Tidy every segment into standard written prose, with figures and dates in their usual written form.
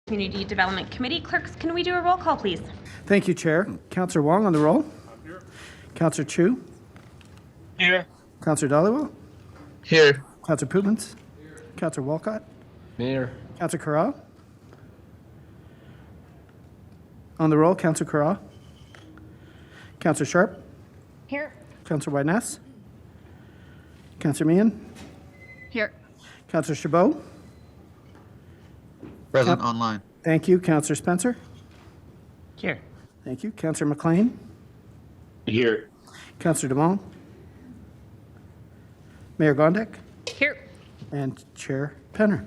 Community Development Committee. Clerks, can we do a roll call, please? Thank you, Chair. Councillor Wong on the roll. Here. Councillor Chu. Here. Councillor Dhaliwal. Here. Councillor Pootmans. Here. Councillor Walcott. Mayor. Councillor Corral. On the roll, Councillor Corral. Councillor Sharp. Here. Councillor White-Ness. Councillor Meehan. Here. Councillor Chabot. Present online. Thank you. Councillor Spencer. Here. Thank you. Councillor McLean. Here. Councillor Demong. Mayor Gondek. Here. And Chair Penner.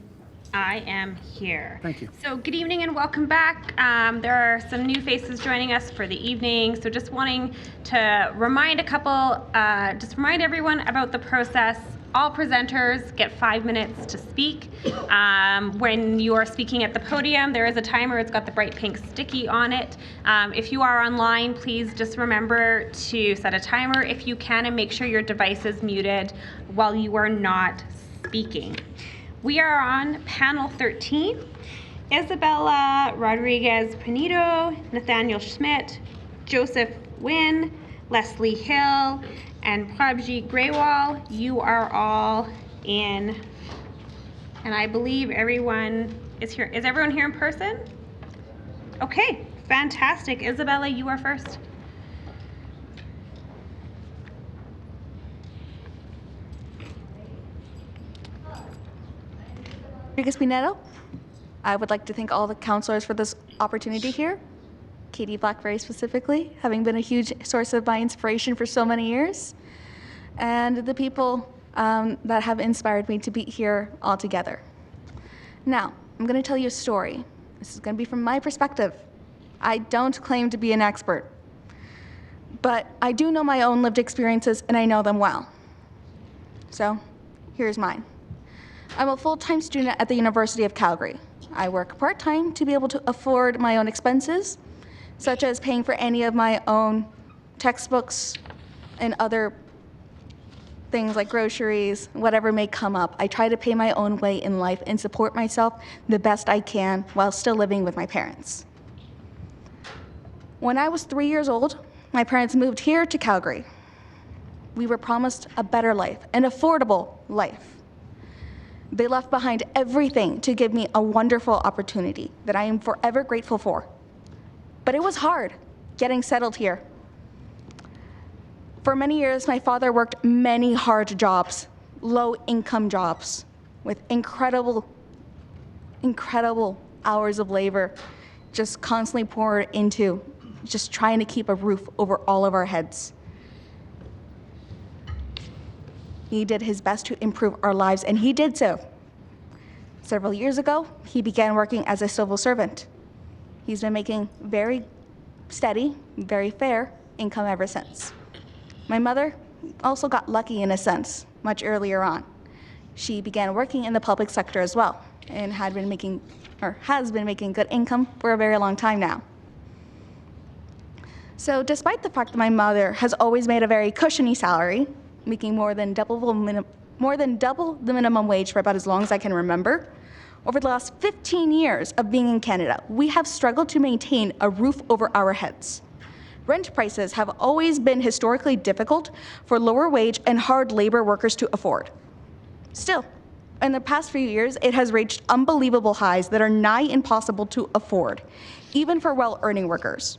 I am here. Thank you. So good evening and welcome back. There are some new faces joining us for the evening. So just wanting to remind everyone about the process. All presenters get 5 minutes to speak. When you are speaking at the podium, there is a timer. It's got the bright pink sticky on it. If you are online, please just remember to set a timer if you can and make sure your device is muted while you are not speaking. We are on panel 13. Isabella Rodriguez Pinedo, Nathaniel Schmidt, Joseph Nguyen, Leslie Hill, and Prabhjit Grewal. You are all in, and I believe everyone is here. Is everyone here in person? Okay, fantastic. Isabella, you are first. Pinedo. I would like to thank all the counselors for this opportunity here. Katie Blackberry specifically, having been a huge source of my inspiration for so many years, and the people that have inspired me to be here all together. Now, I'm going to tell you a story. This is going to be from my perspective. I don't claim to be an expert, but I do know my own lived experiences and I know them well. So, here's mine. I'm a full-time student at the University of Calgary. I work part-time to be able to afford my own expenses, such as paying for any of my own textbooks and other things like groceries, whatever may come up. I try to pay my own way in life and support myself the best I can while still living with my parents. When I was 3 years old, my parents moved here to Calgary. We were promised a better life, an affordable life. They left behind everything to give me a wonderful opportunity that I am forever grateful for. But it was hard getting settled here. For many years, my father worked many hard jobs, low-income jobs, with incredible hours of labor, just constantly poured into just trying to keep a roof over all of our heads. He did his best to improve our lives, and he did so. Several years ago, he began working as a civil servant. He's been making very steady, very fair income ever since. My mother also got lucky in a sense, much earlier on. She began working in the public sector as well, and has been making good income for a very long time now. So despite the fact that my mother has always made a very cushiony salary, making more than double the minimum wage for about as long as I can remember, over the last 15 years of being in Canada, we have struggled to maintain a roof over our heads. Rent prices have always been historically difficult for lower wage and hard labor workers to afford. Still, in the past few years, it has reached unbelievable highs that are nigh impossible to afford, even for well-earning workers.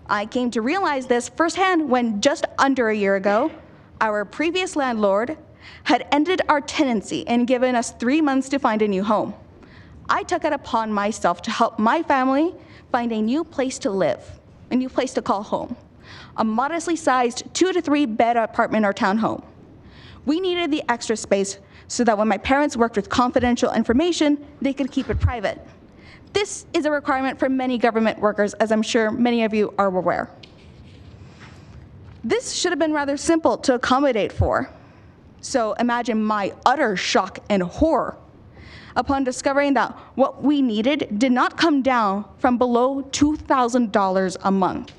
I came to realize this firsthand when just under a year ago, our previous landlord had ended our tenancy and given us 3 months to find a new home. I took it upon myself to help my family find a new place to live, a new place to call home, a modestly sized 2 to 3 bed apartment or townhome. We needed the extra space so that when my parents worked with confidential information, they could keep it private. This is a requirement for many government workers, as I'm sure many of you are aware. This should have been rather simple to accommodate for. So imagine my utter shock and horror upon discovering that what we needed did not come down from below $2,000 a month.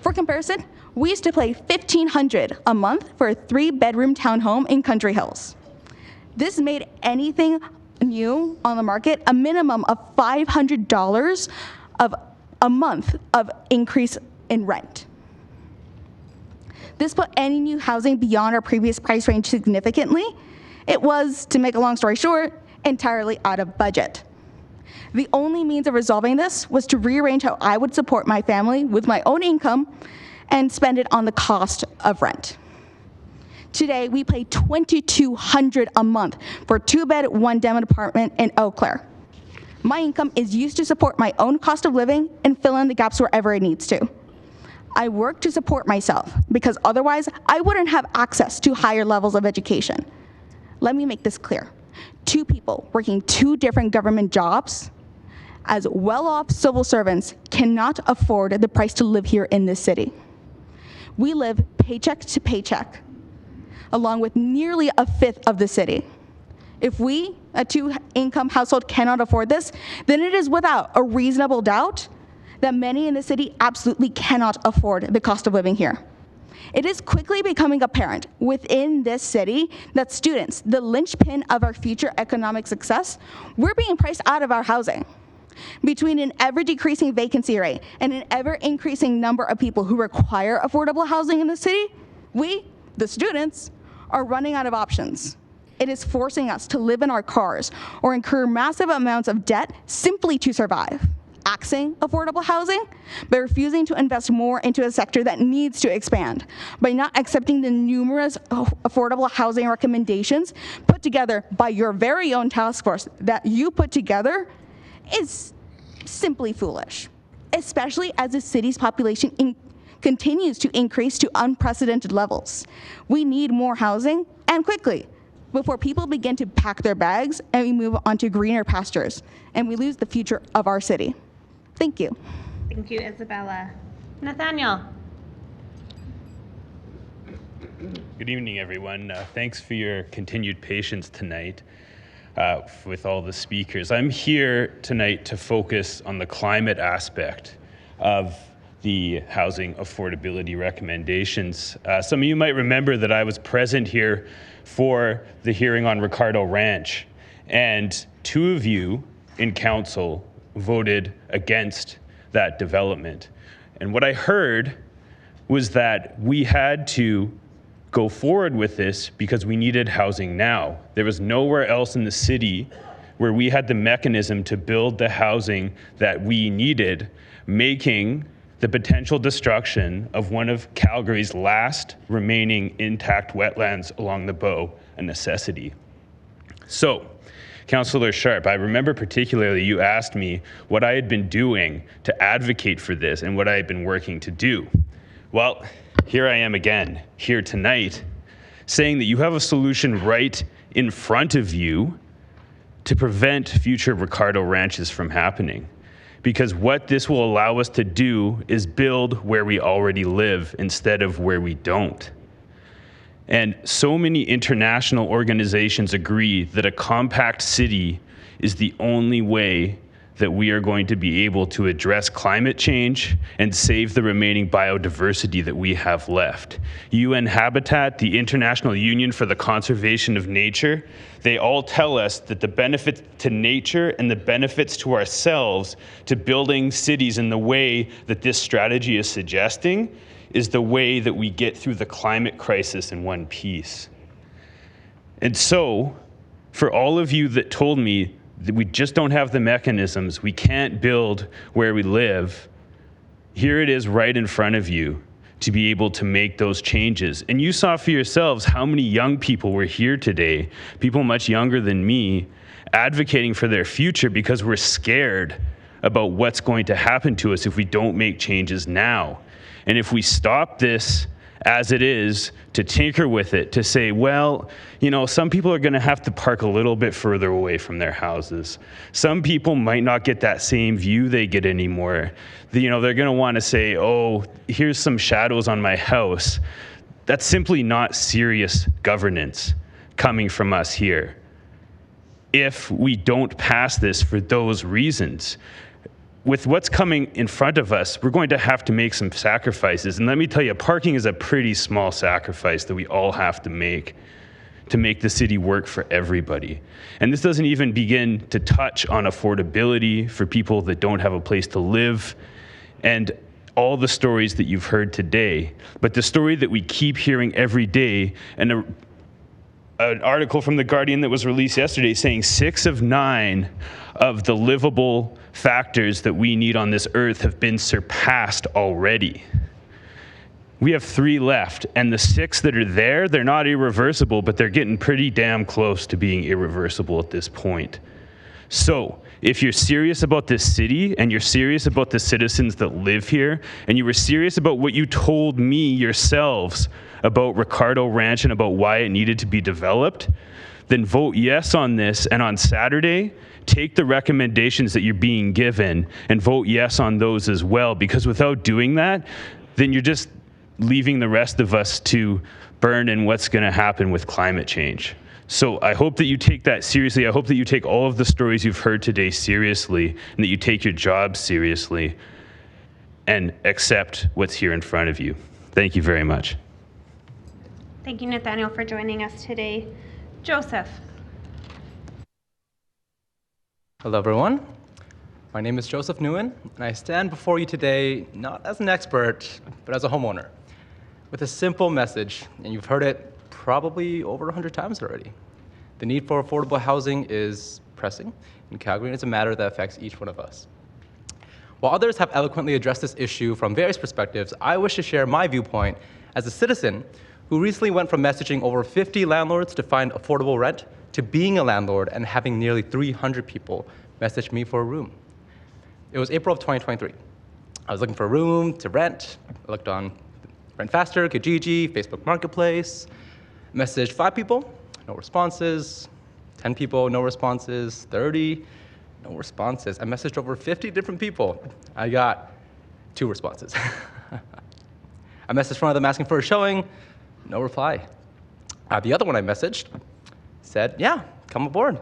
For comparison, we used to pay $1,500 a month for a 3-bedroom townhome in Country Hills. This made anything new on the market a minimum of $500 of a month of increase in rent. This put any new housing beyond our previous price range significantly. It was, to make a long story short, entirely out of budget. The only means of resolving this was to rearrange how I would support my family with my own income and spend it on the cost of rent. Today, we pay $2,200 a month for a 2-bed, 1-den apartment in Eau Claire. My income is used to support my own cost of living and fill in the gaps wherever it needs to. I work to support myself because otherwise I wouldn't have access to higher levels of education. Let me make this clear. 2 people working 2 different government jobs as well-off civil servants cannot afford the price to live here in this city. We live paycheck to paycheck, along with nearly a fifth of the city. If we, a 2-income household, cannot afford this, then it is without a reasonable doubt that many in the city absolutely cannot afford the cost of living here. It is quickly becoming apparent within this city that students, the linchpin of our future economic success, we're being priced out of our housing. Between an ever-decreasing vacancy rate and an ever-increasing number of people who require affordable housing in the city, we, the students, are running out of options. It is forcing us to live in our cars or incur massive amounts of debt simply to survive, axing affordable housing by refusing to invest more into a sector that needs to expand, by not accepting the numerous affordable housing recommendations put together by your very own task force that you put together is simply foolish, especially as the city's population continues to increase to unprecedented levels. We need more housing, and quickly, before people begin to pack their bags and we move on to greener pastures, and we lose the future of our city. Thank you. Thank you, Isabella. Nathaniel. Good evening, everyone. Thanks for your continued patience tonight with all the speakers. I'm here tonight to focus on the climate aspect of the housing affordability recommendations. Some of you might remember that I was present here for the hearing on Ricardo Ranch, and 2 of you in council voted against that development. And what I heard was that we had to go forward with this because we needed housing now. There was nowhere else in the city where we had the mechanism to build the housing that we needed, making the potential destruction of one of Calgary's last remaining intact wetlands along the Bow a necessity. So, Councillor Sharp, I remember particularly you asked me what I had been doing to advocate for this and what I had been working to do. Well, here I am again, here tonight, saying that you have a solution right in front of you to prevent future Ricardo Ranches from happening. Because what this will allow us to do is build where we already live instead of where we don't. And so many international organizations agree that a compact city is the only way that we are going to be able to address climate change and save the remaining biodiversity that we have left. UN Habitat, the International Union for the Conservation of Nature, they all tell us that the benefits to nature and the benefits to ourselves to building cities in the way that this strategy is suggesting is the way that we get through the climate crisis in one piece. And so, for all of you that told me that we just don't have the mechanisms, we can't build where we live, here it is right in front of you to be able to make those changes. And you saw for yourselves how many young people were here today, people much younger than me, advocating for their future because we're scared about what's going to happen to us if we don't make changes now. And if we stop this as it is, to tinker with it, to say, well, you know, some people are going to have to park a little bit further away from their houses. Some people might not get that same view they get anymore. You know, they're going to want to say, oh, here's some shadows on my house. That's simply not serious governance coming from us here. If we don't pass this for those reasons, with what's coming in front of us, we're going to have to make some sacrifices. And let me tell you, parking is a pretty small sacrifice that we all have to make. to make the city work for everybody. And this doesn't even begin to touch on affordability for people that don't have a place to live and all the stories that you've heard today. But the story that we keep hearing every day, and an article from The Guardian that was released yesterday saying 6 of 9 of the livable factors that we need on this earth have been surpassed already. We have 3 left, and the 6 that are there, they're not irreversible, but they're getting pretty damn close to being irreversible at this point. So, if you're serious about this city, and you're serious about the citizens that live here, and you were serious about what you told me yourselves about Ricardo Ranch and about why it needed to be developed, then vote yes on this, and on Saturday, take the recommendations that you're being given and vote yes on those as well, because without doing that, then you're just leaving the rest of us to burn in what's going to happen with climate change. So I hope that you take that seriously. I hope that you take all of the stories you've heard today seriously, and that you take your job seriously and accept what's here in front of you. Thank you very much. Thank you, Nathaniel, for joining us today. Joseph. Hello, everyone. My name is Joseph Nguyen, and I stand before you today not as an expert, but as a homeowner, with a simple message, and you've heard it probably over 100 times already. The need for affordable housing is pressing in Calgary, and it's a matter that affects each one of us. While others have eloquently addressed this issue from various perspectives, I wish to share my viewpoint as a citizen who recently went from messaging over 50 landlords to find affordable rent to being a landlord and having nearly 300 people message me for a room. It was April of 2023. I was looking for a room to rent. I looked on Rent Faster, Kijiji, Facebook Marketplace, messaged 5 people, no responses, 10 people, no responses, 30, no responses. I messaged over 50 different people. I got 2 responses. I messaged one of them asking for a showing, no reply. The other one I messaged said, yeah, come aboard.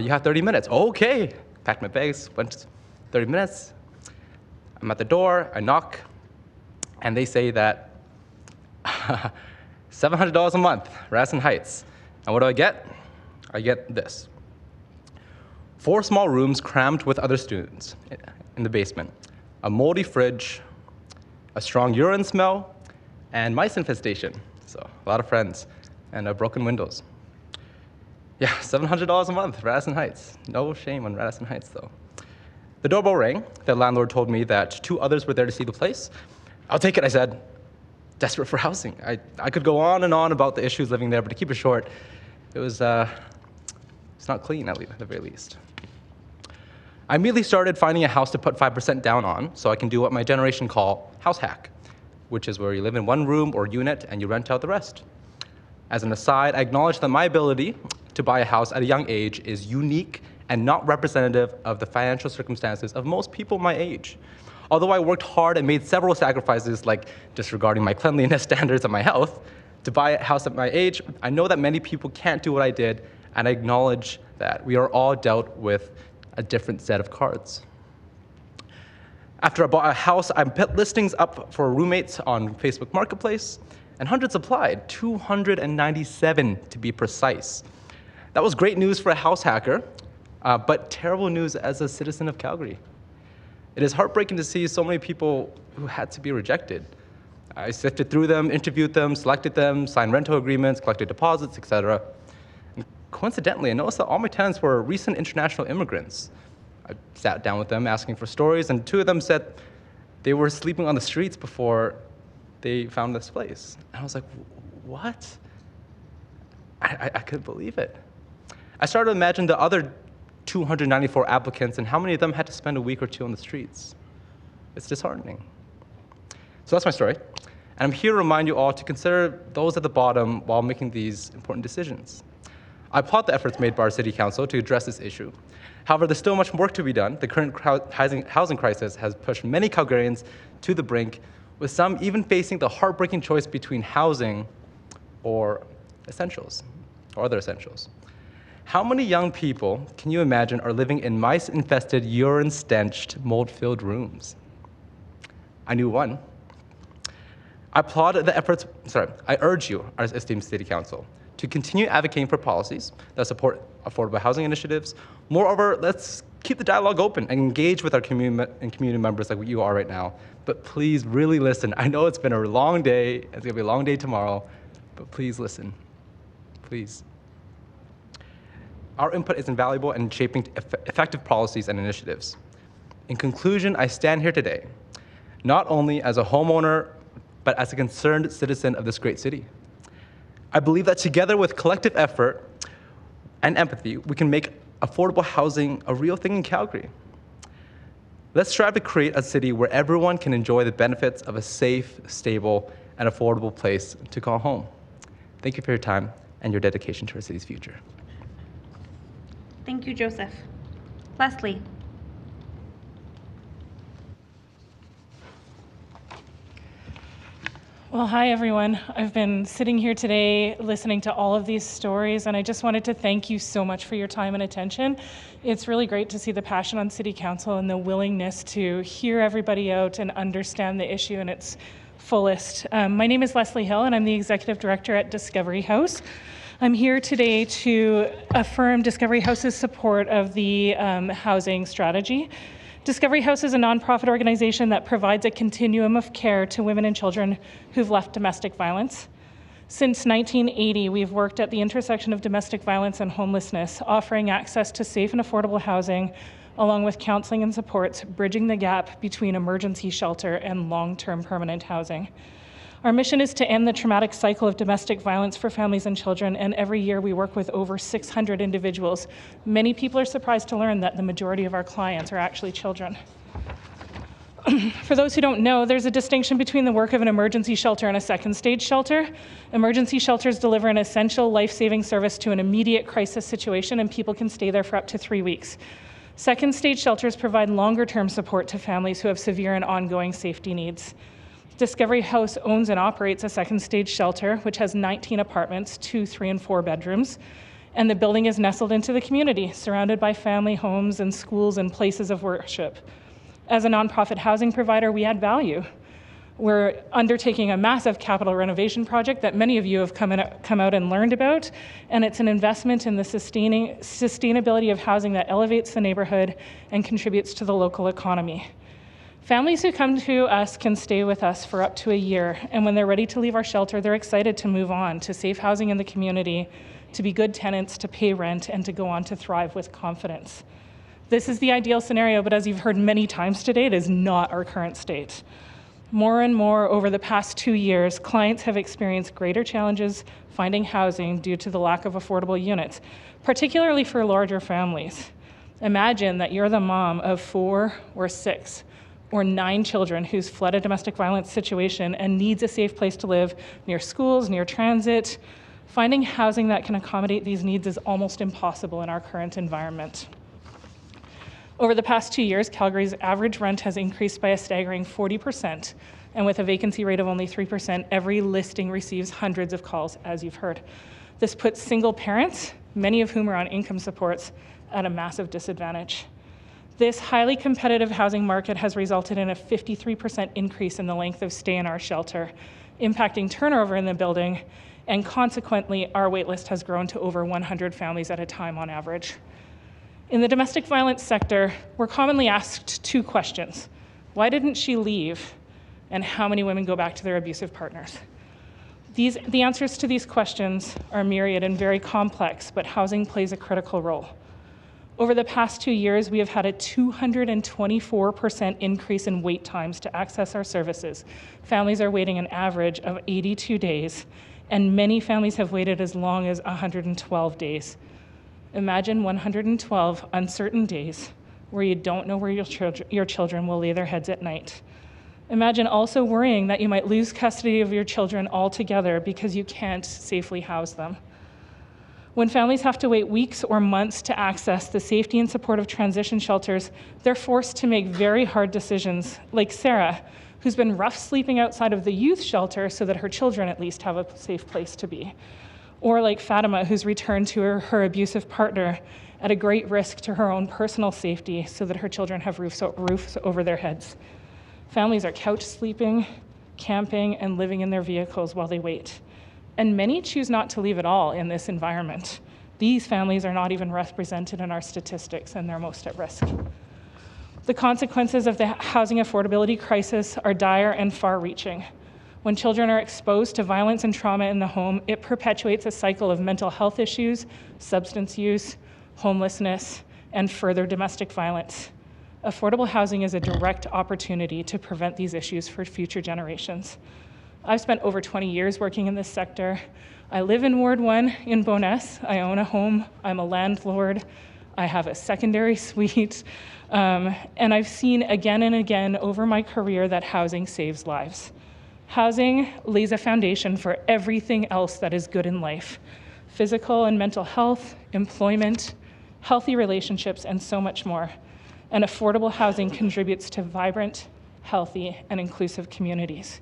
You have 30 minutes. Okay. Packed my bags, went 30 minutes. I'm at the door, I knock, and they say that $700 a month, Radisson Heights. And what do I get? I get this. 4 small rooms crammed with other students in the basement, a moldy fridge, a strong urine smell, and mice infestation. So a lot of friends, and broken windows. Yeah, $700 a month, Radisson Heights. No shame on Radisson Heights, though. The doorbell rang. The landlord told me that 2 others were there to see the place. I'll take it, I said. Desperate for housing. I could go on and on about the issues living there, but to keep it short, it's not clean, at the very least. I immediately started finding a house to put 5% down on so I can do what my generation call house hack, which is where you live in one room or unit and you rent out the rest. As an aside, I acknowledge that my ability to buy a house at a young age is unique and not representative of the financial circumstances of most people my age. Although I worked hard and made several sacrifices, like disregarding my cleanliness standards and my health, to buy a house at my age, I know that many people can't do what I did, and I acknowledge that we are all dealt with a different set of cards. After I bought a house, I put listings up for roommates on Facebook Marketplace, and hundreds applied, 297 to be precise. That was great news for a house hacker, but terrible news as a citizen of Calgary. It is heartbreaking to see so many people who had to be rejected. I sifted through them, interviewed them, selected them, signed rental agreements, collected deposits, etc. And coincidentally, I noticed that all my tenants were recent international immigrants. I sat down with them asking for stories, and 2 of them said they were sleeping on the streets before they found this place. And I was like, what? I couldn't believe it. I started to imagine the other 294 applicants and how many of them had to spend a week or 2 on the streets. It's disheartening. So that's my story. And I'm here to remind you all to consider those at the bottom while making these important decisions. I applaud the efforts made by our City Council to address this issue. However, there's still much work to be done. The current housing crisis has pushed many Calgarians to the brink, with some even facing the heartbreaking choice between housing or essentials, or other essentials. How many young people can you imagine are living in mice-infested, urine-stenched, mold-filled rooms? I knew one. I urge you, our esteemed City Council, to continue advocating for policies that support affordable housing initiatives. Moreover, let's keep the dialogue open and engage with our community members like you are right now. But please really listen. I know it's been a long day. It's gonna be a long day tomorrow, but please listen, please. Our input is invaluable in shaping effective policies and initiatives. In conclusion, I stand here today, not only as a homeowner, but as a concerned citizen of this great city. I believe that together with collective effort and empathy, we can make affordable housing a real thing in Calgary. Let's strive to create a city where everyone can enjoy the benefits of a safe, stable, and affordable place to call home. Thank you for your time and your dedication to our city's future. Thank you, Joseph. Leslie. Well, hi, everyone. I've been sitting here today listening to all of these stories, and I just wanted to thank you so much for your time and attention. It's really great to see the passion on City Council and the willingness to hear everybody out and understand the issue in its fullest. My name is Leslie Hill, and I'm the Executive Director at Discovery House. I'm here today to affirm Discovery House's support of the housing strategy. Discovery House is a nonprofit organization that provides a continuum of care to women and children who've left domestic violence. Since 1980, we've worked at the intersection of domestic violence and homelessness, offering access to safe and affordable housing, along with counseling and supports, bridging the gap between emergency shelter and long-term permanent housing. Our mission is to end the traumatic cycle of domestic violence for families and children, and every year we work with over 600 individuals. Many people are surprised to learn that the majority of our clients are actually children. For those who don't know, there's a distinction between the work of an emergency shelter and a second stage shelter. Emergency shelters deliver an essential life-saving service to an immediate crisis situation, and people can stay there for up to 3 weeks. Second stage shelters provide longer-term support to families who have severe and ongoing safety needs. Discovery House owns and operates a second stage shelter, which has 19 apartments, 2, 3, and 4 bedrooms. And the building is nestled into the community, surrounded by family homes and schools and places of worship. As a nonprofit housing provider, we add value. We're undertaking a massive capital renovation project that many of you have come out and learned about, and it's an investment in the sustainability of housing that elevates the neighborhood and contributes to the local economy. Families who come to us can stay with us for up to a year, and when they're ready to leave our shelter, they're excited to move on to safe housing in the community, to be good tenants, to pay rent, and to go on to thrive with confidence. This is the ideal scenario, but as you've heard many times today, it is not our current state. More and more over the past 2 years, clients have experienced greater challenges finding housing due to the lack of affordable units, particularly for larger families. Imagine that you're the mom of 4 or 6 or 9 children who's fled a domestic violence situation and needs a safe place to live near schools, near transit. Finding housing that can accommodate these needs is almost impossible in our current environment. Over the past 2 years, Calgary's average rent has increased by a staggering 40%, and with a vacancy rate of only 3%, every listing receives hundreds of calls, as you've heard. This puts single parents, many of whom are on income supports, at a massive disadvantage. This highly competitive housing market has resulted in a 53% increase in the length of stay in our shelter, impacting turnover in the building, and consequently, our waitlist has grown to over 100 families at a time on average. In the domestic violence sector, we're commonly asked 2 questions. Why didn't she leave? And how many women go back to their abusive partners? The answers to these questions are myriad and very complex, but housing plays a critical role. Over the past 2 years, we have had a 224% increase in wait times to access our services. Families are waiting an average of 82 days, and many families have waited as long as 112 days. Imagine 112 uncertain days where you don't know where your children will lay their heads at night. Imagine also worrying that you might lose custody of your children altogether because you can't safely house them. When families have to wait weeks or months to access the safety and support of transition shelters, they're forced to make very hard decisions, like Sarah, who's been rough sleeping outside of the youth shelter so that her children at least have a safe place to be. Or like Fatima, who's returned to her abusive partner at a great risk to her own personal safety so that her children have roofs over their heads. Families are couch sleeping, camping, and living in their vehicles while they wait. And many choose not to leave at all in this environment. These families are not even represented in our statistics, and they're most at risk. The consequences of the housing affordability crisis are dire and far-reaching. When children are exposed to violence and trauma in the home, it perpetuates a cycle of mental health issues, substance use, homelessness, and further domestic violence. Affordable housing is a direct opportunity to prevent these issues for future generations. I've spent over 20 years working in this sector. I live in Ward 1 in Bowness. I own a home. I'm a landlord. I have a secondary suite. And I've seen again and again over my career that housing saves lives. Housing lays a foundation for everything else that is good in life: physical and mental health, employment, healthy relationships, and so much more. And affordable housing contributes to vibrant, healthy, and inclusive communities.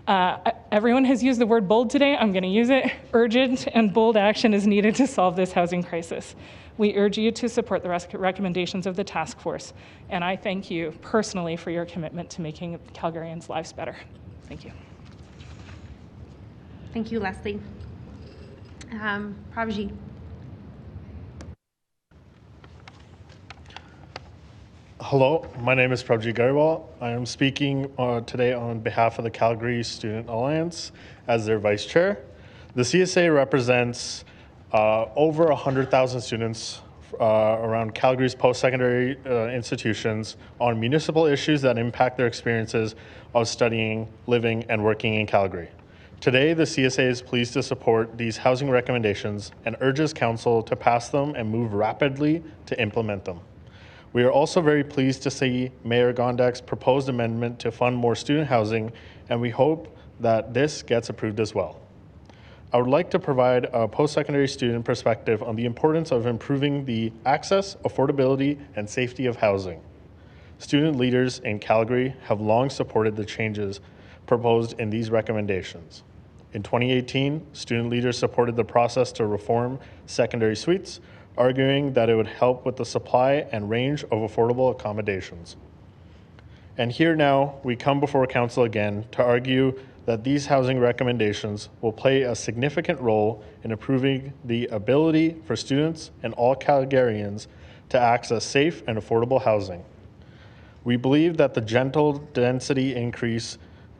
Everyone has used the word bold today. I'm going to use it. Urgent and bold action is needed to solve this housing crisis. We urge you to support the recommendations of the task force, and I thank you personally for your commitment to making Calgarians' lives better. Thank you. Thank you, Leslie. Prabhjit. Hello, my name is Prabhjit Grewal. I am speaking today on behalf of the Calgary Student Alliance as their vice chair. The CSA represents over 100,000 students around Calgary's post-secondary institutions on municipal issues that impact their experiences of studying, living, and working in Calgary. Today, the CSA is pleased to support these housing recommendations and urges Council to pass them and move rapidly to implement them. We are also very pleased to see Mayor Gondek's proposed amendment to fund more student housing, and we hope that this gets approved as well. I would like to provide a post-secondary student perspective on the importance of improving the access, affordability, and safety of housing. Student leaders in Calgary have long supported the changes proposed in these recommendations. In 2018, student leaders supported the process to reform secondary suites, arguing that it would help with the supply and range of affordable accommodations. And here now, we come before Council again to argue that these housing recommendations will play a significant role in improving the ability for students and all Calgarians to access safe and affordable housing. We believe that the gentle density increase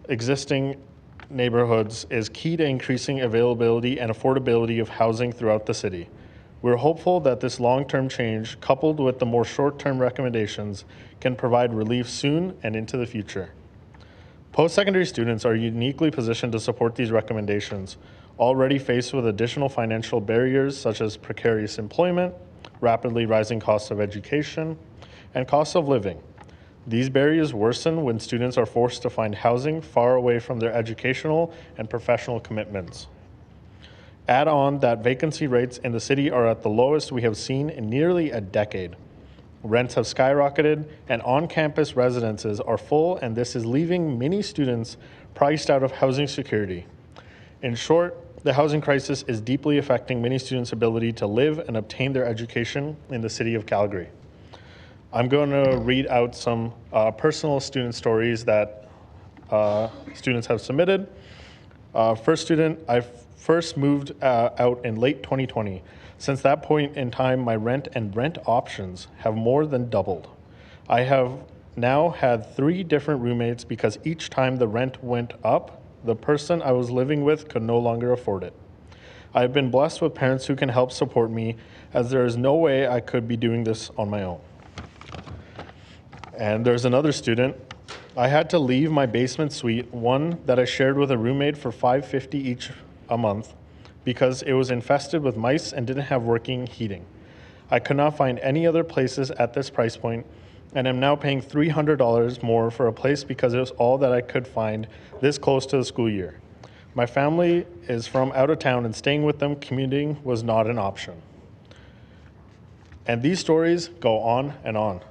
existing neighborhoods is key to increasing availability and affordability of housing throughout the city. We're hopeful that this long-term change, coupled with the more short-term recommendations, can provide relief soon and into the future. Post-secondary students are uniquely positioned to support these recommendations, already faced with additional financial barriers such as precarious employment, rapidly rising costs of education, and costs of living. These barriers worsen when students are forced to find housing far away from their educational and professional commitments. Add on that vacancy rates in the city are at the lowest we have seen in nearly a decade. Rents have skyrocketed, and on-campus residences are full, and this is leaving many students priced out of housing security. In short, the housing crisis is deeply affecting many students' ability to live and obtain their education in the city of Calgary. I'm going to read out some personal student stories that students have submitted. First student, I first moved out in late 2020. Since that point in time, my rent and rent options have more than doubled. I have now had 3 different roommates because each time the rent went up, the person I was living with could no longer afford it. I have been blessed with parents who can help support me, as there is no way I could be doing this on my own. And there's another student. I had to leave my basement suite, one that I shared with a roommate, for $5.50 each a month because it was infested with mice and didn't have working heating. I could not find any other places at this price point, and am now paying $300 more for a place because it was all that I could find this close to the school year. My family is from out of town, and staying with them commuting was not an option. And these stories go on and on.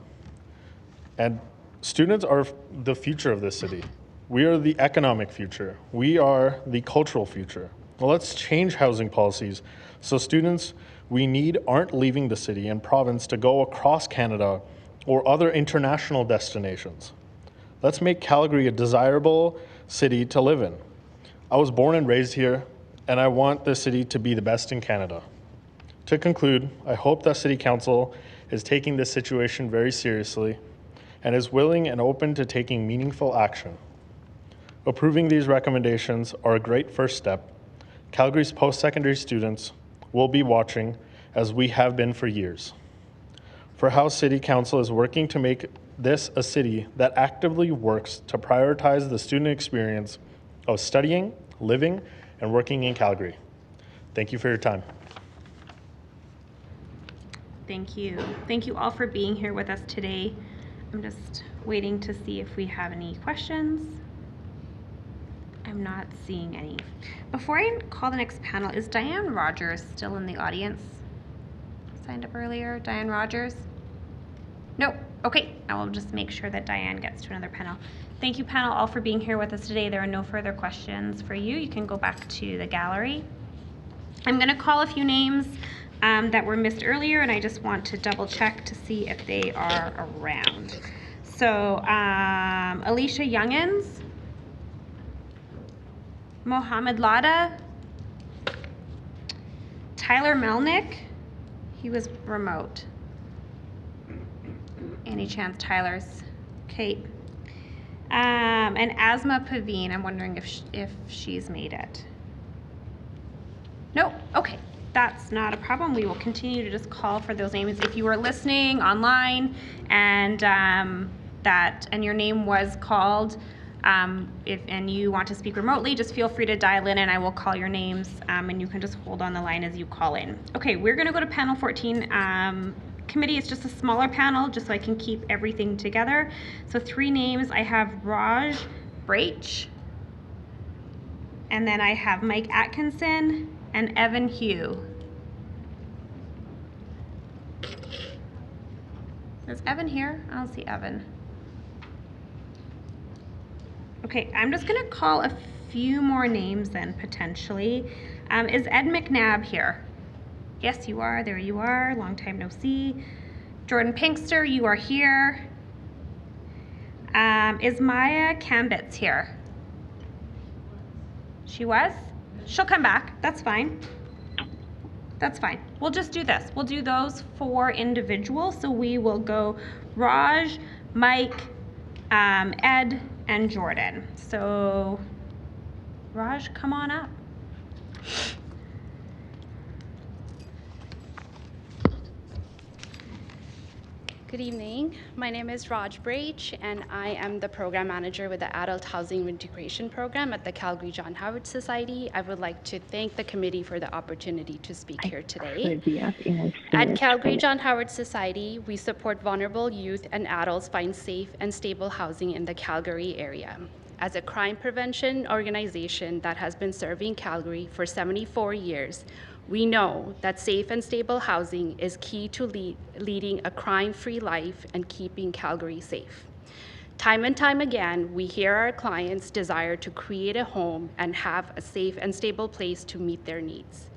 And students are the future of this city. We are the economic future. We are the cultural future. Well, let's change housing policies so students we need aren't leaving the city and province to go across Canada or other international destinations. Let's make Calgary a desirable city to live in. I was born and raised here. and I want the city to be the best in Canada. To conclude, I hope that City Council is taking this situation very seriously and is willing and open to taking meaningful action. Approving these recommendations are a great first step. Calgary's post-secondary students will be watching, as we have been for years, for how City Council is working to make this a city that actively works to prioritize the student experience of studying, living, and working in Calgary. Thank you for your time. Thank you. Thank you all for being here with us today. I'm just waiting to see if we have any questions. I'm not seeing any. Before I call the next panel, is Diane Rogers still in the audience? Signed up earlier, Diane Rogers? No, okay, I will just make sure that Diane gets to another panel. Thank you, panel, all for being here with us today. There are no further questions for you. You can go back to the gallery. I'm gonna call a few names that were missed earlier, and I just want to double check to see if they are around. So, Alicia Youngins, Mohammed Lada, Tyler Melnick, he was remote. Any chance Tyler's? Okay. And Asma Paveen, I'm wondering if she's made it. Nope, okay, that's not a problem. We will continue to just call for those names. If you were listening online and your name was called, and you want to speak remotely, just feel free to dial in and I will call your names, and you can just hold on the line as you call in. Okay, we're gonna go to panel 14. Committee is just a smaller panel, just so I can keep everything together. So 3 names, I have Raj Braich, and then I have Myke Atkinson and Evan Hugh. Is Evan here? I don't see Evan. Okay, I'm just gonna call a few more names then, potentially. Is Ed Macnab here? Yes, you are, there you are, long time no see. Jordan Pinkster, you are here. Is Maya Kambeitz here? She was? She'll come back, that's fine. That's fine, we'll just do this. We'll do those 4 individuals. So we will go Raj, Myke, Ed, and Jordan. So Raj, come on up. Good evening. My name is Raj Braich, and I am the program manager with the Adult Housing Integration Program at the Calgary John Howard Society. I would like to thank the committee for the opportunity to speak here today. At Calgary John Howard Society, we support vulnerable youth and adults find safe and stable housing in the Calgary area. As a crime prevention organization that has been serving Calgary for 74 years, we know that safe and stable housing is key to leading a crime-free life and keeping Calgary safe. Time and time again, we hear our clients' desire to create a home and have a safe and stable place to meet their needs.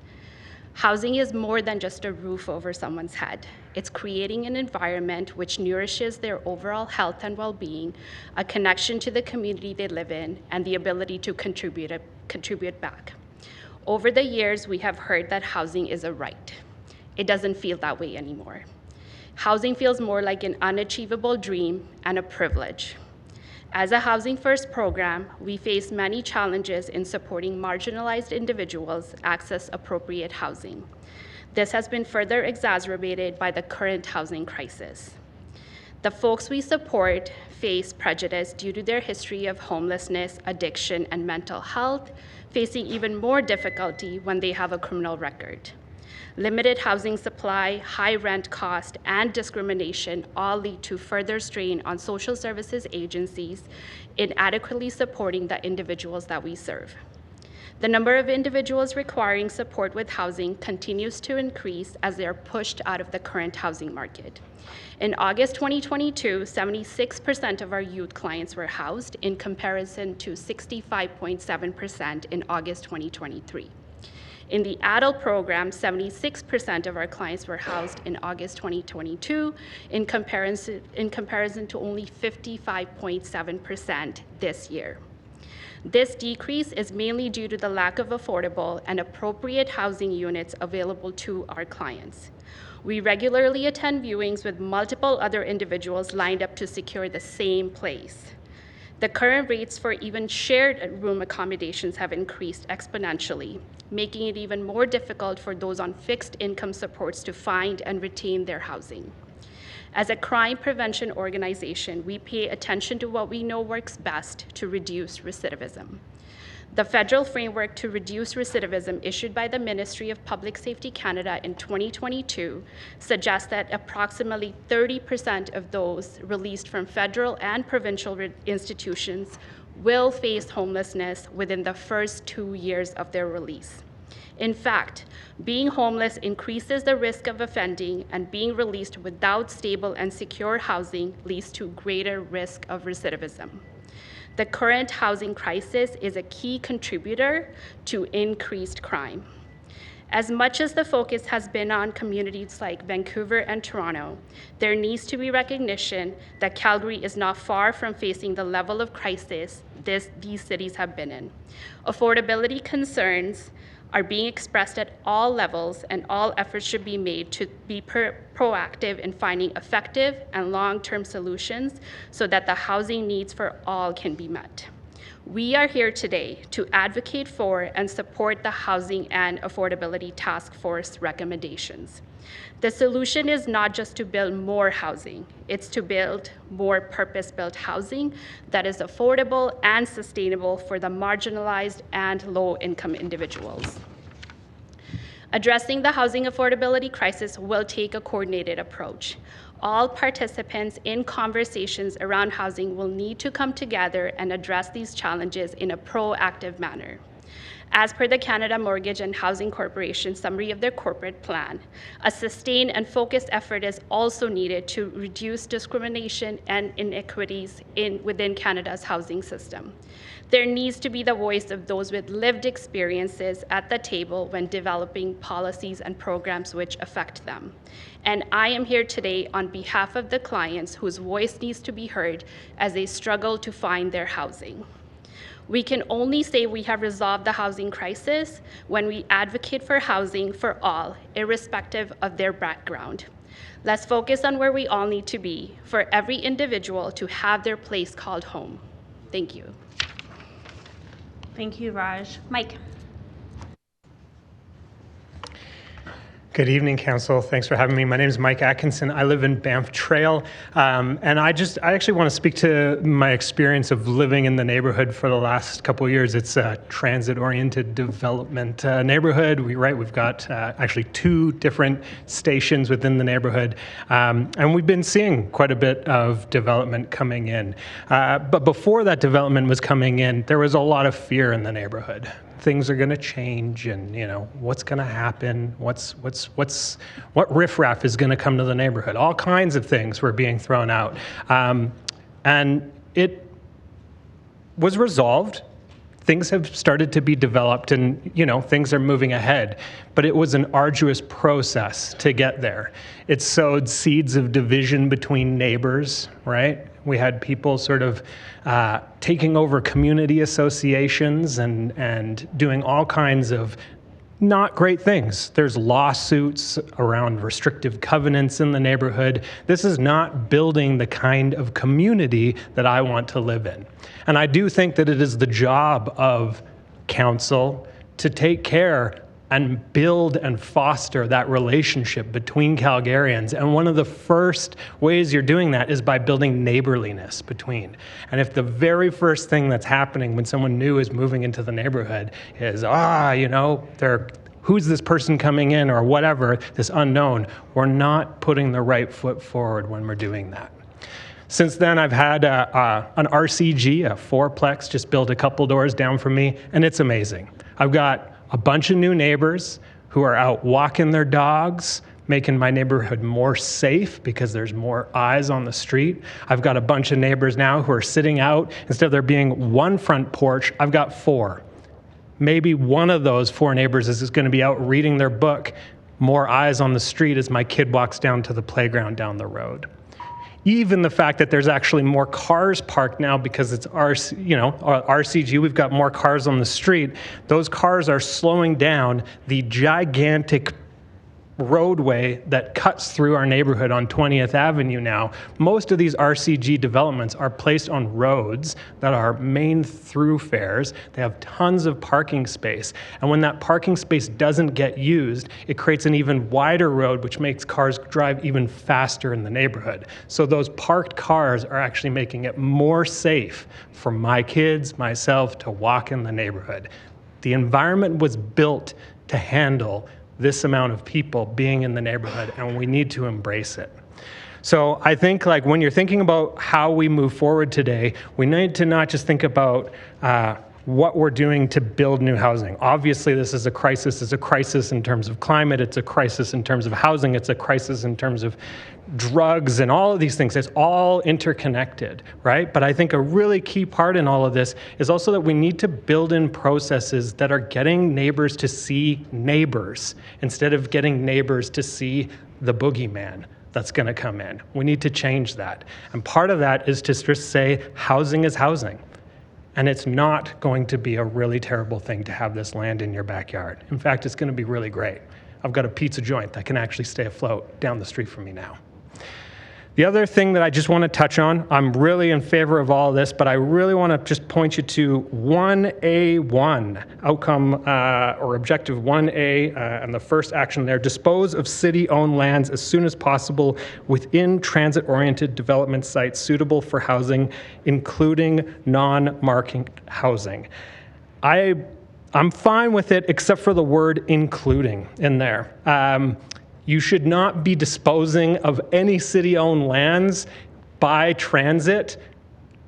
Housing is more than just a roof over someone's head. It's creating an environment which nourishes their overall health and well-being, a connection to the community they live in, and the ability to contribute back. Over the years, we have heard that housing is a right. It doesn't feel that way anymore. Housing feels more like an unachievable dream and a privilege. As a Housing First program, we face many challenges in supporting marginalized individuals access appropriate housing. This has been further exacerbated by the current housing crisis. The folks we support face prejudice due to their history of homelessness, addiction, and mental health, facing even more difficulty when they have a criminal record. Limited housing supply, high rent cost, and discrimination all lead to further strain on social services agencies in adequately supporting the individuals that we serve. The number of individuals requiring support with housing continues to increase as they are pushed out of the current housing market. In August 2022, 76% of our youth clients were housed in comparison to 65.7% in August 2023. In the adult program, 76% of our clients were housed in August 2022 in comparison to only 55.7% this year. This decrease is mainly due to the lack of affordable and appropriate housing units available to our clients. We regularly attend viewings with multiple other individuals lined up to secure the same place. The current rates for even shared room accommodations have increased exponentially, making it even more difficult for those on fixed income supports to find and retain their housing. As a crime prevention organization, we pay attention to what we know works best to reduce recidivism. The federal framework to reduce recidivism issued by the Ministry of Public Safety Canada in 2022 suggests that approximately 30% of those released from federal and provincial institutions will face homelessness within the first 2 years of their release. In fact, being homeless increases the risk of offending, and being released without stable and secure housing leads to greater risk of recidivism. The current housing crisis is a key contributor to increased crime. As much as the focus has been on communities like Vancouver and Toronto, there needs to be recognition that Calgary is not far from facing the level of crisis these cities have been in. Affordability concerns are being expressed at all levels, and all efforts should be made to be proactive in finding effective and long-term solutions so that the housing needs for all can be met. We are here today to advocate for and support the Housing and Affordability Task Force recommendations. The solution is not just to build more housing, it's to build more purpose-built housing that is affordable and sustainable for the marginalized and low-income individuals. Addressing the housing affordability crisis will take a coordinated approach. All participants in conversations around housing will need to come together and address these challenges in a proactive manner. As per the Canada Mortgage and Housing Corporation summary of their corporate plan, a sustained and focused effort is also needed to reduce discrimination and inequities within Canada's housing system. There needs to be the voice of those with lived experiences at the table when developing policies and programs which affect them. And I am here today on behalf of the clients whose voice needs to be heard as they struggle to find their housing. We can only say we have resolved the housing crisis when we advocate for housing for all, irrespective of their background. Let's focus on where we all need to be for every individual to have their place called home. Thank you. Thank you, Raj. Mike. Good evening, Council. Thanks for having me. My name is Myke Atkinson. I live in Banff Trail, and I actually want to speak to my experience of living in the neighborhood for the last couple of years. It's a transit-oriented development neighborhood. We've got actually 2 different stations within the neighborhood, and we've been seeing quite a bit of development coming in. But before that development was coming in, there was a lot of fear in the neighborhood. Things are going to change, and what's going to happen? What riffraff is going to come to the neighborhood? All kinds of things were being thrown out, and it was resolved. Things have started to be developed, and things are moving ahead. But it was an arduous process to get there. It sowed seeds of division between neighbors, right? We had people sort of taking over community associations and doing all kinds of not great things. There's lawsuits around restrictive covenants in the neighborhood. This is not building the kind of community that I want to live in. And I do think that it is the job of council to take care and build and foster that relationship between Calgarians. And one of the first ways you're doing that is by building neighborliness between. And if the very first thing that's happening when someone new is moving into the neighborhood is, who's this person coming in or whatever, this unknown, we're not putting the right foot forward when we're doing that. Since then, I've had an RCG, a fourplex, just built a couple doors down from me, and it's amazing. I've got a bunch of new neighbors who are out walking their dogs, making my neighborhood more safe because there's more eyes on the street. I've got a bunch of neighbors now who are sitting out. Instead of there being one front porch, I've got 4. Maybe one of those 4 neighbors is going to be out reading their book. More eyes on the street as my kid walks down to the playground down the road. Even the fact that there's actually more cars parked now because it's RCG, we've got more cars on the street. Those cars are slowing down the gigantic roadway that cuts through our neighborhood on 20th Avenue now. Most of these RCG developments are placed on roads that are main thoroughfares. They have tons of parking space. And when that parking space doesn't get used, it creates an even wider road, which makes cars drive even faster in the neighborhood. So those parked cars are actually making it more safe for my kids, myself, to walk in the neighborhood. The environment was built to handle this amount of people being in the neighborhood, and we need to embrace it. So I think when you're thinking about how we move forward today, we need to not just think about what we're doing to build new housing. Obviously, this is a crisis. It's a crisis in terms of climate. It's a crisis in terms of housing. It's a crisis in terms of drugs and all of these things. It's all interconnected, right? But I think a really key part in all of this is also that we need to build in processes that are getting neighbors to see neighbors instead of getting neighbors to see the boogeyman that's going to come in. We need to change that. And part of that is to just say housing is housing. And it's not going to be a really terrible thing to have this land in your backyard. In fact, it's going to be really great. I've got a pizza joint that can actually stay afloat down the street from me now. The other thing that I just want to touch on, I'm really in favor of all of this, but I really want to just point you to 1A1, outcome or objective 1A, and the first action there, dispose of city-owned lands as soon as possible within transit-oriented development sites suitable for housing, including non-market housing. I'm fine with it except for the word including in there. You should not be disposing of any city-owned lands by transit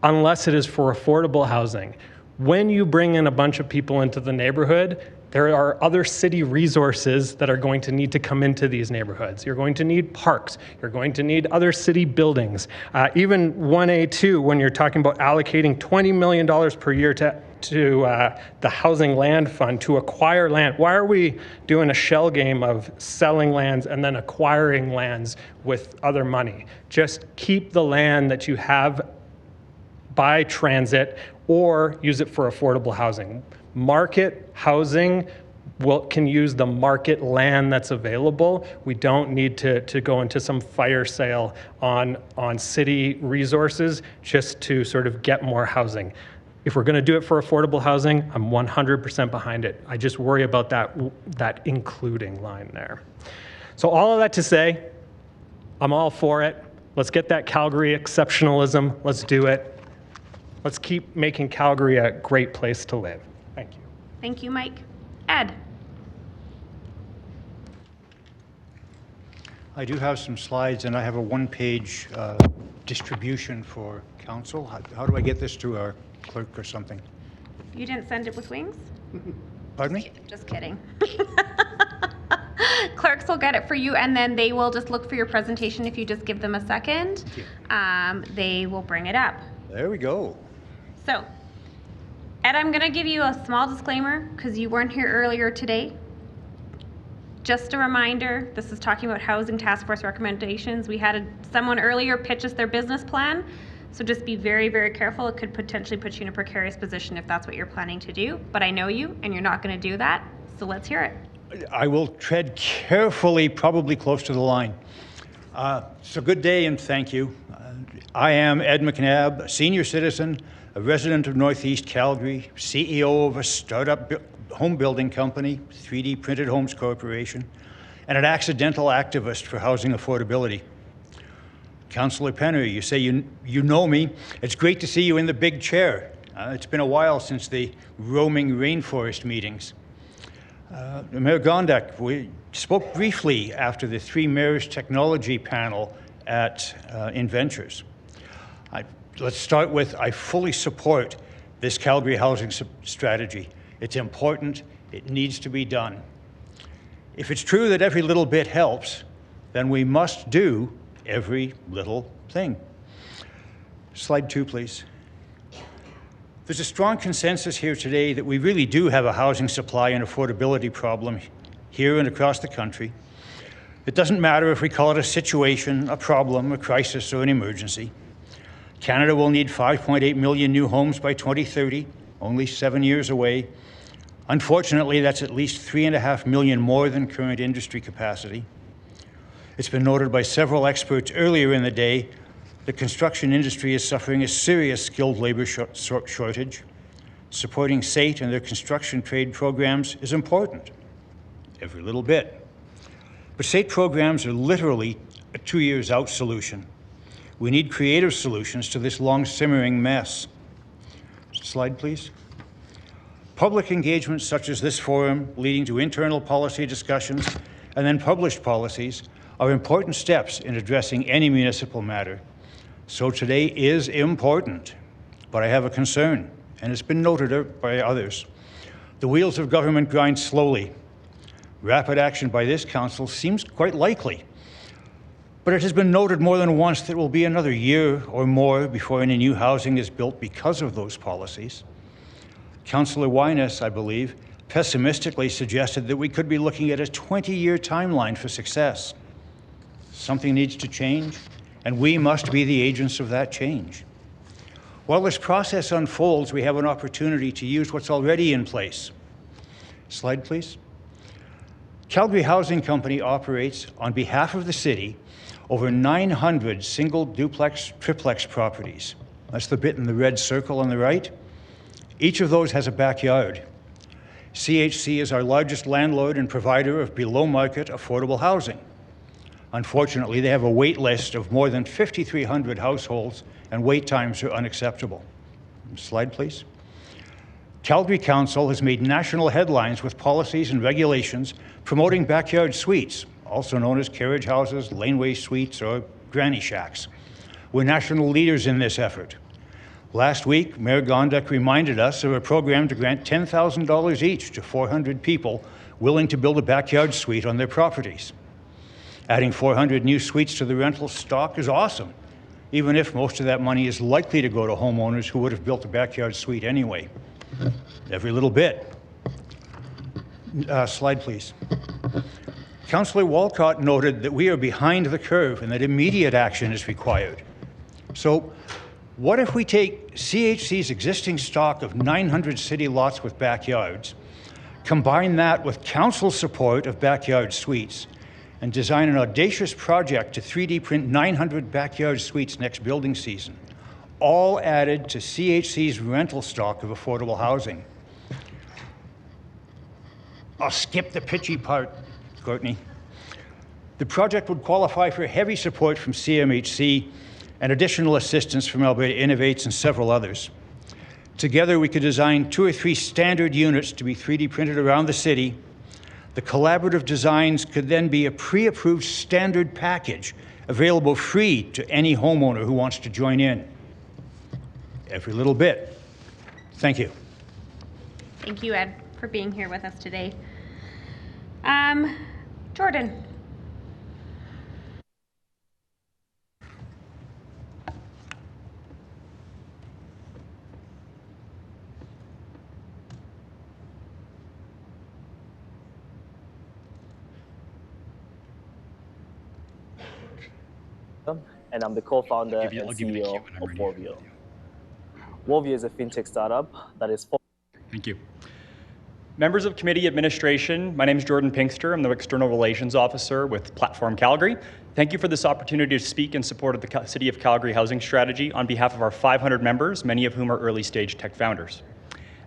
unless it is for affordable housing. When you bring in a bunch of people into the neighborhood, there are other city resources that are going to need to come into these neighborhoods. You're going to need parks. You're going to need other city buildings. Even 1A2, when you're talking about allocating $20 million per year to the Housing Land Fund to acquire land. Why are we doing a shell game of selling lands and then acquiring lands with other money? Just keep the land that you have by transit or use it for affordable housing. Market housing can use the market land that's available. We don't need to go into some fire sale on city resources just to sort of get more housing. If we're going to do it for affordable housing, I'm 100% behind it. I just worry about that including line there. So all of that to say, I'm all for it. Let's get that Calgary exceptionalism. Let's do it. Let's keep making Calgary a great place to live. Thank you. Thank you, Mike. Ed. I do have some slides, and I have a one-page distribution for council. How do I get this to our clerk or something? You didn't send it with wings? Pardon me? Just kidding. Clerks will get it for you, and then they will just look for your presentation. If you just give them a second, they will bring it up. There we go. So, Ed, I'm going to give you a small disclaimer because you weren't here earlier today. Just a reminder, this is talking about Housing Task Force recommendations. We had someone earlier pitch us their business plan. So just be very, very careful. It could potentially put you in a precarious position if that's what you're planning to do. But I know you, and you're not going to do that. So let's hear it. I will tread carefully, probably close to the line. So good day, and thank you. I am Ed Macnab, a senior citizen, a resident of Northeast Calgary, CEO of a startup home building company, 3D Printed Homes Corporation, and an accidental activist for housing affordability. Councillor Penner, you say you know me. It's great to see you in the big chair. It's been a while since the roaming rainforest meetings. Mayor Gondak, we spoke briefly after the Three Mayors Technology Panel at InVentures. Let's start with, I fully support this Calgary housing strategy. It's important. It needs to be done. If it's true that every little bit helps, then we must do every little thing. Slide 2, please. There's a strong consensus here today that we really do have a housing supply and affordability problem here and across the country. It doesn't matter if we call it a situation, a problem, a crisis, or an emergency. Canada will need 5.8 million new homes by 2030, only 7 years away. Unfortunately, that's at least 3.5 million more than current industry capacity. It's been noted by several experts earlier in the day the construction industry is suffering a serious skilled labor shortage. Supporting SAIT and their construction trade programs is important, every little bit. But SAIT programs are literally a 2 years out solution. We need creative solutions to this long simmering mess. Slide, please. Public engagements such as this forum, leading to internal policy discussions and then published policies, are important steps in addressing any municipal matter. So today is important, but I have a concern, and it's been noted by others. The wheels of government grind slowly. Rapid action by this council seems quite likely, but it has been noted more than once that it will be another year or more before any new housing is built because of those policies. Councillor Wyness, I believe, pessimistically suggested that we could be looking at a 20-year timeline for success. Something needs to change, and we must be the agents of that change. While this process unfolds, we have an opportunity to use what's already in place. Slide, please. Calgary Housing Company operates, on behalf of the city, over 900 single duplex, triplex properties. That's the bit in the red circle on the right. Each of those has a backyard. CHC is our largest landlord and provider of below-market affordable housing. Unfortunately, they have a wait list of more than 5,300 households, and wait times are unacceptable. Slide, please. Calgary Council has made national headlines with policies and regulations promoting backyard suites, also known as carriage houses, laneway suites, or granny shacks. We're national leaders in this effort. Last week, Mayor Gondek reminded us of a program to grant $10,000 each to 400 people willing to build a backyard suite on their properties. Adding 400 new suites to the rental stock is awesome, even if most of that money is likely to go to homeowners who would have built a backyard suite anyway. Every little bit. Slide, please. Councillor Walcott noted that we are behind the curve and that immediate action is required. So, what if we take CHC's existing stock of 900 city lots with backyards, combine that with council support of backyard suites, and design an audacious project to 3D print 900 backyard suites next building season, all added to CHC's rental stock of affordable housing? I'll skip the pitchy part, Courtney. The project would qualify for heavy support from CMHC and additional assistance from Alberta Innovates and several others. Together, we could design 2 or 3 standard units to be 3D printed around the city. The collaborative designs could then be a pre-approved standard package available free to any homeowner who wants to join in. Every little bit. Thank you. Thank you, Ed, for being here with us today. Jordan. And I'm the co-founder and CEO of Wolvio. Wolvio is a fintech startup that is... Thank you. Members of committee administration, my name is Jordan Pinkster. I'm the External Relations Officer with Platform Calgary. Thank you for this opportunity to speak in support of the City of Calgary housing strategy on behalf of our 500 members, many of whom are early stage tech founders.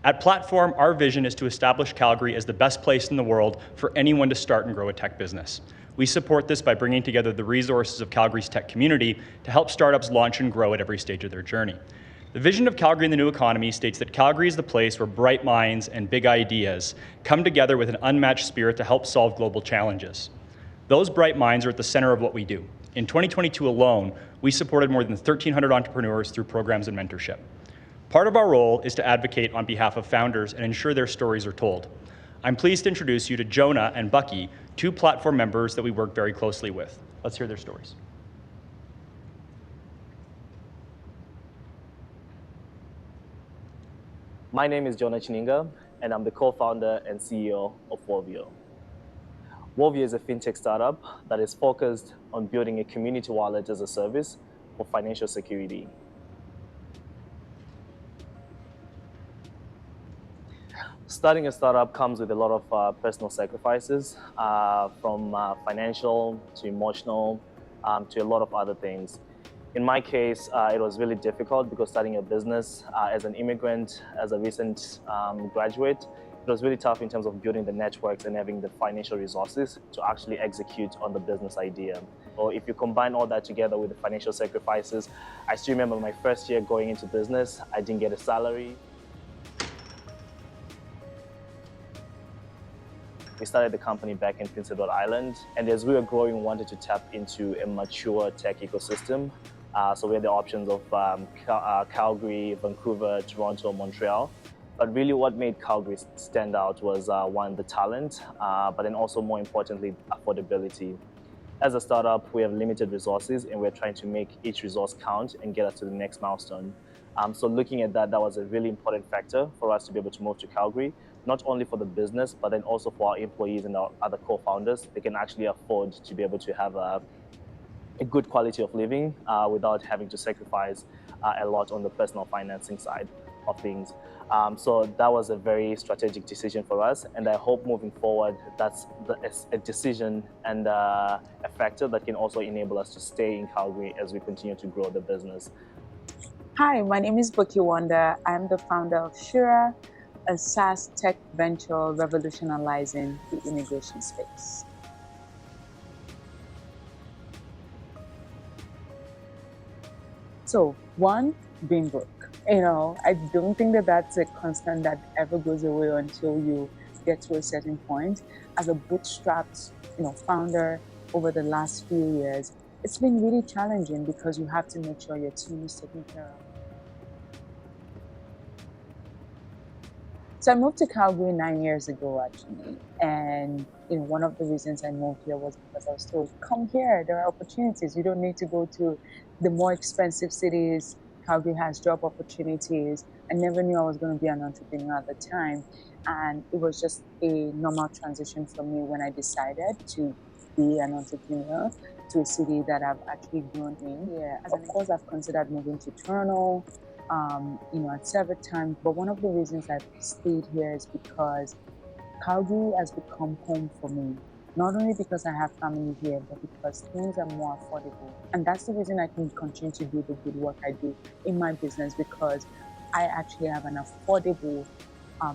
At Platform, our vision is to establish Calgary as the best place in the world for anyone to start and grow a tech business. We support this by bringing together the resources of Calgary's tech community to help startups launch and grow at every stage of their journey. The vision of Calgary in the New Economy states that Calgary is the place where bright minds and big ideas come together with an unmatched spirit to help solve global challenges. Those bright minds are at the center of what we do. In 2022 alone, we supported more than 1,300 entrepreneurs through programs and mentorship. Part of our role is to advocate on behalf of founders and ensure their stories are told. I'm pleased to introduce you to Jonah and Bucky, 2 Platform members that we work very closely with. Let's hear their stories. My name is Jonah Chininga, and I'm the co-founder and CEO of Wolvio. Wolvia is a fintech startup that is focused on building a community wallet as a service for financial security. Starting a startup comes with a lot of personal sacrifices, from financial to emotional to a lot of other things. In my case, it was really difficult because starting a business as an immigrant, as a recent graduate, it was really tough in terms of building the networks and having the financial resources to actually execute on the business idea. So if you combine all that together with the financial sacrifices, I still remember my first year going into business, I didn't get a salary. We started the company back in Prince Edward Island, and as we were growing, we wanted to tap into a mature tech ecosystem. So we had the options of Calgary, Vancouver, Toronto, Montreal. But really what made Calgary stand out was one, the talent, but then also more importantly, affordability. As a startup, we have limited resources and we're trying to make each resource count and get us to the next milestone. So looking at that, that was a really important factor for us to be able to move to Calgary, not only for the business, but then also for our employees and our other co-founders. They can actually afford to be able to have a good quality of living without having to sacrifice a lot on the personal financing side of things. So that was a very strategic decision for us, and I hope moving forward that's a decision and a factor that can also enable us to stay in Calgary as we continue to grow the business. Hi, my name is Bucky Wanda. I'm the founder of Shura, a SaaS tech venture revolutionizing the immigration space. So, one, being broke. You know, I don't think that that's a constant that ever goes away until you get to a certain point. As a bootstrapped, founder over the last few years, it's been really challenging because you have to make sure your team is taken care of. So I moved to Calgary 9 years ago, actually. And one of the reasons I moved here was because I was told, come here, there are opportunities. You don't need to go to the more expensive cities. Calgary has job opportunities. I never knew I was going to be an entrepreneur at the time. And it was just a normal transition for me when I decided to be an entrepreneur to a city that I've actually grown in. Yeah, of course, I've considered moving to Toronto, at several times. But one of the reasons I've stayed here is because Calgary has become home for me. Not only because I have family here, but because things are more affordable. And that's the reason I can continue to do the good work I do in my business, because I actually have an affordable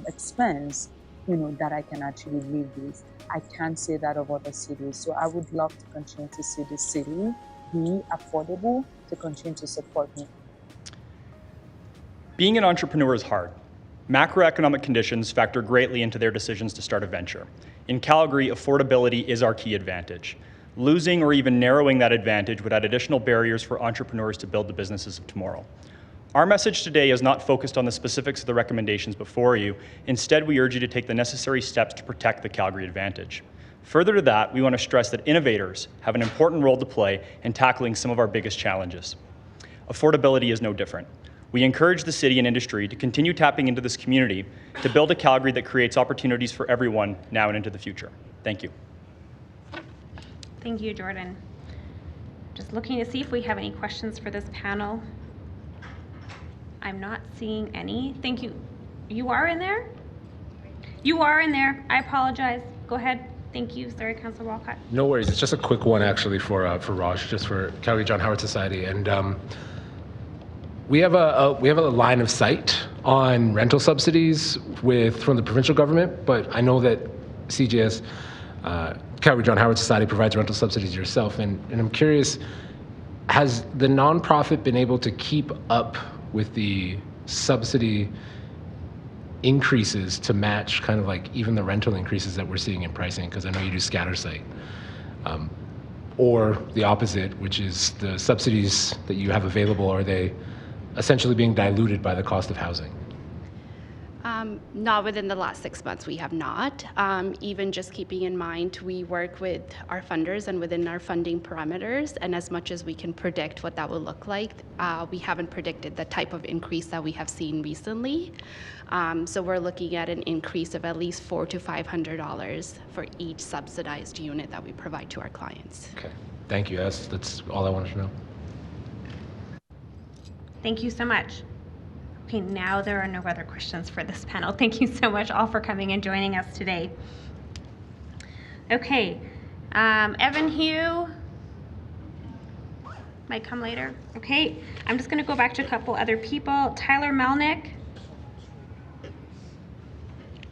expense, that I can actually live with. I can't say that of other cities. So I would love to continue to see the city be affordable to continue to support me. Being an entrepreneur is hard. Macroeconomic conditions factor greatly into their decisions to start a venture. In Calgary, affordability is our key advantage. Losing or even narrowing that advantage would add additional barriers for entrepreneurs to build the businesses of tomorrow. Our message today is not focused on the specifics of the recommendations before you. Instead, we urge you to take the necessary steps to protect the Calgary advantage. Further to that, we want to stress that innovators have an important role to play in tackling some of our biggest challenges. Affordability is no different. We encourage the city and industry to continue tapping into this community to build a Calgary that creates opportunities for everyone now and into the future. Thank you. Thank you, Jordan. Just looking to see if we have any questions for this panel. I'm not seeing any. Thank you. You are in there? You are in there. I apologize. Go ahead. Thank you. Sorry, Councillor Walcott. No worries. It's just a quick one, actually, for Raj, just for Calgary John Howard Society. And we have a line of sight on rental subsidies from the provincial government, but I know that CJS, Calgary John Howard Society, provides rental subsidies yourself, and I'm curious, has the nonprofit been able to keep up with the subsidy increases to match kind of like even the rental increases that we're seeing in pricing? Because I know you do scatter site. Or the opposite, which is the subsidies that you have available, are they essentially being diluted by the cost of housing? Not within the last 6 months, we have not. Even just keeping in mind, we work with our funders and within our funding parameters, and as much as we can predict what that will look like, we haven't predicted the type of increase that we have seen recently. So we're looking at an increase of at least $400 to $500 for each subsidized unit that we provide to our clients. Okay, thank you. That's all I wanted to know. Thank you so much. Okay, now there are no other questions for this panel. Thank you so much all for coming and joining us today. Okay, Evan Hugh might come later. Okay, I'm just gonna go back to a couple other people. Tyler Melnick,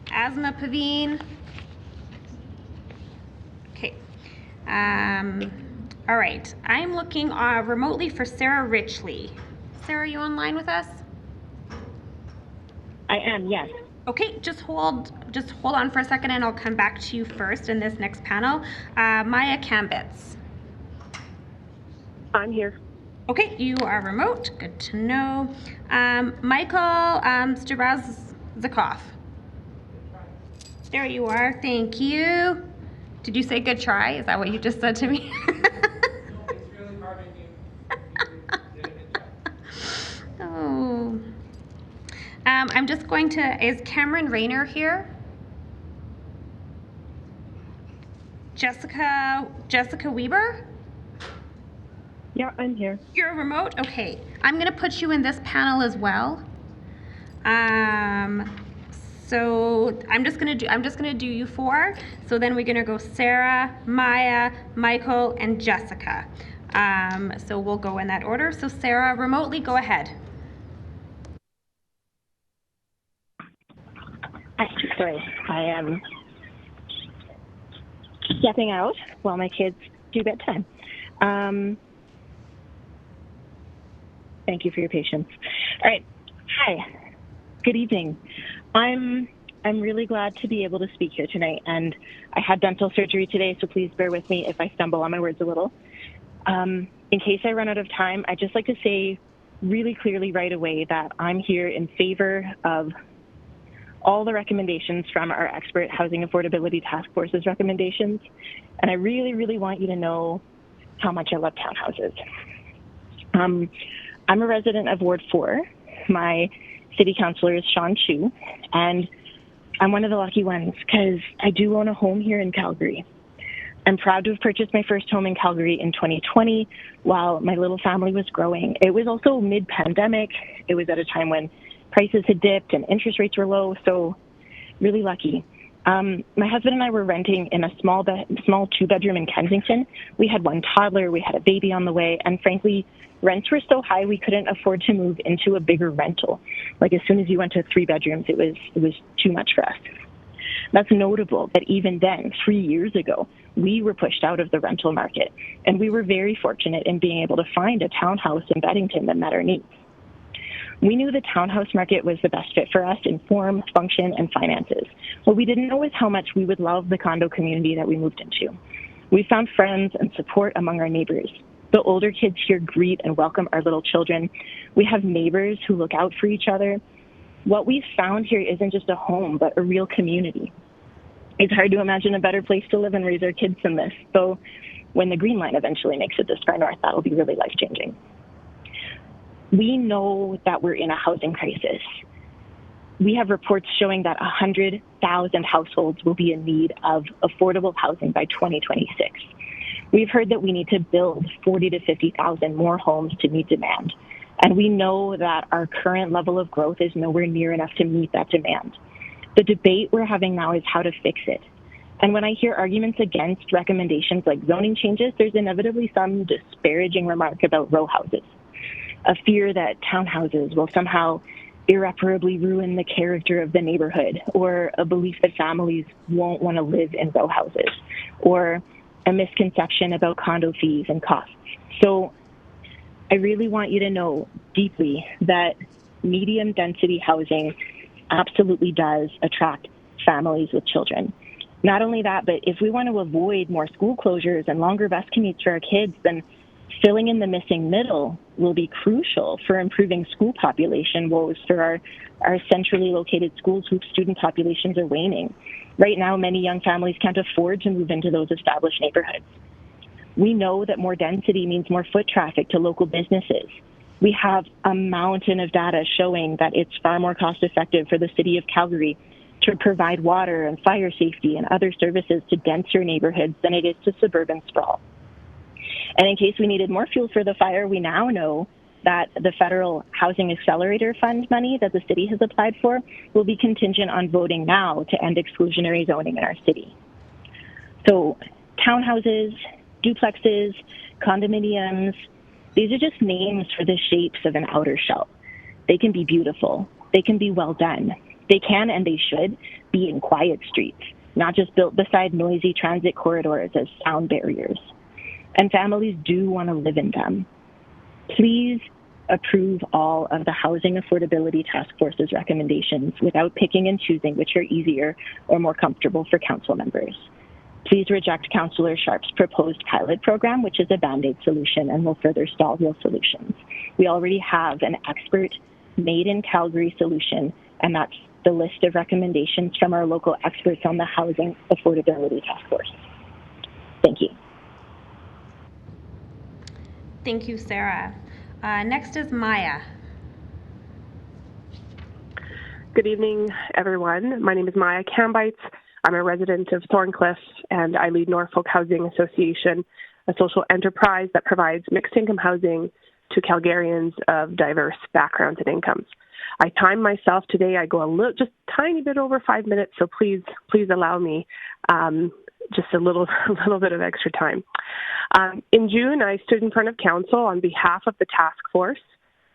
Asma Pavine. Okay, all right, I'm looking remotely for Sara Richey. Sara, are you online with us? I am, yes. Okay, just hold on for a second and I'll come back to you first in this next panel. Maya Kambeitz. I'm here. Okay, you are remote, good to know. Mikhail Storozhakov. There you are, thank you. Did you say good try? Is that what you just said to me? Oh. I'm just going to, is Cameron Rayner here? Jessica Weber? Yeah, I'm here. You're remote? Okay. I'm going to put you in this panel as well. So I'm just going to do you four. So then we're going to go Sara, Maya, Michael, and Jessica. So we'll go in that order. So Sara, remotely, go ahead. Sorry, I am stepping out while my kids do bedtime. Thank you for your patience. All right. Hi. Good evening. I'm really glad to be able to speak here tonight, and I had dental surgery today, so please bear with me if I stumble on my words a little. In case I run out of time, I'd just like to say really clearly right away that I'm here in favor of all the recommendations from our expert Housing Affordability Task Force's recommendations. And I really, really want you to know how much I love townhouses. I'm a resident of Ward 4. My city councilor is Sean Chu, and I'm one of the lucky ones because I do own a home here in Calgary. I'm proud to have purchased my first home in Calgary in 2020 while my little family was growing. It was also mid-pandemic. It was at a time when prices had dipped and interest rates were low, so really lucky. My husband and I were renting in a small two-bedroom in Kensington. We had one toddler, we had a baby on the way, and frankly, rents were so high we couldn't afford to move into a bigger rental. Like as soon as you went to 3 bedrooms, it was too much for us. That's notable that even then, 3 years ago, we were pushed out of the rental market, and we were very fortunate in being able to find a townhouse in Beddington that met our needs. We knew the townhouse market was the best fit for us in form, function, and finances. What we didn't know is how much we would love the condo community that we moved into. We found friends and support among our neighbors. The older kids here greet and welcome our little children. We have neighbors who look out for each other. What we've found here isn't just a home, but a real community. It's hard to imagine a better place to live and raise our kids than this. So when the Green Line eventually makes it this far north, that'll be really life-changing. We know that we're in a housing crisis. We have reports showing that 100,000 households will be in need of affordable housing by 2026. We've heard that we need to build 40 to 50,000 more homes to meet demand. And we know that our current level of growth is nowhere near enough to meet that demand. The debate we're having now is how to fix it. And when I hear arguments against recommendations like zoning changes, there's inevitably some disparaging remark about row houses. A fear that townhouses will somehow irreparably ruin the character of the neighborhood, or a belief that families won't want to live in row houses, or a misconception about condo fees and costs. So I really want you to know deeply that medium density housing absolutely does attract families with children. Not only that, but if we want to avoid more school closures and longer bus commutes for our kids, then Filling in the missing middle will be crucial for improving school population woes for our centrally located schools whose student populations are waning. Right now, many young families can't afford to move into those established neighborhoods. We know that more density means more foot traffic to local businesses. We have a mountain of data showing that it's far more cost effective for the city of Calgary to provide water and fire safety and other services to denser neighborhoods than it is to suburban sprawl. And in case we needed more fuel for the fire, we now know that the federal Housing Accelerator Fund money that the city has applied for will be contingent on voting now to end exclusionary zoning in our city. So townhouses, duplexes, condominiums, these are just names for the shapes of an outer shell. They can be beautiful. They can be well done. They can and they should be in quiet streets, not just built beside noisy transit corridors as sound barriers. And families do want to live in them. Please approve all of the Housing Affordability Task Force's recommendations without picking and choosing which are easier or more comfortable for council members. Please reject Councillor Sharp's proposed pilot program, which is a Band-Aid solution and will further stall real solutions. We already have an expert made in Calgary solution, and that's the list of recommendations from our local experts on the Housing Affordability Task Force. Thank you. Thank you, Sarah. Next is Maya. Good evening, everyone. My name is Maya Kambeitz. I'm a resident of Thorncliffe, and I lead Norfolk Housing Association, a social enterprise that provides mixed-income housing to Calgarians of diverse backgrounds and incomes. I timed myself today. I go just tiny bit over 5 minutes, so please allow me just a little bit of extra time. In June, I stood in front of council on behalf of the task force,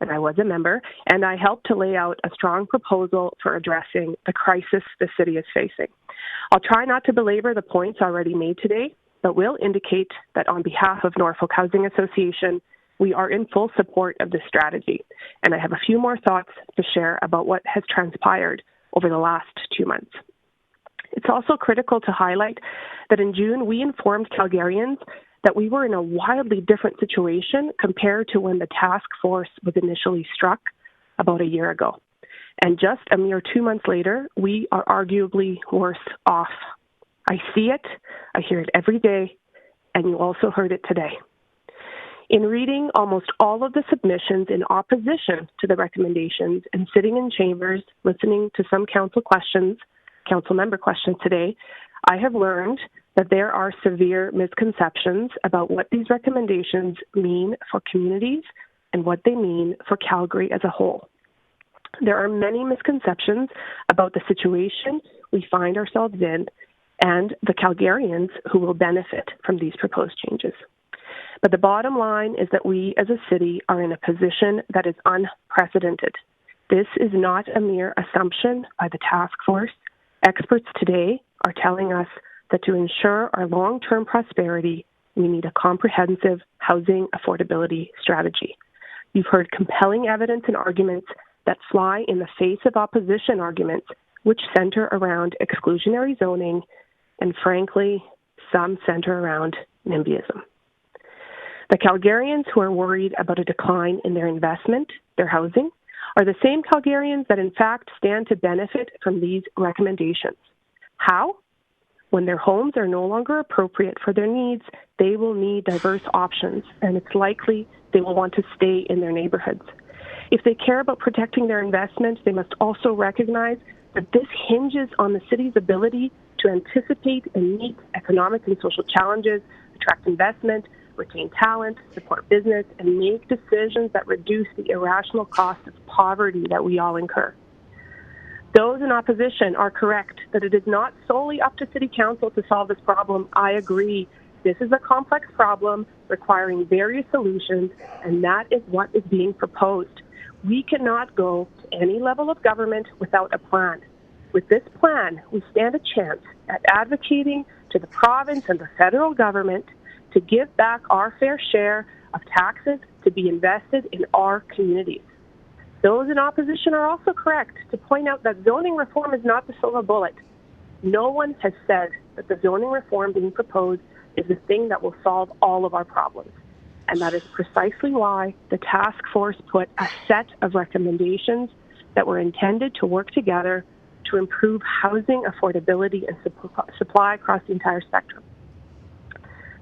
and I was a member, and I helped to lay out a strong proposal for addressing the crisis the city is facing. I'll try not to belabor the points already made today, but will indicate that on behalf of Norfolk Housing Association, we are in full support of this strategy, and I have a few more thoughts to share about what has transpired over the last 2 months. It's also critical to highlight that in June, we informed Calgarians that we were in a wildly different situation compared to when the task force was initially struck about a year ago. And just a mere 2 months later, we are arguably worse off. I see it, I hear it every day, and you also heard it today. In reading almost all of the submissions in opposition to the recommendations and sitting in chambers, listening to some council member questions today, I have learned that there are severe misconceptions about what these recommendations mean for communities and what they mean for Calgary as a whole. There are many misconceptions about the situation we find ourselves in and the Calgarians who will benefit from these proposed changes. But the bottom line is that we as a city are in a position that is unprecedented. This is not a mere assumption by the task force. Experts today are telling us that to ensure our long-term prosperity, we need a comprehensive housing affordability strategy. You've heard compelling evidence and arguments that fly in the face of opposition arguments, which center around exclusionary zoning, and frankly, some center around NIMBYism. The Calgarians who are worried about a decline in their investment, their housing, are the same Calgarians that in fact stand to benefit from these recommendations. How? When their homes are no longer appropriate for their needs, they will need diverse options, and it's likely they will want to stay in their neighborhoods. If they care about protecting their investment, they must also recognize that this hinges on the city's ability to anticipate and meet economic and social challenges, attract investment, retain talent, support business, and make decisions that reduce the irrational cost of poverty that we all incur. Those in opposition are correct that it is not solely up to City Council to solve this problem. I agree. This is a complex problem requiring various solutions, and that is what is being proposed. We cannot go to any level of government without a plan. With this plan, we stand a chance at advocating to the province and the federal government to give back our fair share of taxes to be invested in our communities. Those in opposition are also correct to point out that zoning reform is not the silver bullet. No one has said that the zoning reform being proposed is the thing that will solve all of our problems. And that is precisely why the task force put a set of recommendations that were intended to work together to improve housing affordability and supply across the entire spectrum.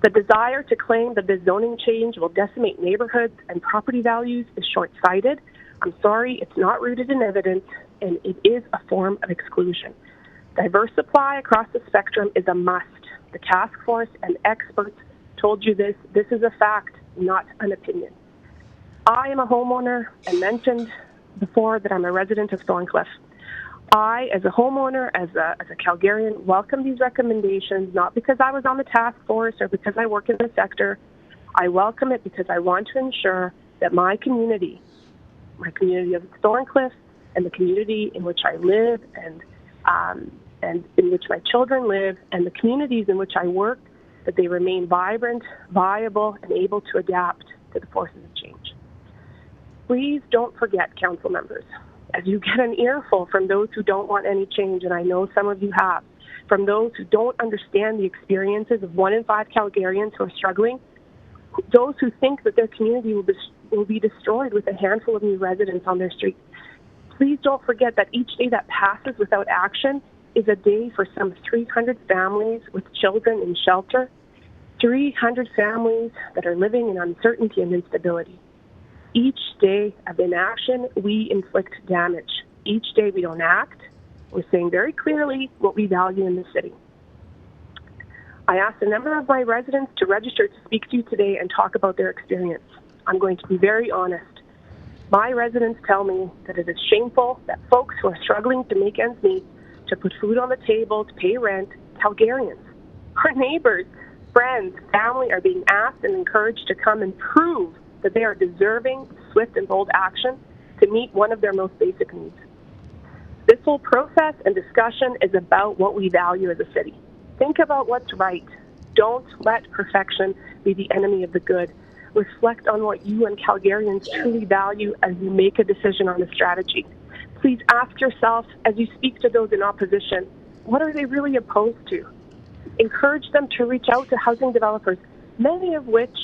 The desire to claim that the zoning change will decimate neighborhoods and property values is short-sighted. I'm sorry, it's not rooted in evidence, and it is a form of exclusion. Diverse supply across the spectrum is a must. The task force and experts told you this. This is a fact, not an opinion. I am a homeowner and mentioned before that I'm a resident of Thorncliffe. I, as a homeowner, as a Calgarian, welcome these recommendations, not because I was on the task force or because I work in the sector. I welcome it because I want to ensure that my community of Thorncliffe and the community in which I live and in which my children live and the communities in which I work, that they remain vibrant, viable, and able to adapt to the forces of change. Please don't forget, council members, as you get an earful from those who don't want any change, and I know some of you have, from those who don't understand the experiences of 1 in 5 Calgarians who are struggling, those who think that their community will be destroyed with a handful of new residents on their streets. Please don't forget that each day that passes without action is a day for some 300 families with children in shelter, 300 families that are living in uncertainty and instability. Each day of inaction, we inflict damage. Each day we don't act, we're saying very clearly what we value in the city. I asked a number of my residents to register to speak to you today and talk about their experience. I'm going to be very honest. My residents tell me that it is shameful that folks who are struggling to make ends meet, to put food on the table, to pay rent, Calgarians, our neighbors, friends, family are being asked and encouraged to come and prove that they are deserving swift and bold action to meet one of their most basic needs. This whole process and discussion is about what we value as a city. Think about what's right. Don't let perfection be the enemy of the good. Reflect on what you and Calgarians truly value as you make a decision on a strategy. Please ask yourself, as you speak to those in opposition, what are they really opposed to? Encourage them to reach out to housing developers, many of which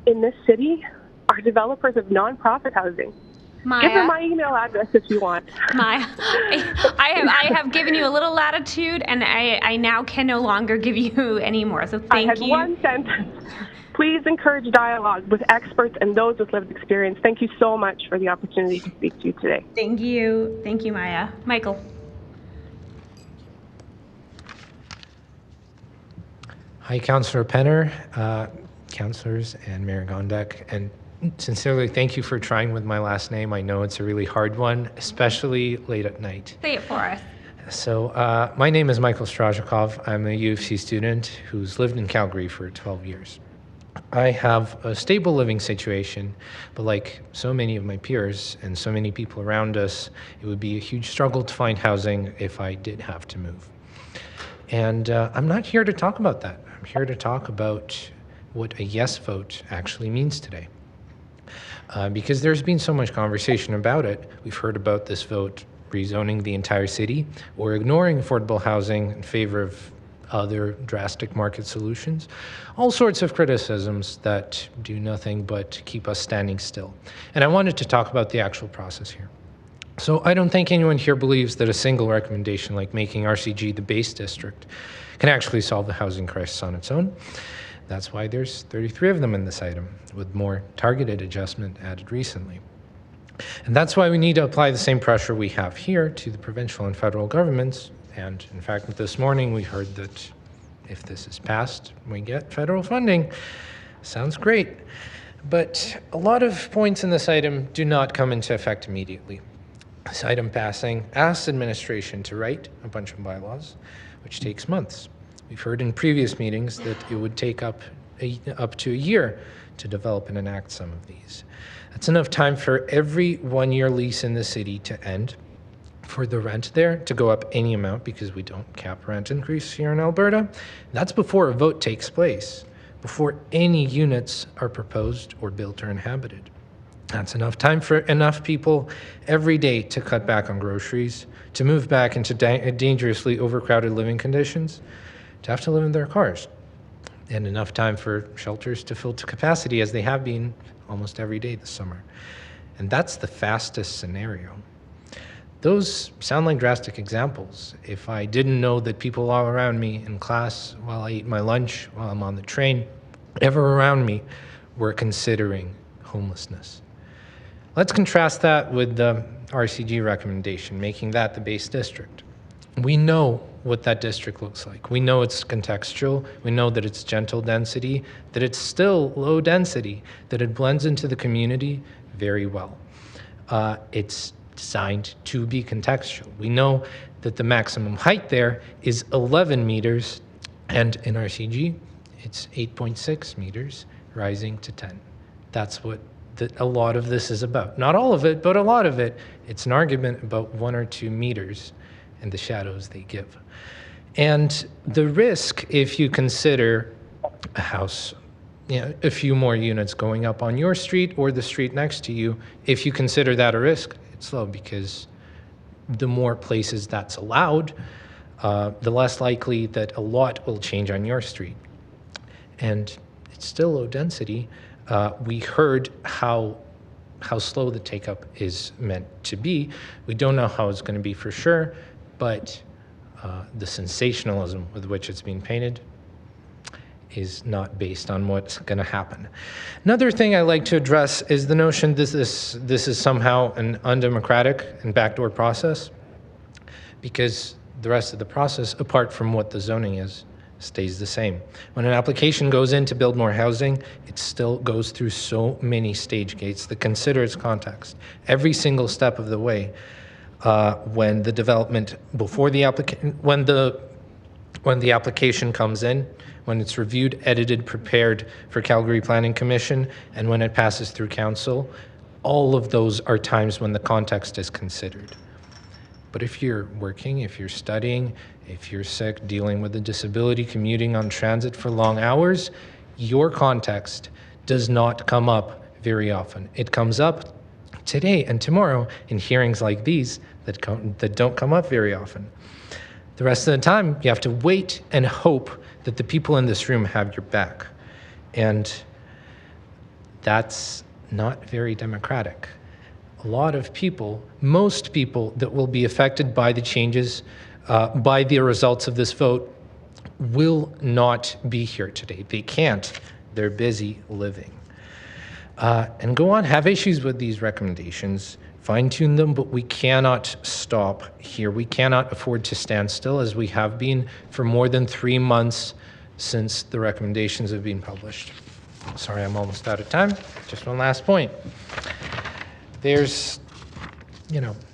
in this city are developers of nonprofit housing. Maya, give her my email address if you want. Maya, I have given you a little latitude, and I now can no longer give you any more. So thank you. I had one sentence. Please encourage dialogue with experts and those with lived experience. Thank you so much for the opportunity to speak to you today. Thank you, Maya. Michael. Hi, Councillor Penner, councillors, and Mayor Gondek, and sincerely thank you for trying with my last name. I know it's a really hard one, especially late at night. Say it for us. So my name is Mikhail Storozhakov. I'm a U of C student who's lived in Calgary for 12 years. I have a stable living situation, but like so many of my peers and so many people around us, it would be a huge struggle to find housing if I did have to move. And I'm not here to talk about that. I'm here to talk about what a yes vote actually means today. Because there's been so much conversation about it. We've heard about this vote rezoning the entire city or ignoring affordable housing in favor of other drastic market solutions. All sorts of criticisms that do nothing but keep us standing still. And I wanted to talk about the actual process here. So I don't think anyone here believes that a single recommendation like making RCG the base district can actually solve the housing crisis on its own. That's why there's 33 of them in this item, with more targeted adjustment added recently. And that's why we need to apply the same pressure we have here to the provincial and federal governments. And in fact, this morning we heard that if this is passed, we get federal funding. Sounds great. But a lot of points in this item do not come into effect immediately. This item passing asks administration to write a bunch of bylaws, which takes months. We've heard in previous meetings that it would take up to a year to develop and enact some of these. That's enough time for every one-year lease in the city to end, for the rent there to go up any amount because we don't cap rent increase here in Alberta. That's before a vote takes place, before any units are proposed or built or inhabited. That's enough time for enough people every day to cut back on groceries, to move back into dangerously overcrowded living conditions, to have to live in their cars. and enough time for shelters to fill to capacity, as they have been almost every day this summer. And that's the fastest scenario. Those sound like drastic examples. If I didn't know that people all around me in class, while I eat my lunch, while I'm on the train, ever around me were considering homelessness. Let's contrast that with the RCG recommendation, making that the base district. We know what that district looks like. We know it's contextual. We know that it's gentle density, that it's still low density, that it blends into the community very well. It's designed to be contextual. We know that the maximum height there is 11 meters, and in RCG, it's 8.6 meters, rising to 10. That's what a lot of this is about. Not all of it, but a lot of it. It's an argument about 1 or 2 meters and the shadows they give. And the risk, if you consider a house, a few more units going up on your street or the street next to you, if you consider that a risk, it's low, because the more places that's allowed, the less likely that a lot will change on your street. And it's still low density. We heard how slow the take-up is meant to be. We don't know how it's going to be for sure, but the sensationalism with which it's being painted is not based on what's going to happen. Another thing I like to address is the notion this is somehow an undemocratic and backdoor process, because the rest of the process, apart from what the zoning is, stays the same. When an application goes in to build more housing, it still goes through so many stage gates that consider its context. Every single step of the way, when the development, before the when the application comes in, when it's reviewed, edited, prepared for Calgary Planning Commission, and when it passes through council, all of those are times when the context is considered. But if you're working, if you're studying, if you're sick, dealing with a disability, commuting on transit for long hours, your context does not come up very often. It comes up today and tomorrow in hearings like these that don't come up very often. The rest of the time, you have to wait and hope that the people in this room have your back. And that's not very democratic. A lot of people, most people that will be affected by the changes, by the results of this vote, will not be here today. They can't. They're busy living. And go on, have issues with these recommendations, fine-tune them, but we cannot stop here. We cannot afford to stand still, as we have been for more than 3 months since the recommendations have been published. Sorry, I'm almost out of time. Just one last point. There's,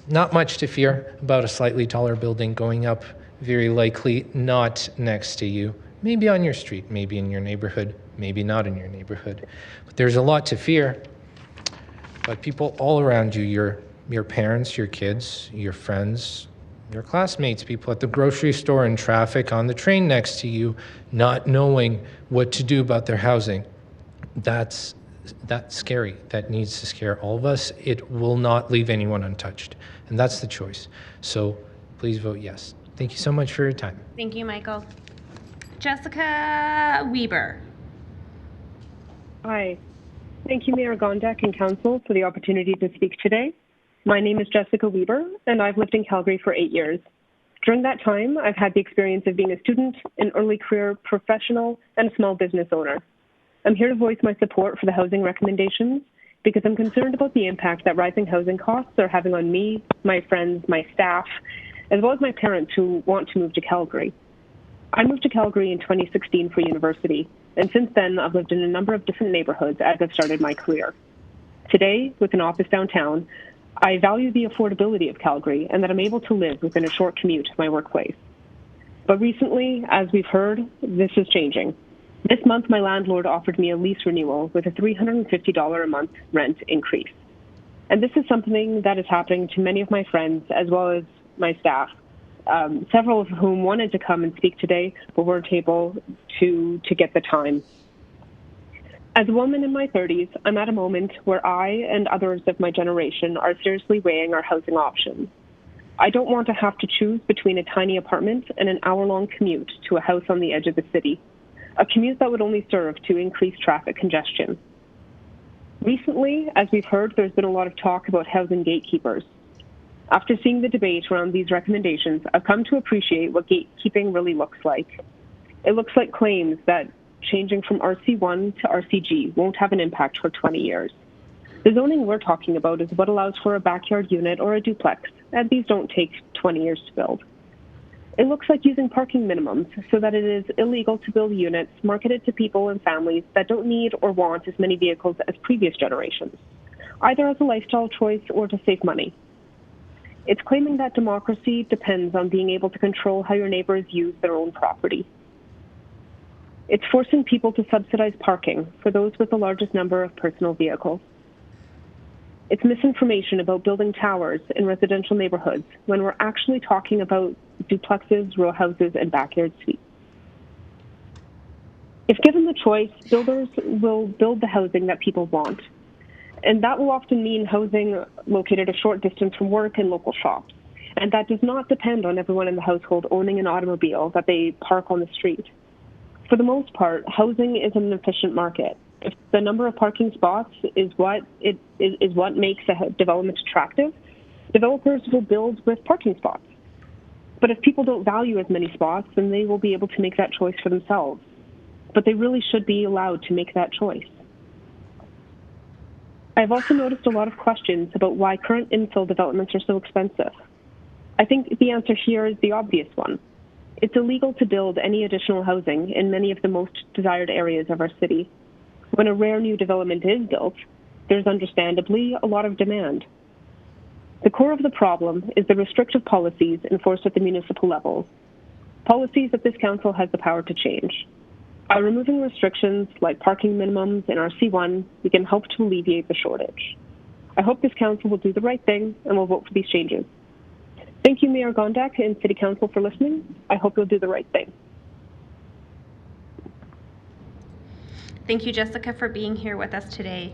not much to fear about a slightly taller building going up, very likely not next to you, maybe on your street, maybe in your neighborhood, maybe not in your neighborhood. But there's a lot to fear. But people all around you, your parents, your kids, your friends, your classmates, people at the grocery store, in traffic, on the train next to you, not knowing what to do about their housing, that's scary. That needs to scare all of us. It will not leave anyone untouched. And that's the choice. So please vote yes. Thank you so much for your time. Thank you, Michael. Jessica Weber. Hi. Thank you, Mayor Gondek and Council, for the opportunity to speak today. My name is Jessica Weber, and I've lived in Calgary for 8 years. During that time, I've had the experience of being a student, an early career professional, and a small business owner. I'm here to voice my support for the housing recommendations because I'm concerned about the impact that rising housing costs are having on me, my friends, my staff, as well as my parents who want to move to Calgary. I moved to Calgary in 2016 for university, and since then I've lived in a number of different neighborhoods as I've started my career. Today, with an office downtown, I value the affordability of Calgary and that I'm able to live within a short commute to my workplace. But recently, as we've heard, this is changing. This month, my landlord offered me a lease renewal with a $350 a month rent increase. And this is something that is happening to many of my friends as well as my staff, several of whom wanted to come and speak today but weren't able to get the time. As a woman in my 30s, I'm at a moment where I and others of my generation are seriously weighing our housing options. I don't want to have to choose between a tiny apartment and an hour-long commute to a house on the edge of the city. a commute that would only serve to increase traffic congestion. Recently, as we've heard, there's been a lot of talk about housing gatekeepers. After seeing the debate around these recommendations, I've come to appreciate what gatekeeping really looks like. It looks like claims that changing from RC1 to RCG won't have an impact for 20 years. The zoning we're talking about is what allows for a backyard unit or a duplex, and these don't take 20 years to build. It looks like using parking minimums so that it is illegal to build units marketed to people and families that don't need or want as many vehicles as previous generations, either as a lifestyle choice or to save money. It's claiming that democracy depends on being able to control how your neighbors use their own property. It's forcing people to subsidize parking for those with the largest number of personal vehicles. It's misinformation about building towers in residential neighborhoods when we're actually talking about duplexes, row houses, and backyard suites. If given the choice, builders will build the housing that people want. And that will often mean housing located a short distance from work and local shops. And that does not depend on everyone in the household owning an automobile that they park on the street. For the most part, housing is an efficient market. If the number of parking spots is what makes a development attractive, developers will build with parking spots. But if people don't value as many spots, then they will be able to make that choice for themselves. But they really should be allowed to make that choice. I've also noticed a lot of questions about why current infill developments are so expensive. I think the answer here is the obvious one. It's illegal to build any additional housing in many of the most desired areas of our city. When a rare new development is built, there's understandably a lot of demand. The core of the problem is the restrictive policies enforced at the municipal level, policies that this council has the power to change. By removing restrictions like parking minimums in RC1, we can help to alleviate the shortage. I hope this council will do the right thing and will vote for these changes. Thank you, Mayor Gondak and City Council for listening. I hope you'll do the right thing. Thank you, Jessica, for being here with us today.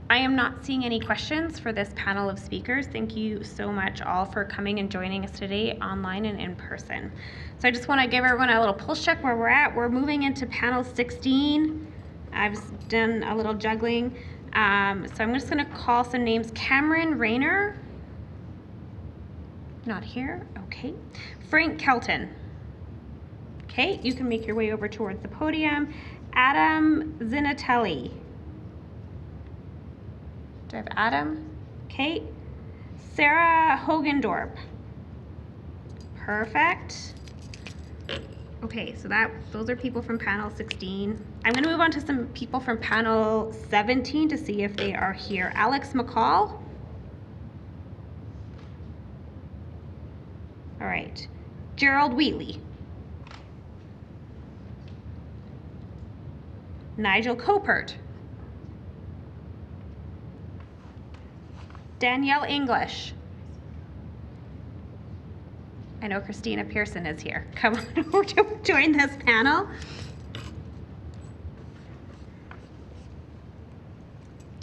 I am not seeing any questions for this panel of speakers. Thank you so much all for coming and joining us today online and in person. So I just want to give everyone a little pulse check where we're at. We're moving into panel 16. I've done a little juggling. So I'm just going to call some names. Cameron Rayner. Not here. Okay. Frank Kelton. Okay, you can make your way over towards the podium. Adam Zinatelli. Do I have Adam? Okay. Sarah Hogendorp. Perfect. Okay, so those are people from panel 16. I'm going to move on to some people from panel 17 to see if they are here. Alex McColl. All right. Gerald Wheatley. Nigel Koppert. Danielle English. I know Kristina Pearson is here. Come on over to join this panel.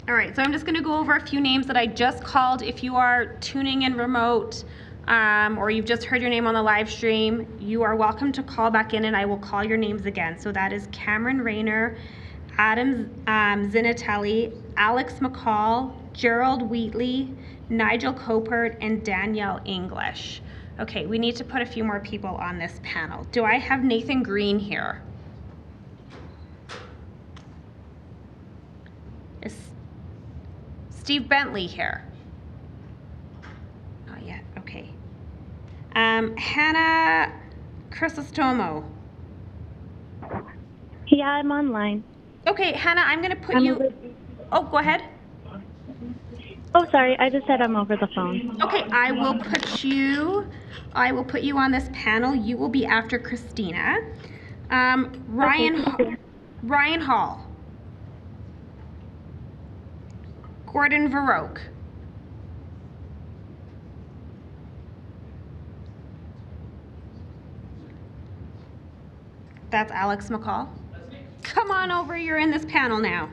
All right, so I'm just gonna go over a few names that I just called. If you are tuning in remote or you've just heard your name on the live stream, you are welcome to call back in and I will call your names again. So that is Cameron Rayner, Adam Zinatelli, Alex McColl, Gerald Wheatley, Nigel Koppert, and Danielle English. Okay, we need to put a few more people on this panel. Do I have Nathan Green here? Is Steve Bentley here? Not yet, okay. Hanna Crisostomo. Yeah, I'm online. Okay, Hanna, I'm gonna put you, oh, go ahead. Oh, sorry, I just said I'm over the phone. Okay, I will put you on this panel. You will be after Kristina. Ryan Hall. Gordon Verroque. That's Alex McColl. Come on over, you're in this panel now.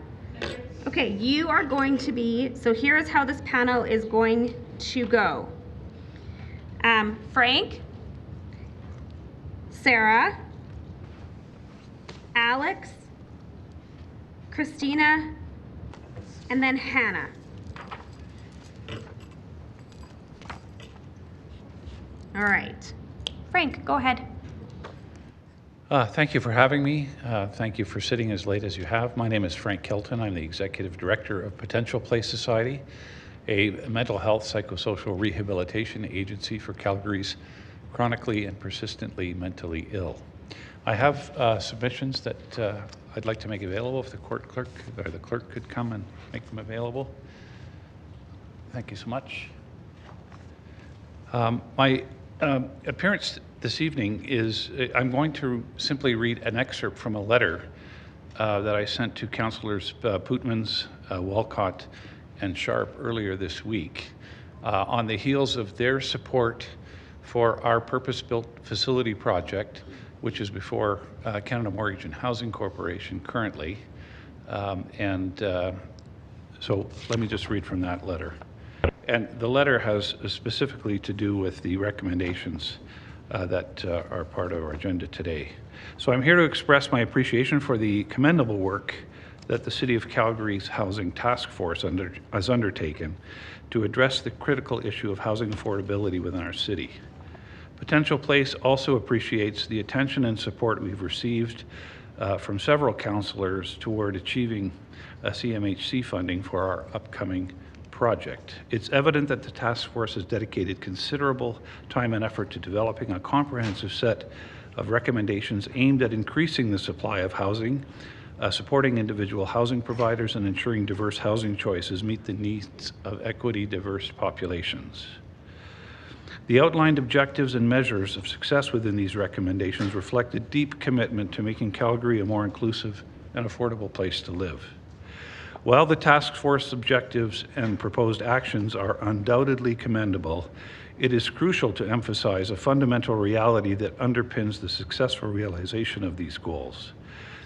Okay, you are going to be, so here's how this panel is going to go. Frank, Sarah, Alex, Kristina, and then Hannah. All right. Frank, go ahead. Thank you for having me. Thank you for sitting as late as you have. My name is Frank Kelton. I'm the Executive Director of Potential Place Society, a mental health psychosocial rehabilitation agency for Calgary's chronically and persistently mentally ill. I have submissions that I'd like to make available if the court clerk or the clerk could come and make them available. Thank you so much. My appearance this evening is I'm going to simply read an excerpt from a letter that I sent to Councillors Pootmans, Walcott, and Sharp earlier this week on the heels of their support for our purpose-built facility project, which is before Canada Mortgage and Housing Corporation currently. So let me just read from that letter. And the letter has specifically to do with the recommendations that are part of our agenda today. So I'm here to express my appreciation for the commendable work that the City of Calgary's Housing Task Force has undertaken to address the critical issue of housing affordability within our city. Potential Place also appreciates the attention and support we've received from several councillors toward achieving CMHC funding for our upcoming project. It's evident that the task force has dedicated considerable time and effort to developing a comprehensive set of recommendations aimed at increasing the supply of housing, supporting individual housing providers, and ensuring diverse housing choices meet the needs of equity diverse populations. The outlined objectives and measures of success within these recommendations reflect a deep commitment to making Calgary a more inclusive and affordable place to live. While the task force objectives and proposed actions are undoubtedly commendable, it is crucial to emphasize a fundamental reality that underpins the successful realization of these goals: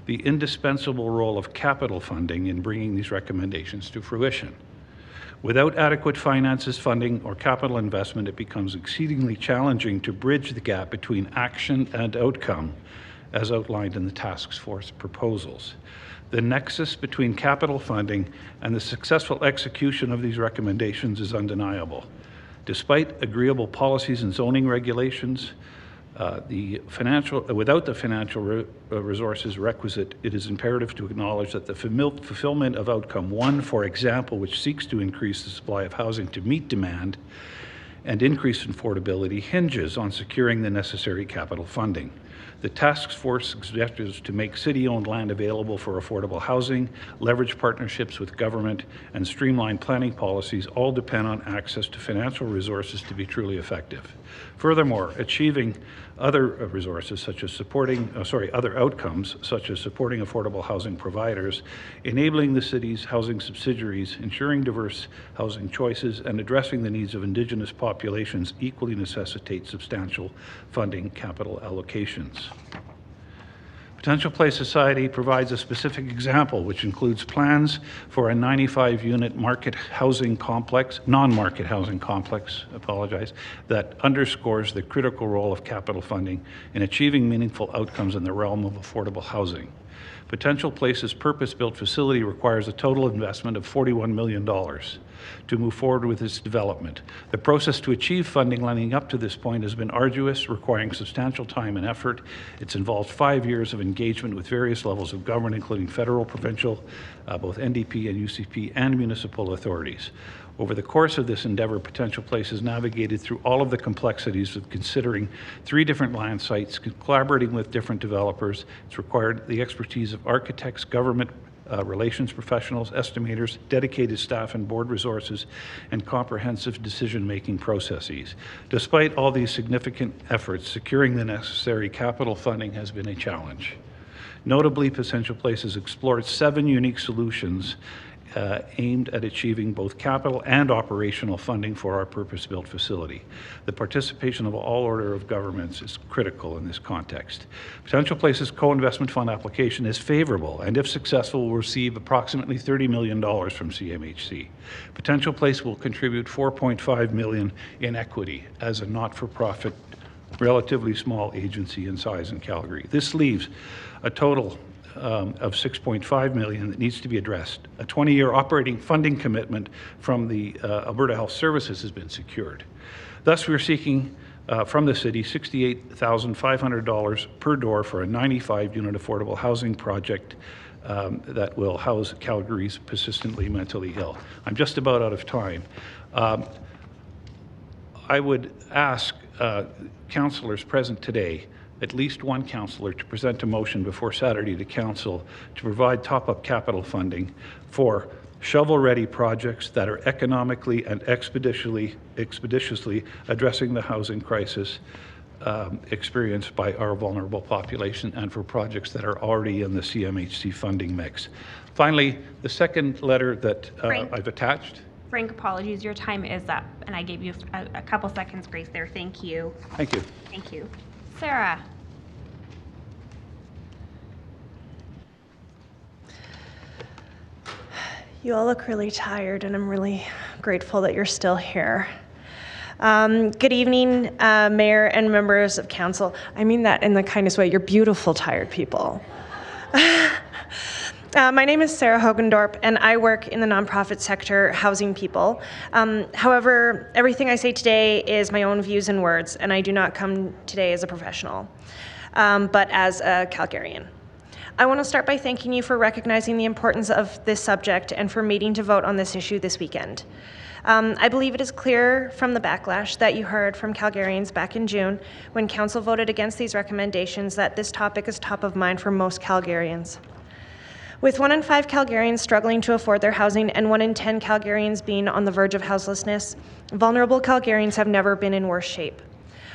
the indispensable role of capital funding in bringing these recommendations to fruition. Without adequate finances, funding, or capital investment, it becomes exceedingly challenging to bridge the gap between action and outcome, as outlined in the task force proposals. The nexus between capital funding and the successful execution of these recommendations is undeniable. Despite agreeable policies and zoning regulations, without the financial resources requisite, it is imperative to acknowledge that the fulfillment of outcome 1, for example, which seeks to increase the supply of housing to meet demand and increase affordability, hinges on securing the necessary capital funding. The task force objectives to make city-owned land available for affordable housing, leverage partnerships with government, and streamline planning policies all depend on access to financial resources to be truly effective. Furthermore, achieving other resources such as other outcomes such as supporting affordable housing providers, enabling the city's housing subsidiaries, ensuring diverse housing choices, and addressing the needs of Indigenous populations equally necessitate substantial funding capital allocations. Potential Place Society provides a specific example, which includes plans for a 95-unit non-market housing complex, that underscores the critical role of capital funding in achieving meaningful outcomes in the realm of affordable housing. Potential Place's purpose-built facility requires a total investment of $41 million to move forward with its development. The process to achieve funding leading up to this point has been arduous, requiring substantial time and effort. It's involved 5 years of engagement with various levels of government, including federal, provincial, both NDP and UCP, and municipal authorities. Over the course of this endeavor, Potential Place has navigated through all of the complexities of considering 3 different land sites, collaborating with different developers. It's required the expertise of architects, government relations professionals, estimators, dedicated staff and board resources, and comprehensive decision-making processes. Despite all these significant efforts, securing the necessary capital funding has been a challenge. Notably, Potential Place has explored 7 unique solutions aimed at achieving both capital and operational funding for our purpose-built facility. The participation of all order of governments is critical in this context. Potential Place's co-investment fund application is favorable, and if successful, will receive approximately $30 million from CMHC. Potential Place will contribute $4.5 million in equity as a not-for-profit, relatively small agency in size in Calgary. This leaves a total of $6.5 million that needs to be addressed. A 20-year operating funding commitment from the Alberta Health Services has been secured. Thus, we're seeking from the city $68,500 per door for a 95-unit affordable housing project that will house Calgary's persistently mentally ill. I'm just about out of time. I would ask councillors present today, at least one councillor, to present a motion before Saturday to council to provide top-up capital funding for shovel-ready projects that are economically and expeditiously addressing the housing crisis experienced by our vulnerable population, and for projects that are already in the CMHC funding mix. Finally, the second letter that I've attached. Frank, apologies, your time is up, and I gave you a couple seconds grace there. Thank you. Thank you. Thank you. Sarah. You all look really tired, and I'm really grateful that you're still here. Good evening, Mayor and members of Council. I mean that in the kindest way. You're beautiful, tired people. My name is Sara Hogendorp, and I work in the nonprofit sector housing people. However, everything I say today is my own views and words, and I do not come today as a professional, but as a Calgarian. I want to start by thanking you for recognizing the importance of this subject and for meeting to vote on this issue this weekend. I believe it is clear from the backlash that you heard from Calgarians back in June when Council voted against these recommendations that this topic is top of mind for most Calgarians. With 1 in 5 Calgarians struggling to afford their housing and 1 in 10 Calgarians being on the verge of houselessness, vulnerable Calgarians have never been in worse shape.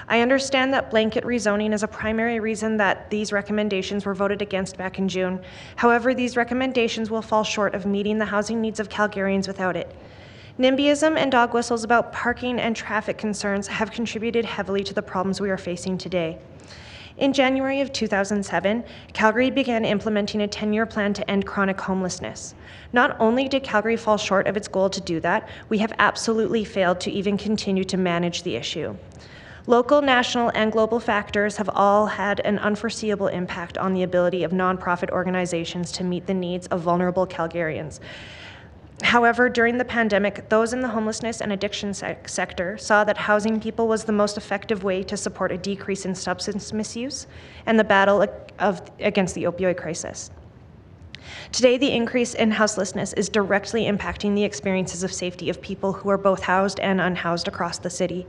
I understand that blanket rezoning is a primary reason that these recommendations were voted against back in June. However, these recommendations will fall short of meeting the housing needs of Calgarians without it. NIMBYism and dog whistles about parking and traffic concerns have contributed heavily to the problems we are facing today. In January of 2007, Calgary began implementing a 10-year plan to end chronic homelessness. Not only did Calgary fall short of its goal to do that, we have absolutely failed to even continue to manage the issue. Local, national, and global factors have all had an unforeseeable impact on the ability of nonprofit organizations to meet the needs of vulnerable Calgarians. However, during the pandemic, those in the homelessness and addiction sector saw that housing people was the most effective way to support a decrease in substance misuse and the battle against the opioid crisis. Today, the increase in houselessness is directly impacting the experiences of safety of people who are both housed and unhoused across the city.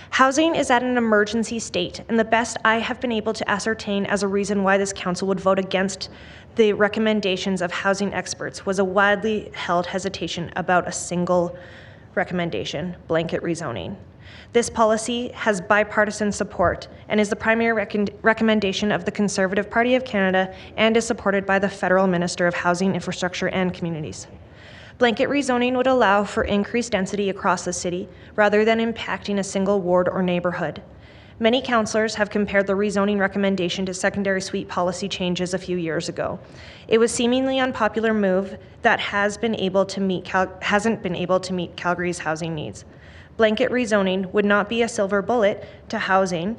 Housing is at an emergency state, and the best I have been able to ascertain as a reason why this council would vote against the recommendations of housing experts was a widely held hesitation about a single recommendation, blanket rezoning. This policy has bipartisan support and is the primary recommendation of the Conservative Party of Canada and is supported by the Federal Minister of Housing, Infrastructure and Communities. Blanket rezoning would allow for increased density across the city rather than impacting a single ward or neighborhood. Many councillors have compared the rezoning recommendation to secondary suite policy changes a few years ago. It was seemingly unpopular move that hasn't been able to meet Calgary's housing needs. Blanket rezoning would not be a silver bullet to housing.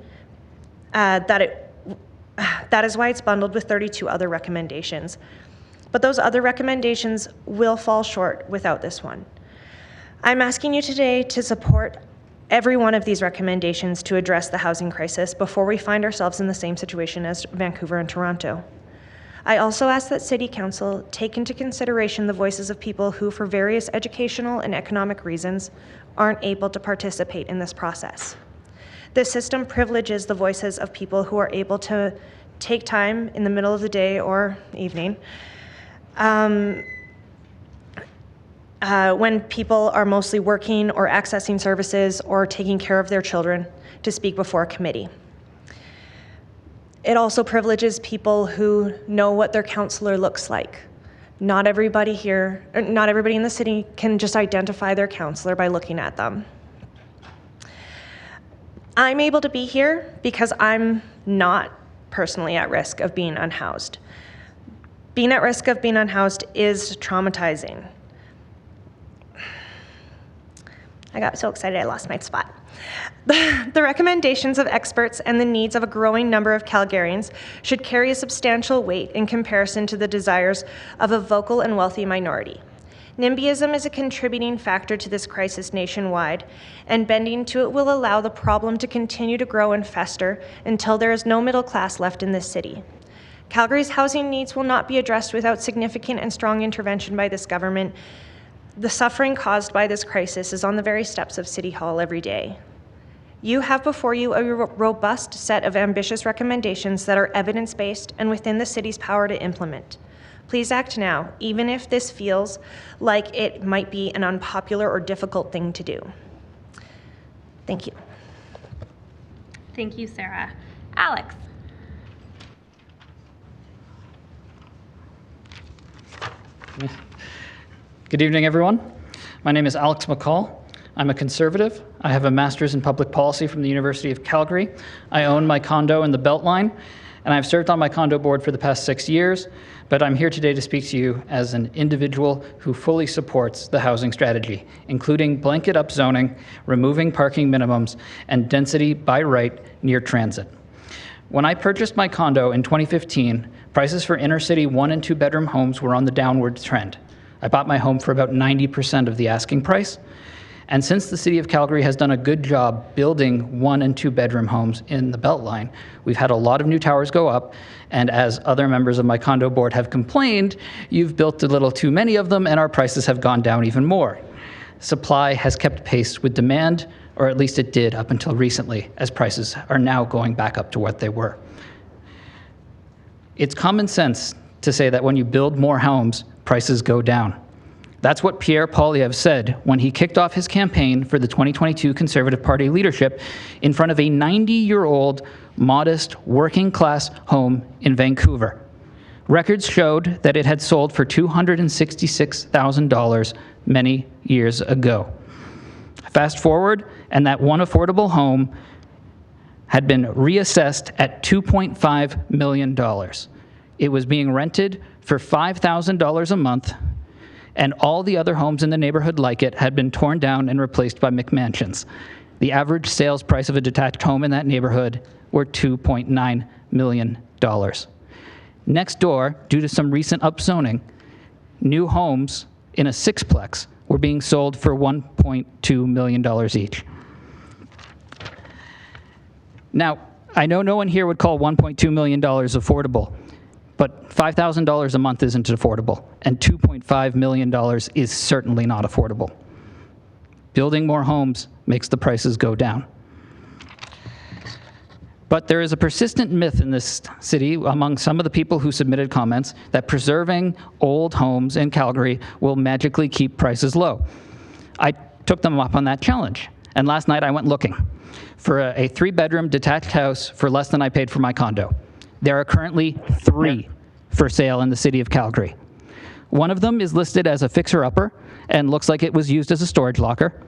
That is why it's bundled with 32 other recommendations. But those other recommendations will fall short without this one. I'm asking you today to support every one of these recommendations to address the housing crisis before we find ourselves in the same situation as Vancouver and Toronto. I also ask that City Council take into consideration the voices of people who, for various educational and economic reasons, aren't able to participate in this process. This system privileges the voices of people who are able to take time in the middle of the day or evening when people are mostly working or accessing services or taking care of their children to speak before a committee. It also privileges people who know what their counselor looks like. Not everybody in the city can just identify their counselor by looking at them. I'm able to be here because I'm not personally at risk of being unhoused. Being at risk of being unhoused is traumatizing. I got so excited I lost my spot. The recommendations of experts and the needs of a growing number of Calgarians should carry a substantial weight in comparison to the desires of a vocal and wealthy minority. NIMBYism is a contributing factor to this crisis nationwide, and bending to it will allow the problem to continue to grow and fester until there is no middle class left in this city. Calgary's housing needs will not be addressed without significant and strong intervention by this government. The suffering caused by this crisis is on the very steps of City Hall every day. You have before you a robust set of ambitious recommendations that are evidence-based and within the city's power to implement. Please act now, even if this feels like it might be an unpopular or difficult thing to do. Thank you. Thank you, Sarah. Alex. Good evening, everyone. My name is Alex McColl. I'm a conservative. I have a master's in public policy from the University of Calgary. I own my condo in the Beltline, and I've served on my condo board for the past 6 years, but I'm here today to speak to you as an individual who fully supports the housing strategy, including blanket upzoning, removing parking minimums, and density by right near transit. When I purchased my condo in 2015, prices for inner-city 1- and 2-bedroom homes were on the downward trend. I bought my home for about 90% of the asking price. And since the City of Calgary has done a good job building 1- and 2-bedroom homes in the Beltline, we've had a lot of new towers go up, and as other members of my condo board have complained, you've built a little too many of them and our prices have gone down even more. Supply has kept pace with demand, or at least it did up until recently, as prices are now going back up to what they were. It's common sense to say that when you build more homes, prices go down. That's what Pierre Poilievre said when he kicked off his campaign for the 2022 Conservative Party leadership in front of a 90-year-old, modest, working-class home in Vancouver. Records showed that it had sold for $266,000 many years ago. Fast forward, and that one affordable home had been reassessed at $2.5 million. It was being rented for $5,000 a month, and all the other homes in the neighborhood like it had been torn down and replaced by McMansions. The average sales price of a detached home in that neighborhood were $2.9 million. Next door, due to some recent upzoning, new homes in a sixplex were being sold for $1.2 million each. Now, I know no one here would call $1.2 million affordable, but $5,000 a month isn't affordable, and $2.5 million is certainly not affordable. Building more homes makes the prices go down. But there is a persistent myth in this city among some of the people who submitted comments that preserving old homes in Calgary will magically keep prices low. I took them up on that challenge, and last night I went looking for a 3-bedroom detached house for less than I paid for my condo. There are currently 3 for sale in the city of Calgary. One of them is listed as a fixer-upper and looks like it was used as a storage locker.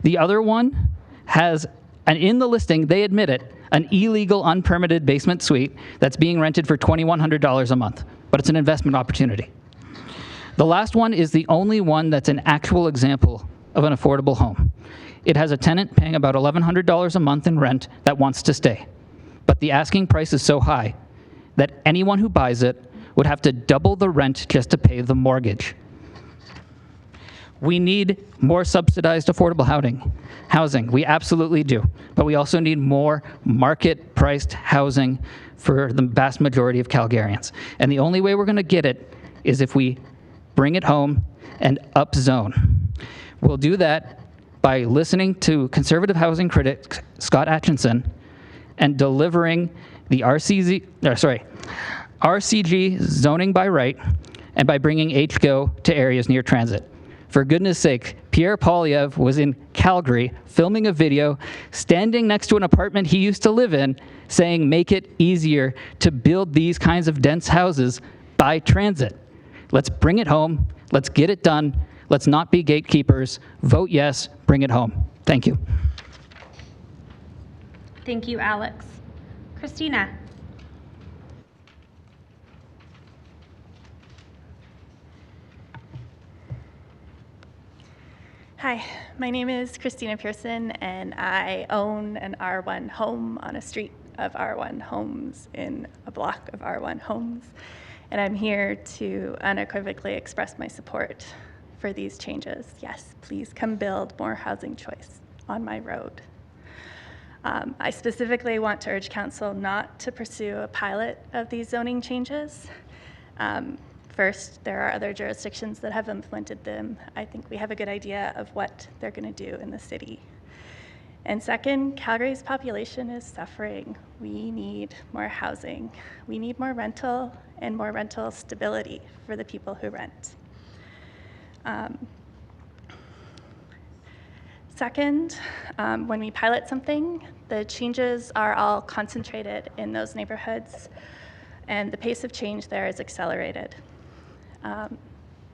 The other one has, and in the listing, they admit it, an illegal, unpermitted basement suite that's being rented for $2,100 a month, but it's an investment opportunity. The last one is the only one that's an actual example of an affordable home. It has a tenant paying about $1,100 a month in rent that wants to stay, but the asking price is so high that anyone who buys it would have to double the rent just to pay the mortgage. We need more subsidized affordable housing. We absolutely do. But we also need more market-priced housing for the vast majority of Calgarians. And the only way we're going to get it is if we bring it home and upzone. We'll do that by listening to conservative housing critic Scott Atkinson and delivering the RCG zoning by right, and by bringing HGO to areas near transit. For goodness sake, Pierre Poilievre was in Calgary filming a video, standing next to an apartment he used to live in, saying make it easier to build these kinds of dense houses by transit. Let's bring it home. Let's get it done. Let's not be gatekeepers. Vote yes. Bring it home. Thank you. Thank you, Alex. Kristina. Hi, my name is Kristina Pearson, and I own an R1 home on a street of R1 homes in a block of R1 homes. And I'm here to unequivocally express my support for these changes. Yes, please come build more housing choice on my road. I specifically want to urge council not to pursue a pilot of these zoning changes. First, there are other jurisdictions that have implemented them. I think we have a good idea of what they're going to do in the city. And second, Calgary's population is suffering. We need more housing. We need more rental and more rental stability for the people who rent. Second, when we pilot something, the changes are all concentrated in those neighborhoods, and the pace of change there is accelerated.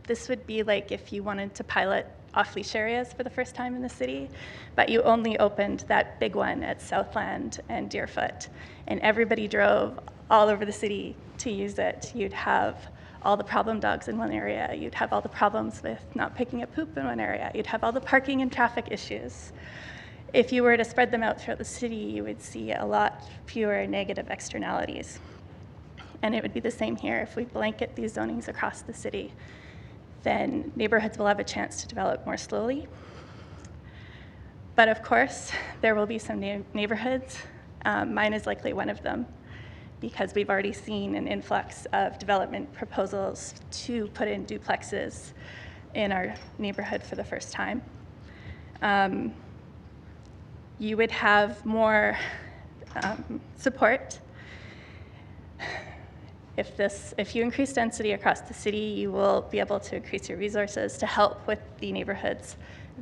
This would be like if you wanted to pilot off-leash areas for the first time in the city, but you only opened that big one at Southland and Deerfoot, and everybody drove all over the city to use it. You'd have all the problem dogs in one area. You'd have all the problems with not picking up poop in one area. You'd have all the parking and traffic issues. If you were to spread them out throughout the city, you would see a lot fewer negative externalities. And it would be the same here. If we blanket these zonings across the city, then neighborhoods will have a chance to develop more slowly. But of course, there will be some neighborhoods. Mine is likely one of them, because we've already seen an influx of development proposals to put in duplexes in our neighborhood for the first time. You would have more support. If you increase density across the city, you will be able to increase your resources to help with the neighborhoods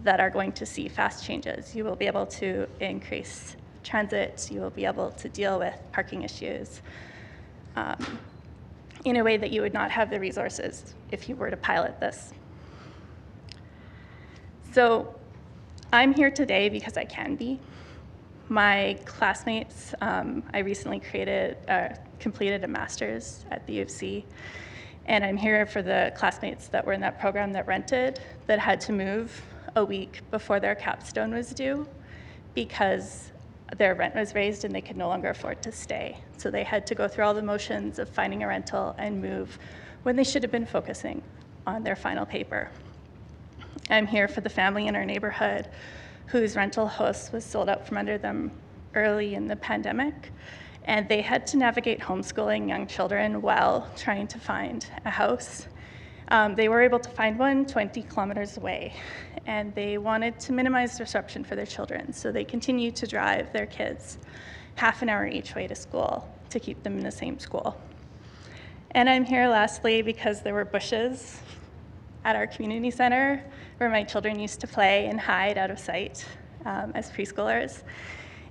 that are going to see fast changes. You will be able to increase transit. You will be able to deal with parking issues in a way that you would not have the resources if you were to pilot this. So I'm here today because I can be. My classmates, I recently completed a master's at the U of C, and I'm here for the classmates that were in that program that rented, that had to move a week before their capstone was due because their rent was raised and they could no longer afford to stay. So they had to go through all the motions of finding a rental and move when they should have been focusing on their final paper. I'm here for the family in our neighborhood whose rental house was sold out from under them early in the pandemic, and they had to navigate homeschooling young children while trying to find a house. They were able to find one 20 kilometers away, and they wanted to minimize disruption for their children, so they continued to drive their kids half an hour each way to school to keep them in the same school. And I'm here lastly because there were bushes at our community center where my children used to play and hide out of sight as preschoolers.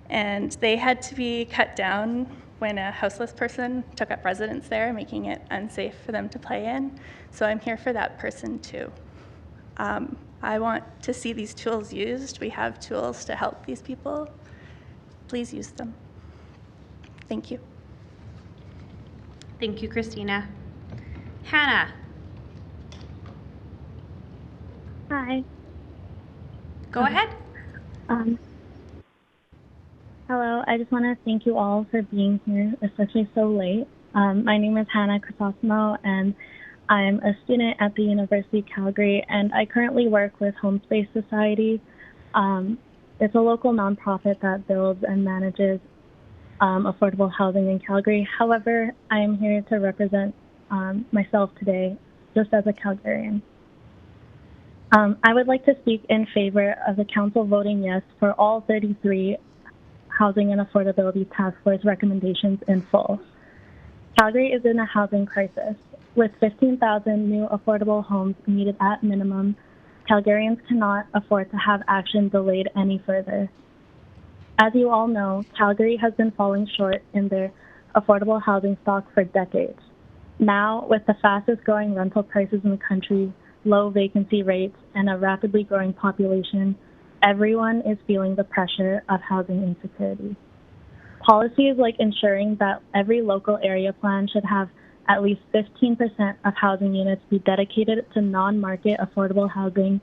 And they had to be cut down when a houseless person took up residence there, making it unsafe for them to play in. So I'm here for that person too. I want to see these tools used. We have tools to help these people. Please use them. Thank you. Thank you, Kristina. Hanna. Hi. Go ahead. Hello, I just want to thank you all for being here, especially so late. My name is Hanna Crisostomo, and I'm a student at the University of Calgary, and I currently work with Home Space Society. It's a local nonprofit that builds and manages affordable housing in Calgary. However, I am here to represent myself today, just as a Calgarian. I would like to speak in favor of the council voting yes for all 33 Housing and Affordability Task Force recommendations in full. Calgary is in a housing crisis. With 15,000 new affordable homes needed at minimum, Calgarians cannot afford to have action delayed any further. As you all know, Calgary has been falling short in their affordable housing stock for decades. Now, with the fastest growing rental prices in the country, low vacancy rates, and a rapidly growing population, everyone is feeling the pressure of housing insecurity. Policies like ensuring that every local area plan should have at least 15% of housing units be dedicated to non-market affordable housing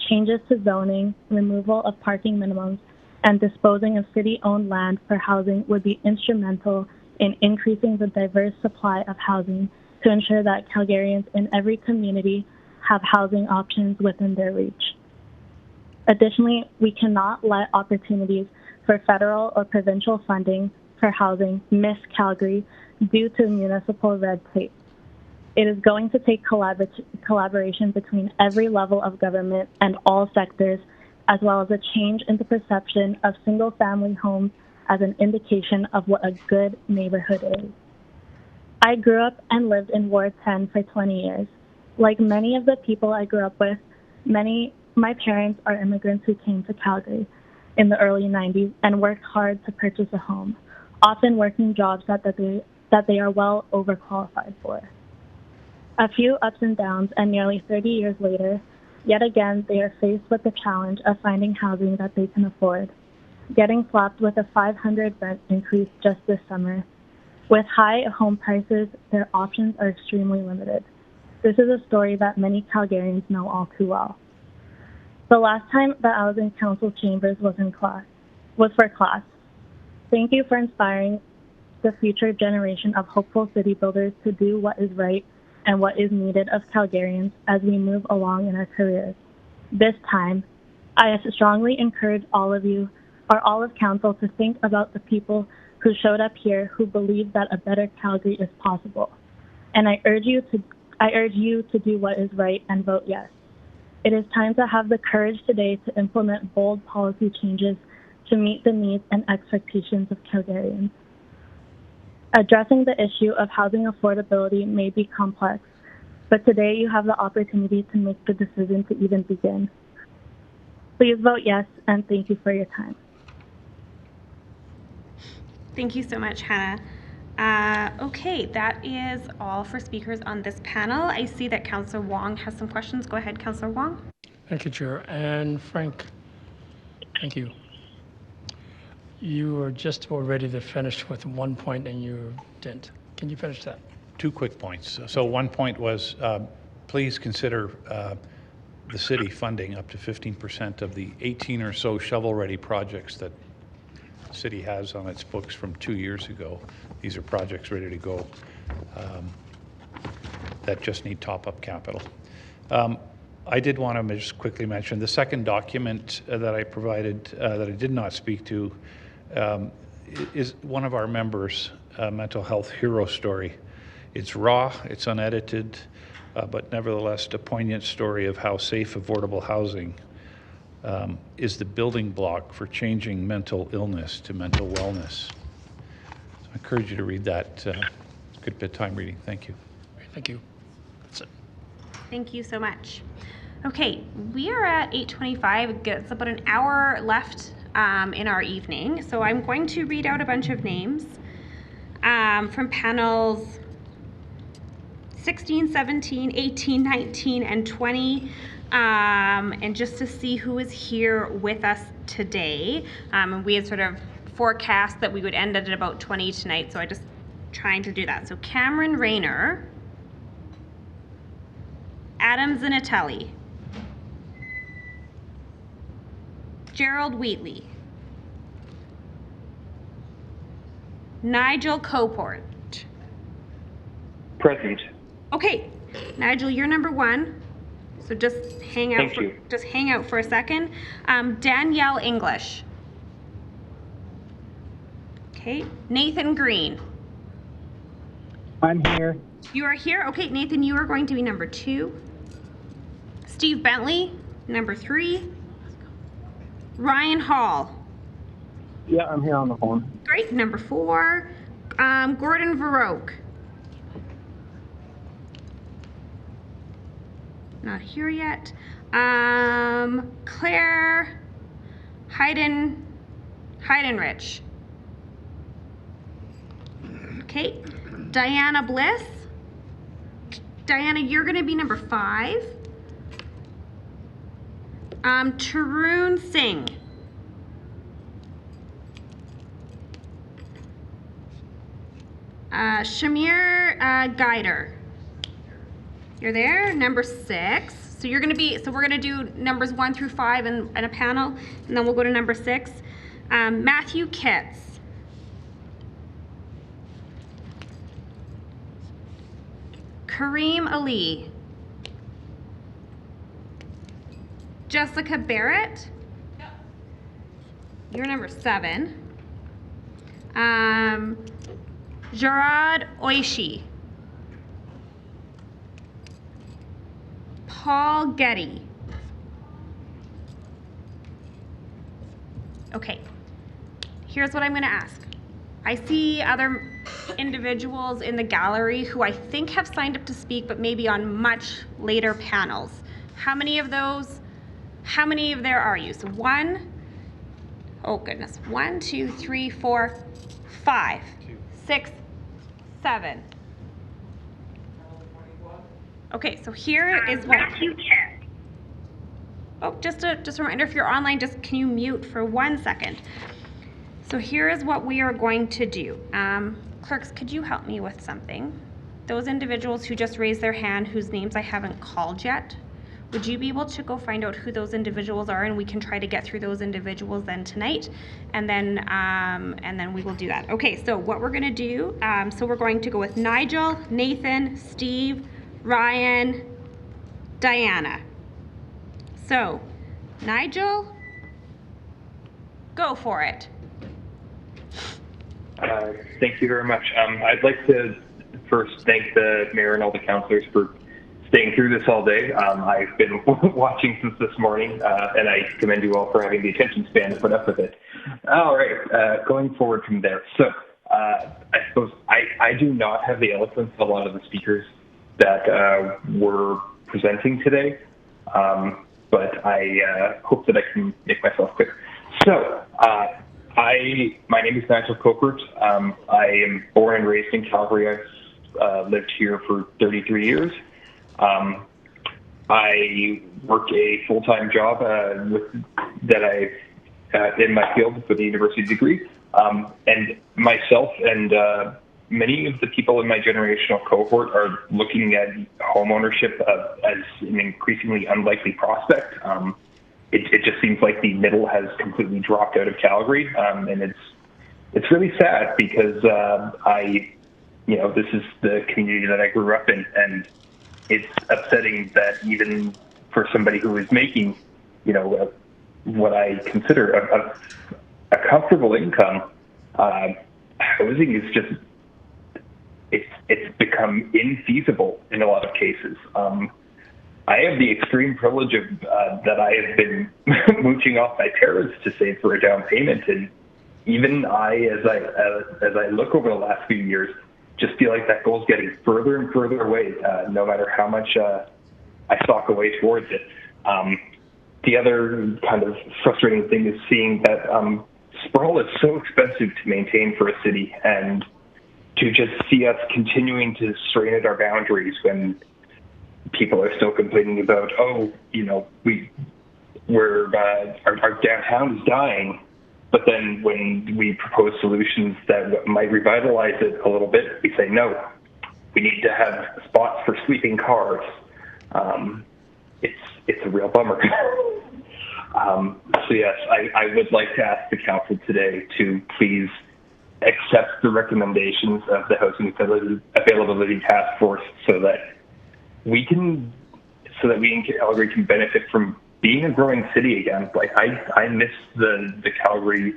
changes to zoning, removal of parking minimums, and disposing of city-owned land for housing would be instrumental in increasing the diverse supply of housing to ensure that Calgarians in every community have housing options within their reach. Additionally, we cannot let opportunities for federal or provincial funding for housing miss Calgary due to municipal red tape. It is going to take collaboration between every level of government and all sectors, as well as a change in the perception of single-family homes as an indication of what a good neighborhood is. I grew up and lived in Ward 10 for 20 years. Like many of the people I grew up with, my parents are immigrants who came to Calgary in the early 90s and worked hard to purchase a home, often working jobs that they are well overqualified for. A few ups and downs, and nearly 30 years later, yet again they are faced with the challenge of finding housing that they can afford, getting slapped with a $500 rent increase just this summer. With high home prices, their options are extremely limited. This is a story that many Calgarians know all too well. The last time that I was in council chambers was for class. Thank you for inspiring the future generation of hopeful city builders to do what is right and what is needed of Calgarians as we move along in our careers. This time, I strongly encourage all of you, or all of council, to think about the people who showed up here who believe that a better Calgary is possible. And I urge you to do what is right and vote yes. It is time to have the courage today to implement bold policy changes to meet the needs and expectations of Calgarians. Addressing the issue of housing affordability may be complex, but today you have the opportunity to make the decision to even begin. Please vote yes, and thank you for your time. Thank you so much, Hannah. Okay, that is all for speakers on this panel. I see that Councillor Wong has some questions. Go ahead, Councillor Wong. Thank you, Chair. And Frank, thank you. You were just about ready to finish with one point and you didn't. Can you finish that? 2 quick points. So one point was, please consider the city funding up to 15% of the 18 or so shovel-ready projects that the city has on its books from 2 years ago. These are projects ready to go that just need top-up capital. I did want to just quickly mention the second document that I provided that I did not speak to is one of our members' mental health hero story. It's raw, it's unedited, but nevertheless a poignant story of how safe, affordable housing is the building block for changing mental illness to mental wellness. So I encourage you to read that. It's a good bedtime reading. Thank you. Thank you. That's it. Thank you so much. Okay, we are at 8:25. It's about an hour left in our evening. So I'm going to read out a bunch of names from panels 16, 17, 18, 19, and 20. And just to see who is here with us today. And we had sort of forecast that we would end at about 20 tonight, so I just trying to do that. So Cameron Rayner, Adam Zinatelli, Gerald Wheatley, Nigel Koppert. Present. Okay, Nigel, you're number 1. So just hang out. Thank you. Just hang out for a second. Danielle English. Okay, Nathan Green. I'm here. You are here. Okay, Nathan, you are going to be number 2. Steve Bentley, number 3. Ryan Hall. Yeah, I'm here on the phone. Great, number 4. Gordon Verroque. Not here yet. Claire Heidenrich. Okay, Diana Bliss. Diana, you're gonna be number 5. Tarun Singh. Shamir Gaidhar. You're there, number 6. So we're gonna do numbers 1 through 5 in a panel, and then we'll go to number 6. Matthew Kitts. Kareem Ali. Jessica Barrett. You're number 7. Gerard Oishi. Paul Getty. Okay, here's what I'm going to ask. I see other individuals in the gallery who I think have signed up to speak, but maybe on much later panels. How many of there are you? So 1, 2, 3, 4, 5, 6, 7. Okay, so here is what. Oh, just a reminder, if you're online, can you mute for 1 second? So here is what we are going to do. Clerks, could you help me with something? Those individuals who just raised their hand, whose names I haven't called yet, would you be able to go find out who those individuals are, and we can try to get through those individuals then tonight, and then we will do that. Okay, so what we're going to do, so we're going to go with Nigel, Nathan, Steve, Ryan, Diana. So, Nigel, go for it. Thank you very much. I'd like to first thank the mayor and all the councillors for staying through this all day. I've been watching since this morning, and I commend you all for having the attention span to put up with it. All right, going forward from there. So, I suppose I do not have the eloquence of a lot of the speakers that were presenting today, but I hope that I can make myself clear. So, my name is Nigel Koppert. I am born and raised in Calgary. I've lived here for 33 years. I work a full-time job in my field with a university degree, and myself and many of the people in my generational cohort are looking at home ownership as an increasingly unlikely prospect. It just seems like the middle has completely dropped out of Calgary, and it's really sad because this is the community that I grew up in, and it's upsetting that even for somebody who is making, what I consider a comfortable income, housing is just it's become infeasible in a lot of cases. I have the extreme privilege of that I have been mooching off my parents to save for a down payment, and even as I look over the last few years, just feel like that goal is getting further and further away, no matter how much I stalk away towards it. The other kind of frustrating thing is seeing that sprawl is so expensive to maintain for a city, and to just see us continuing to strain at our boundaries when people are still complaining about, our downtown is dying. But then when we propose solutions that might revitalize it a little bit, we say, no, we need to have spots for sleeping cars. It's a real bummer. So yes, I would like to ask the council today to please accept the recommendations of the Housing Availability Task Force so that we in Calgary can benefit from being a growing city again. Like I miss the Calgary.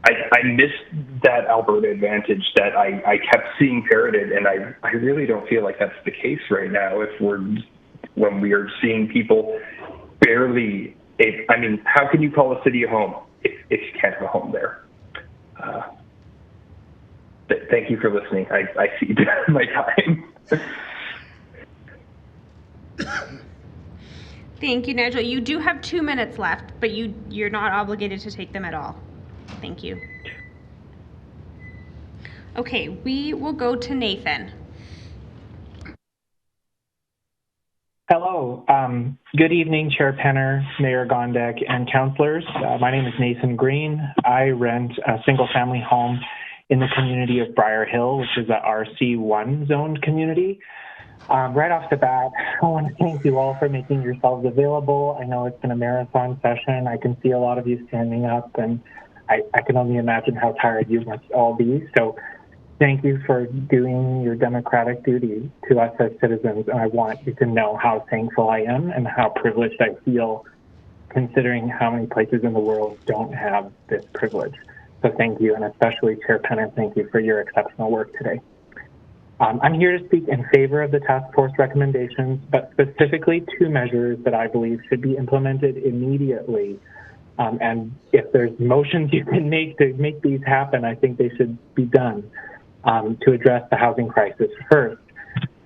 I miss that Alberta advantage that I kept seeing parroted, and I really don't feel like that's the case right now. When we are seeing people barely. How can you call a city a home if you can't have a home there? Thank you for listening. I see my time. Thank you, Nigel. You do have 2 minutes left, but you're not obligated to take them at all. Thank you. Okay, we will go to Nathan. Hello. Good evening, Chair Penner, Mayor Gondek, and councillors. My name is Nathan Green. I rent a single-family home in the community of Briar Hill, which is a RC1 zoned community. Right off the bat, I want to thank you all for making yourselves available. I know it's been a marathon session. I can see a lot of you standing up, and I can only imagine how tired you must all be. So thank you for doing your democratic duty to us as citizens, and I want you to know how thankful I am and how privileged I feel, considering how many places in the world don't have this privilege. So thank you, and especially Chair Penner, thank you for your exceptional work today. I'm here to speak in favor of the task force recommendations, but specifically 2 measures that I believe should be implemented immediately. And if there's motions you can make to make these happen, I think they should be done to address the housing crisis. First,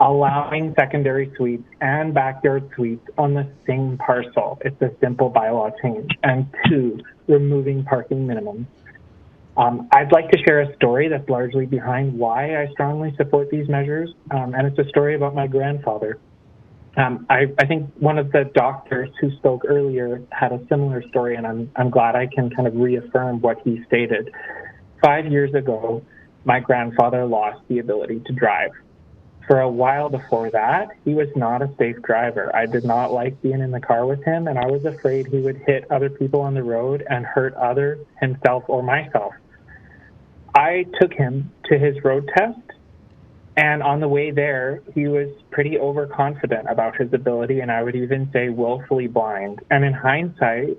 allowing secondary suites and backyard suites on the same parcel. It's a simple bylaw change. And 2, removing parking minimums. I'd like to share a story that's largely behind why I strongly support these measures, and it's a story about my grandfather. I think one of the doctors who spoke earlier had a similar story, and I'm glad I can kind of reaffirm what he stated. 5 years ago, my grandfather lost the ability to drive. For a while before that, he was not a safe driver. I did not like being in the car with him, and I was afraid he would hit other people on the road and hurt himself or myself. I took him to his road test, and on the way there, he was pretty overconfident about his ability, and I would even say willfully blind. And in hindsight,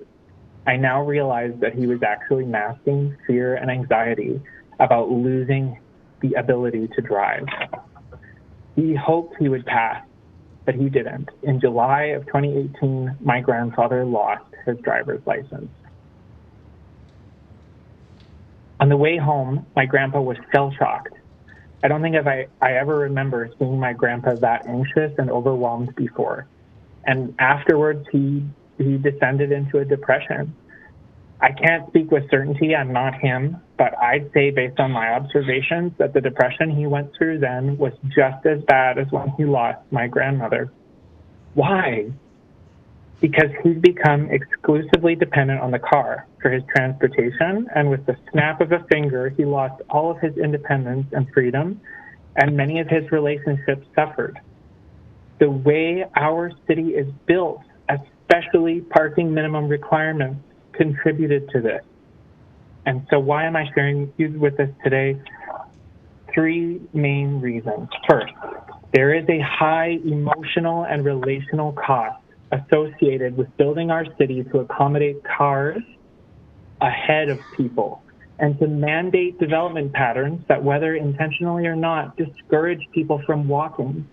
I now realize that he was actually masking fear and anxiety about losing the ability to drive. He hoped he would pass, but he didn't. In July of 2018, my grandfather lost his driver's license. On the way home, my grandpa was shell-shocked. I don't think I ever remember seeing my grandpa that anxious and overwhelmed before. And afterwards, he descended into a depression. I can't speak with certainty, I'm not him, but I'd say based on my observations that the depression he went through then was just as bad as when he lost my grandmother. Why? Because he's become exclusively dependent on the car for his transportation, and with the snap of a finger, he lost all of his independence and freedom, and many of his relationships suffered. The way our city is built, especially parking minimum requirements, contributed to this. And so why am I sharing you with us today? 3 main reasons. First, there is a high emotional and relational cost associated with building our city to accommodate cars ahead of people and to mandate development patterns that, whether intentionally or not, discourage people from walking.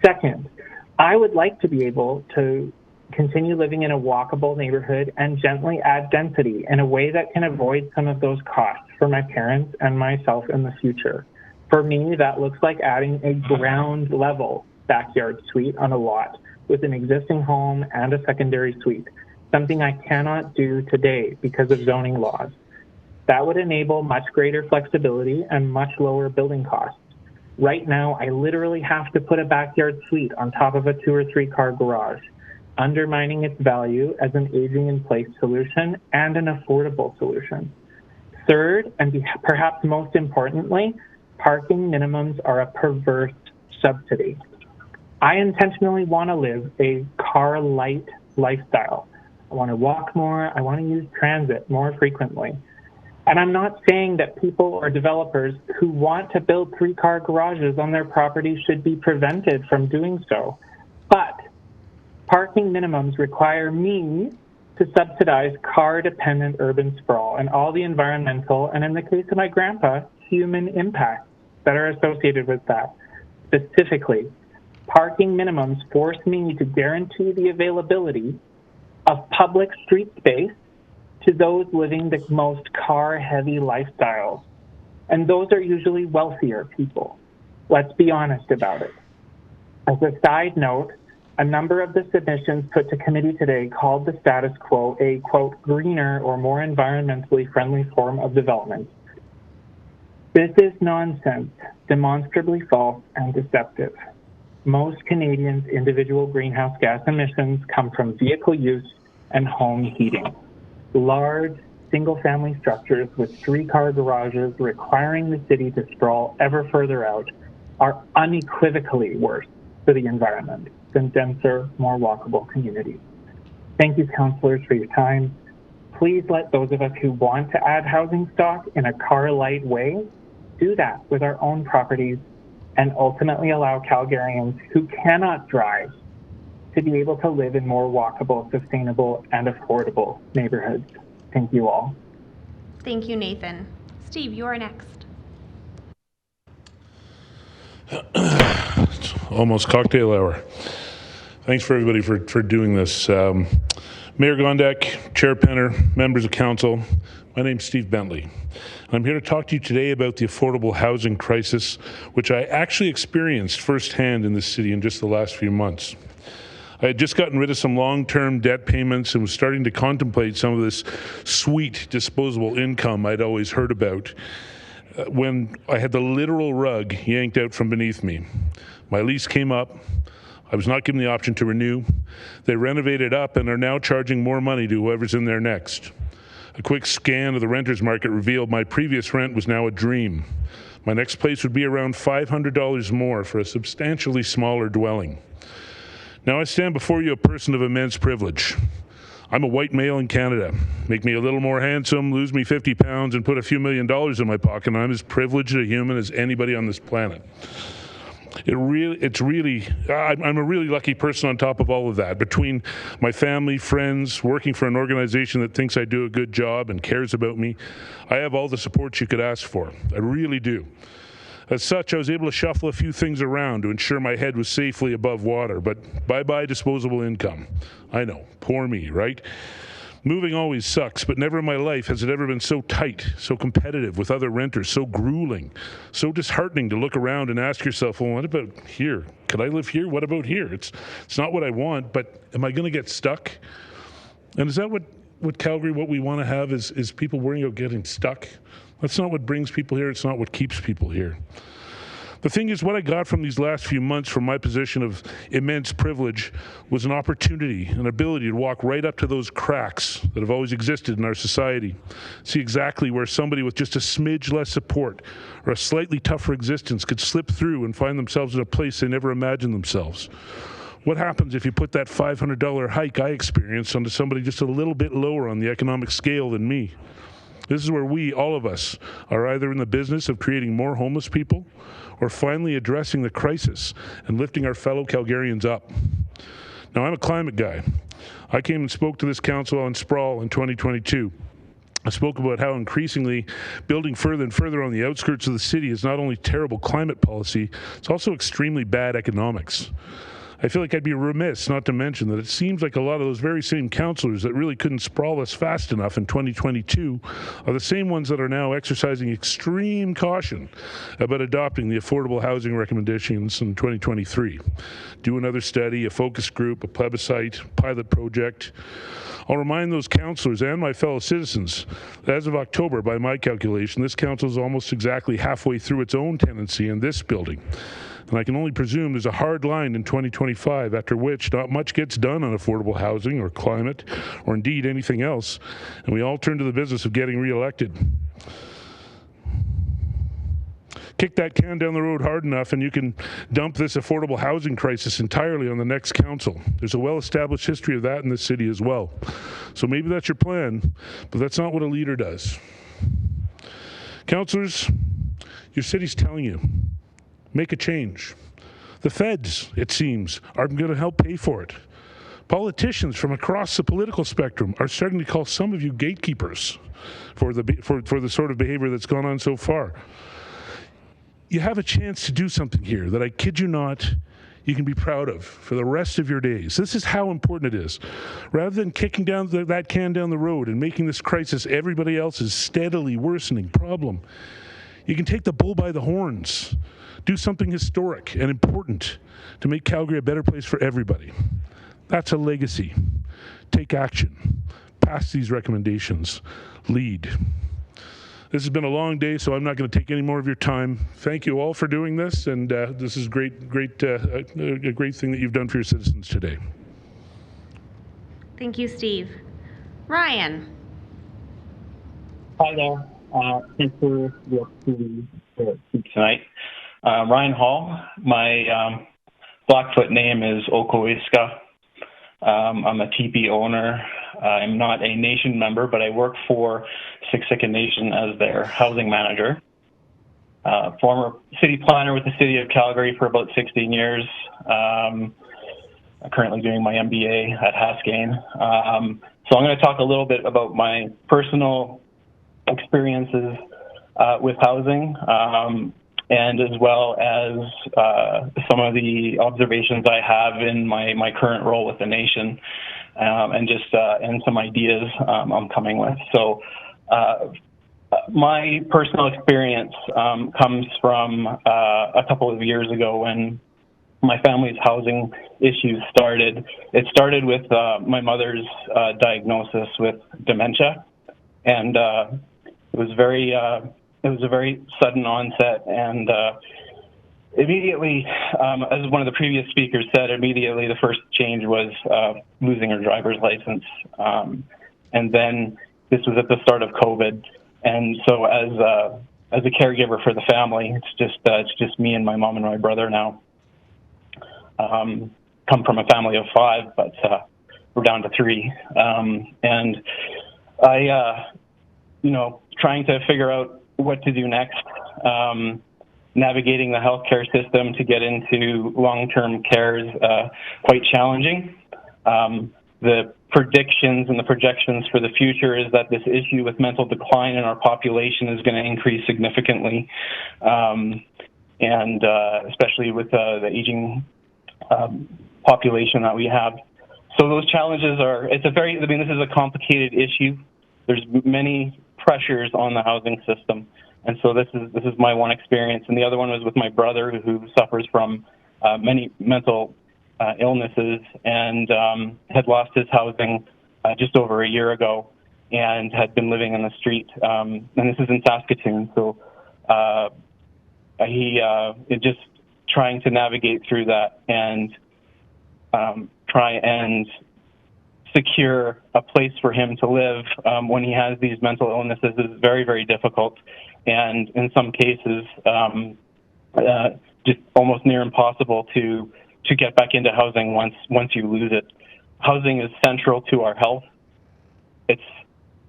Second, I would like to be able to continue living in a walkable neighborhood and gently add density in a way that can avoid some of those costs for my parents and myself in the future. For me, that looks like adding a ground level backyard suite on a lot with an existing home and a secondary suite, something I cannot do today because of zoning laws. That would enable much greater flexibility and much lower building costs. Right now, I literally have to put a backyard suite on top of a 2 or 3 car garage, undermining its value as an aging in place solution and an affordable solution. Third, and perhaps most importantly, parking minimums are a perverse subsidy. I intentionally want to live a car-light lifestyle. I want to walk more. I want to use transit more frequently. And I'm not saying that people or developers who want to build 3-car garages on their property should be prevented from doing so. But parking minimums require me to subsidize car-dependent urban sprawl and all the environmental, and in the case of my grandpa, human impacts that are associated with that. Specifically, parking minimums force me to guarantee the availability of public street space to those living the most car-heavy lifestyles. And those are usually wealthier people. Let's be honest about it. As a side note, a number of the submissions put to committee today called the status quo a, quote, greener or more environmentally friendly form of development. This is nonsense, demonstrably false and deceptive. Most Canadians' individual greenhouse gas emissions come from vehicle use and home heating. Large, single-family structures with 3-car garages requiring the city to sprawl ever further out are unequivocally worse for the environment than denser, more walkable communities. Thank you, councillors, for your time. Please let those of us who want to add housing stock in a car-light way do that with our own properties and ultimately allow Calgarians who cannot drive to be able to live in more walkable, sustainable, and affordable neighborhoods. Thank you all. Thank you, Nathan. Steve, you are next. It's almost cocktail hour. Thanks for everybody for doing this. Mayor Gondek, Chair Penner, members of council, my name's Steve Bentley. I'm here to talk to you today about the affordable housing crisis, which I actually experienced firsthand in this city in just the last few months. I had just gotten rid of some long-term debt payments and was starting to contemplate some of this sweet disposable income I'd always heard about when I had the literal rug yanked out from beneath me. My lease came up. I was not given the option to renew. They renovated up and are now charging more money to whoever's in there next. A quick scan of the renters market revealed my previous rent was now a dream. My next place would be around $500 more for a substantially smaller dwelling. Now I stand before you a person of immense privilege. I'm a white male in Canada. Make me a little more handsome, lose me 50 pounds, and put a few $1 million in my pocket, and I'm as privileged a human as anybody on this planet. I'm a really lucky person on top of all of that. Between my family, friends, working for an organization that thinks I do a good job and cares about me, I have all the support you could ask for. I really do. As such, I was able to shuffle a few things around to ensure my head was safely above water, but bye-bye disposable income. I know, poor me, right? Moving always sucks, but never in my life has it ever been so tight, so competitive with other renters, so grueling, so disheartening to look around and ask yourself, well, what about here? Could I live here? What about here? It's not what I want, but am I going to get stuck? And is that what Calgary, what we want to have is people worrying about getting stuck? That's not what brings people here. It's not what keeps people here. The thing is, what I got from these last few months from my position of immense privilege was an opportunity, an ability to walk right up to those cracks that have always existed in our society, see exactly where somebody with just a smidge less support or a slightly tougher existence could slip through and find themselves in a place they never imagined themselves. What happens if you put that $500 hike I experienced onto somebody just a little bit lower on the economic scale than me? This is where we, all of us, are either in the business of creating more homeless people or finally addressing the crisis and lifting our fellow Calgarians up. Now, I'm a climate guy. I came and spoke to this council on sprawl in 2022. I spoke about how increasingly building further and further on the outskirts of the city is not only terrible climate policy, it's also extremely bad economics. I feel like I'd be remiss not to mention that it seems like a lot of those very same councillors that really couldn't sprawl us fast enough in 2022 are the same ones that are now exercising extreme caution about adopting the affordable housing recommendations in 2023. Do another study, a focus group, a plebiscite, pilot project. I'll remind those councillors and my fellow citizens that as of October, by my calculation, this council is almost exactly halfway through its own tenancy in this building. And I can only presume there's a hard line in 2025, after which not much gets done on affordable housing or climate or indeed anything else, and we all turn to the business of getting reelected. Kick that can down the road hard enough and you can dump this affordable housing crisis entirely on the next council. There's a well-established history of that in this city as well. So maybe that's your plan, but that's not what a leader does. Councillors, your city's telling you, make a change. The feds, it seems, are going to help pay for it. Politicians from across the political spectrum are starting to call some of you gatekeepers for the sort of behavior that's gone on so far. You have a chance to do something here that, I kid you not, you can be proud of for the rest of your days. This is how important it is. Rather than kicking down that can down the road and making this crisis everybody else's steadily worsening problem, you can take the bull by the horns. Do something historic and important to make Calgary a better place for everybody. That's a legacy. Take action. Pass these recommendations. Lead. This has been a long day, so I'm not going to take any more of your time. Thank you all for doing this, and this is a great thing that you've done for your citizens today. Thank you, Steve. Ryan. Hi there. Thanks for the opportunity to speak tonight. Ryan Hall. My Blackfoot name is Okoiska. I'm a TP owner. I'm not a nation member, but I work for Siksika Nation as their housing manager. Former city planner with the city of Calgary for about 16 years. I'm currently doing my MBA at Haskayne. So I'm going to talk a little bit about my personal experiences with housing, and as well as some of the observations I have in my current role with the nation, and some ideas I'm coming with. So my personal experience comes from a couple of years ago when my family's housing issues started. It started with my mother's diagnosis with dementia, and it was a very sudden onset, and immediately, as one of the previous speakers said, immediately the first change was losing her driver's license, and then this was at the start of COVID, and so as a caregiver for the family, it's just me and my mom and my brother now. Come from a family of 5, but we're down to 3, and I, trying to figure out what to do next, navigating the healthcare system to get into long-term care is quite challenging. The predictions and the projections for the future is that this issue with mental decline in our population is going to increase significantly, and especially with the aging population that we have. So those challenges this is a complicated issue. There's many pressures on the housing system, and so this is my one experience, and the other one was with my brother, who suffers from many mental illnesses, and had lost his housing just over a year ago, and had been living in the street, and this is in Saskatoon. So he just trying to navigate through that and try and secure a place for him to live when he has these mental illnesses is very, very difficult, and in some cases just almost near impossible to get back into housing once you lose it. Housing is central to our health. It's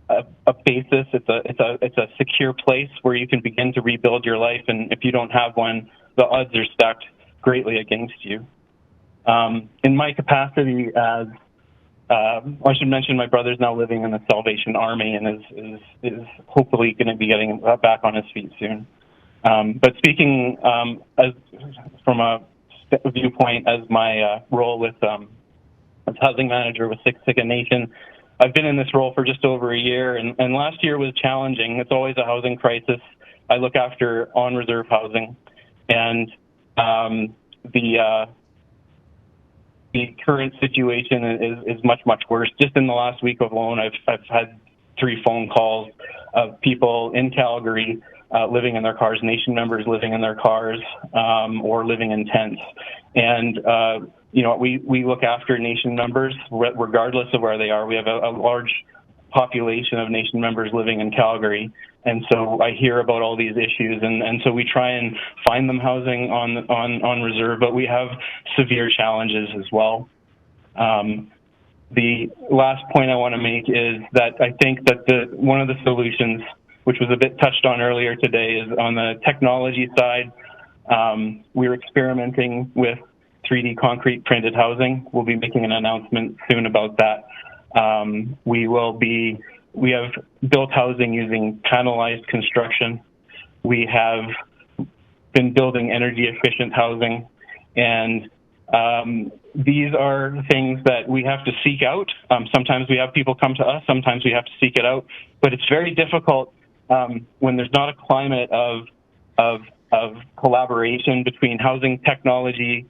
a basis. It's a secure place where you can begin to rebuild your life, and if you don't have one, the odds are stacked greatly against you. In my capacity as I should mention my brother's now living in the Salvation Army and is hopefully going to be getting back on his feet soon. But speaking as from a viewpoint as my role with as housing manager with Siksika Nation, I've been in this role for just over a year, and last year was challenging. It's always a housing crisis. I look after on-reserve housing, and the current situation is much, much worse. Just in the last week alone, I've had 3 phone calls of people in Calgary living in their cars, nation members living in their cars, or living in tents. And we look after nation members regardless of where they are. We have a large population of nation members living in Calgary, and so I hear about all these issues, and so we try and find them housing on reserve, but we have severe challenges as well. The last point I want to make is that I think that one of the solutions, which was a bit touched on earlier today, is on the technology side. We're experimenting with 3D concrete printed housing. We'll be making an announcement soon about that. We have built housing using panelized construction. We have been building energy efficient housing, and these are things that we have to seek out. Sometimes we have people come to us, sometimes we have to seek it out, but it's very difficult when there's not a climate of collaboration between housing technology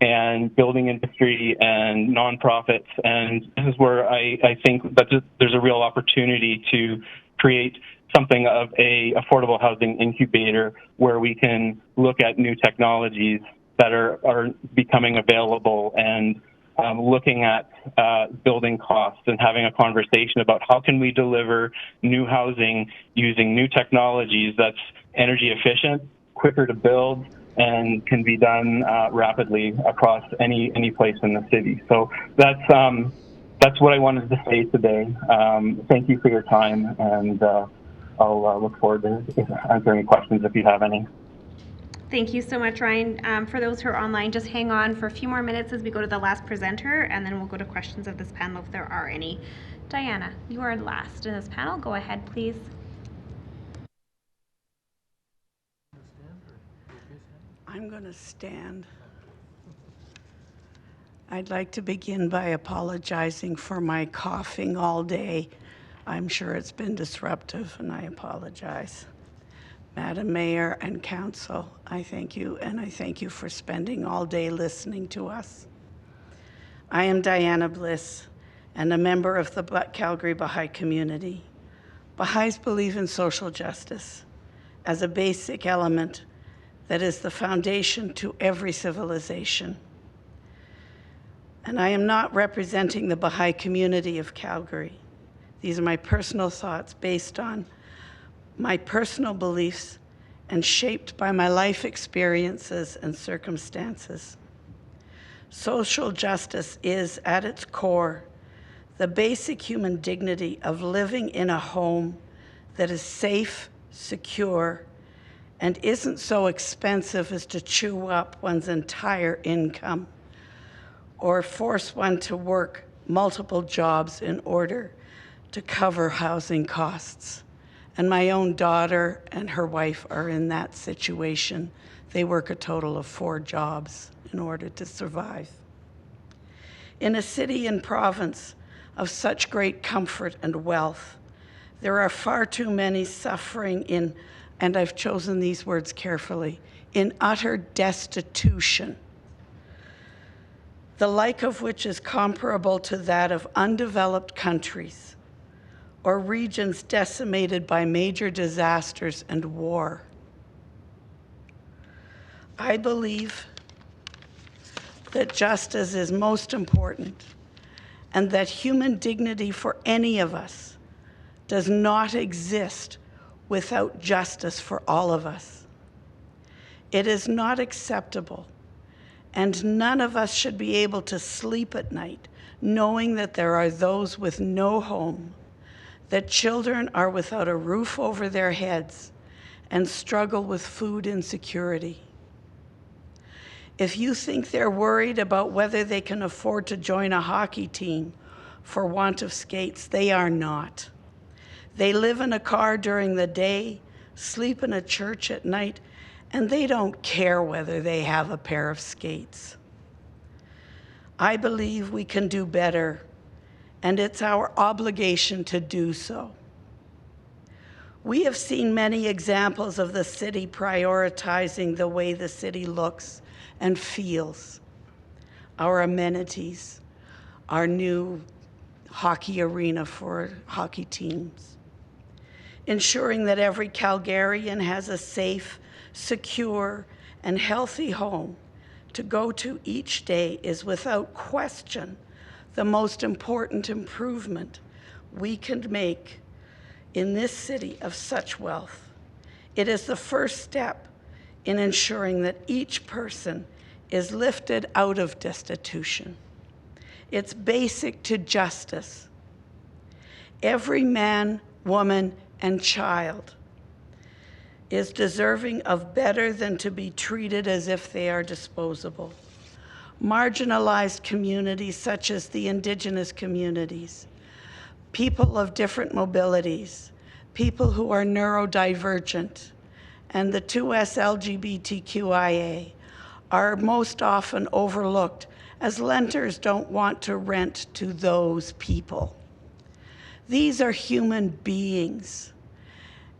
and building industry and nonprofits. And this is where I think that there's a real opportunity to create something of a affordable housing incubator where we can look at new technologies that are becoming available, and looking at building costs and having a conversation about how can we deliver new housing using new technologies that's energy efficient, quicker to build, and can be done rapidly across any place in the city. So that's what I wanted to say today. Thank you for your time, and I'll look forward to answering questions if you have any. Thank you so much, Ryan. For those who are online, just hang on for a few more minutes as we go to the last presenter, and then we'll go to questions of this panel if there are any. Diana, you are last in this panel. Go ahead, please. I'm going to stand. I'd like to begin by apologizing for my coughing all day. I'm sure it's been disruptive, and I apologize. Madam Mayor and Council, I thank you, and I thank you for spending all day listening to us. I am Diana Bliss, and a member of the Calgary Baha'i community. Baha'is believe in social justice as a basic element that is the foundation to every civilization. And I am not representing the Baha'i community of Calgary. These are my personal thoughts based on my personal beliefs and shaped by my life experiences and circumstances. Social justice is, at its core, the basic human dignity of living in a home that is safe, secure, and isn't so expensive as to chew up one's entire income or force one to work multiple jobs in order to cover housing costs. And my own daughter and her wife are in that situation. They work a total of 4 jobs in order to survive. In a city and province of such great comfort and wealth, there are far too many suffering in, and I've chosen these words carefully, in utter destitution, the like of which is comparable to that of undeveloped countries or regions decimated by major disasters and war. I believe that justice is most important and that human dignity for any of us does not exist without justice for all of us. It is not acceptable, and none of us should be able to sleep at night knowing that there are those with no home, that children are without a roof over their heads and struggle with food insecurity. If you think they're worried about whether they can afford to join a hockey team for want of skates, they are not. They live in a car during the day, sleep in a church at night, and they don't care whether they have a pair of skates. I believe we can do better, and it's our obligation to do so. We have seen many examples of the city prioritizing the way the city looks and feels. Our amenities, our new hockey arena for hockey teams, ensuring that every Calgarian has a safe, secure, and healthy home to go to each day is without question the most important improvement we can make in this city of such wealth. It is the first step in ensuring that each person is lifted out of destitution. It's basic to justice. Every man, woman, and child is deserving of better than to be treated as if they are disposable. Marginalized communities such as the Indigenous communities, people of different mobilities, people who are neurodivergent, and the 2S LGBTQIA are most often overlooked as lenders don't want to rent to those people. These are human beings,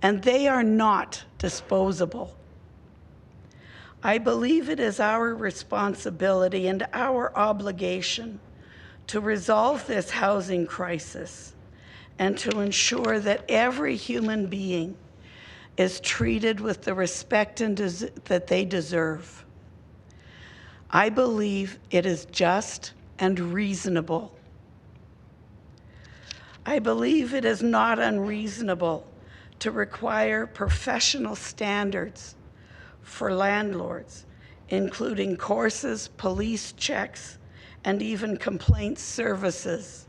and they are not disposable. I believe it is our responsibility and our obligation to resolve this housing crisis and to ensure that every human being is treated with the respect that they deserve. I believe it is just and reasonable. I believe it is not unreasonable to require professional standards for landlords, including courses, police checks, and even complaint services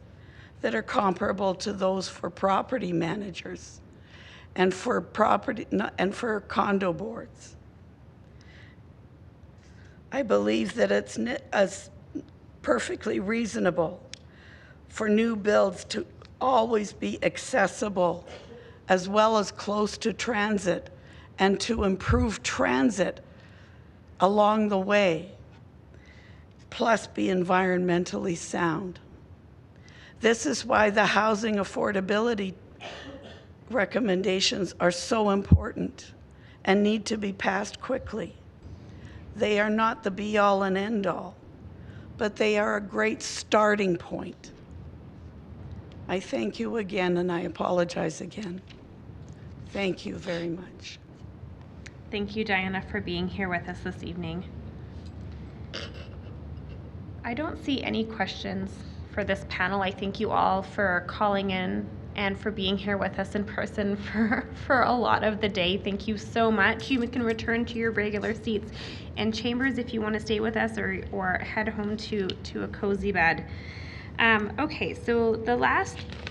that are comparable to those for property managers and for condo boards. I believe that it's perfectly reasonable for new builds to always be accessible as well as close to transit, and to improve transit along the way, plus be environmentally sound. This is why the housing affordability recommendations are so important and need to be passed quickly. They are not the be-all and end-all, but they are a great starting point. I thank you again, and I apologize again. Thank you very much. Thank you, Diana, for being here with us this evening. I don't see any questions for this panel. I thank you all for calling in and for being here with us in person for a lot of the day. Thank you so much. You can return to your regular seats and chambers if you want to stay with us, or head home to a cozy bed. Okay, so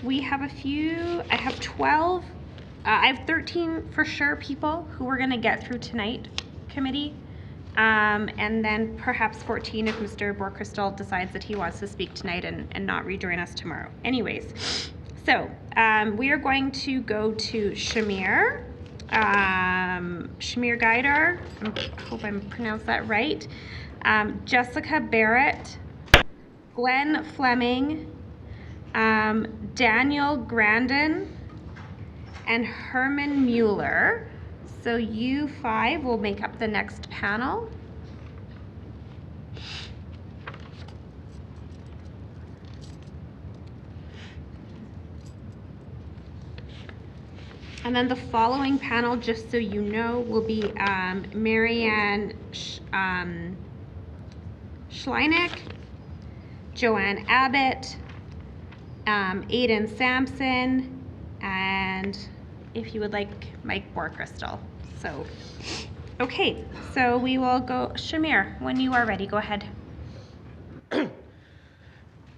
we have a few, I have 12, I have 13 for sure people who we're gonna get through tonight, committee. And then perhaps 14 if Mr. Borkristal decides that he wants to speak tonight and not rejoin us tomorrow. Anyways, so we are going to go to Shamir Gaidhar, I hope I'm pronounced that right, Jessica Barrett, Glenn Fleming, Daniel Grandan, and Hermann Muller. So you five will make up the next panel. And then the following panel, just so you know, will be Marianne Schleinich, Joanne Abbott, Aidan Sampson, and if you would like, Myke Borkristal. So, okay, so we will go, Shamir, when you are ready, go ahead.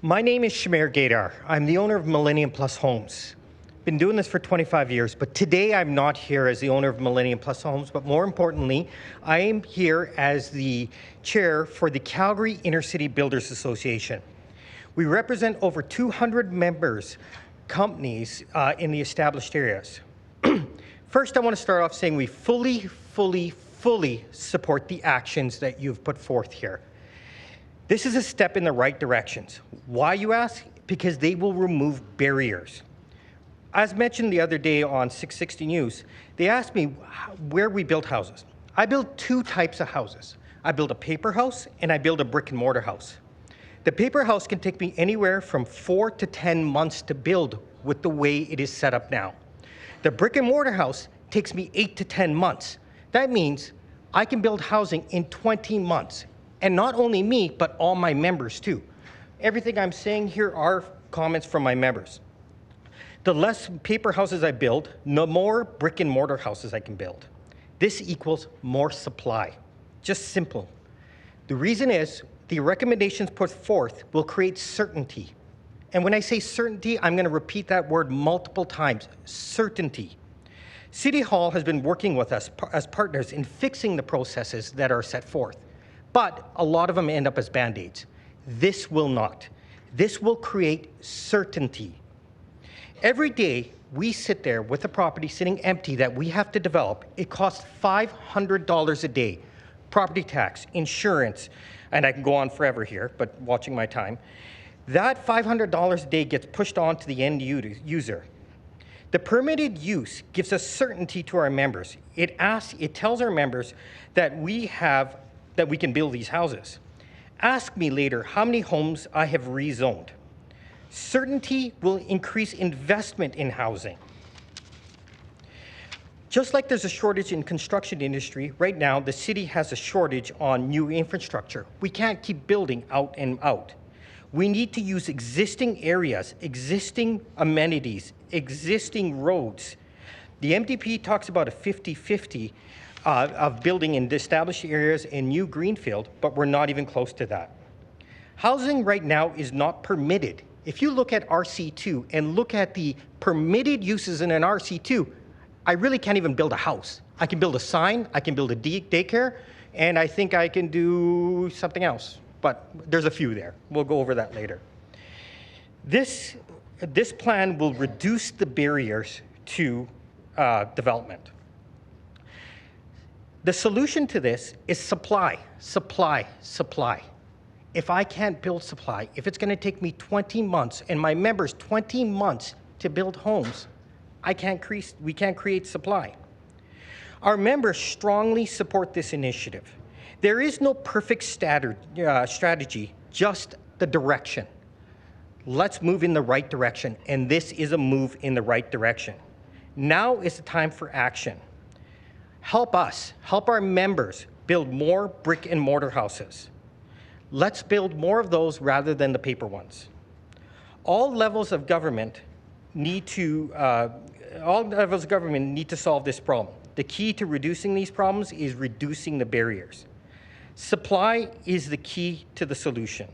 My name is Shamir Gaidhar. I'm the owner of Millennium Plus Homes. Been doing this for 25 years, but today I'm not here as the owner of Millennium Plus Homes, but more importantly, I am here as the chair for the Calgary Inner City Builders Association. We represent over 200 members, companies in the established areas. First, I want to start off saying we fully support the actions that you've put forth here. This is a step in the right directions. Why, you ask? Because they will remove barriers. As mentioned the other day on 660 News, they asked me where we build houses. I build two types of houses. I build a paper house and I build a brick and mortar house. The paper house can take me anywhere from 4 to 10 months to build with the way it is set up now. The brick and mortar house takes me 8 to 10 months. That means I can build housing in 20 months. And not only me, but all my members too. Everything I'm saying here are comments from my members. The less paper houses I build, the more brick and mortar houses I can build. This equals more supply. Just simple. The reason is the recommendations put forth will create certainty. And when I say certainty, I'm going to repeat that word multiple times, certainty. City Hall has been working with us as partners in fixing the processes that are set forth, but a lot of them end up as Band-Aids. This will not. This will create certainty. Every day we sit there with a property sitting empty that we have to develop. It costs $500 a day. Property tax, insurance, and I can go on forever here, but watching my time. That $500 a day gets pushed on to the end user. The permitted use gives us certainty to our members. It tells our members that we can build these houses. Ask me later how many homes I have rezoned. Certainty will increase investment in housing. Just like there's a shortage in construction industry, right now the city has a shortage on new infrastructure. We can't keep building out and out. We need to use existing areas, existing amenities, existing roads. The MDP talks about a 50-50 of building in established areas in new greenfield, but we're not even close to that. Housing right now is not permitted. If you look at RC2 and look at the permitted uses in an RC2, I really can't even build a house. I can build a sign, I can build a daycare, and I think I can do something else. But there's a few there. We'll go over that later. This plan will reduce the barriers to development. The solution to this is supply, supply, supply. If I can't build supply, if it's going to take me 20 months and my members 20 months to build homes, we can't create supply. Our members strongly support this initiative. There is no perfect strategy, just the direction. Let's move in the right direction, and this is a move in the right direction. Now is the time for action. Help us, help our members build more brick and mortar houses. Let's build more of those rather than the paper ones. All levels of government need to solve this problem. The key to reducing these problems is reducing the barriers. Supply is the key to the solution.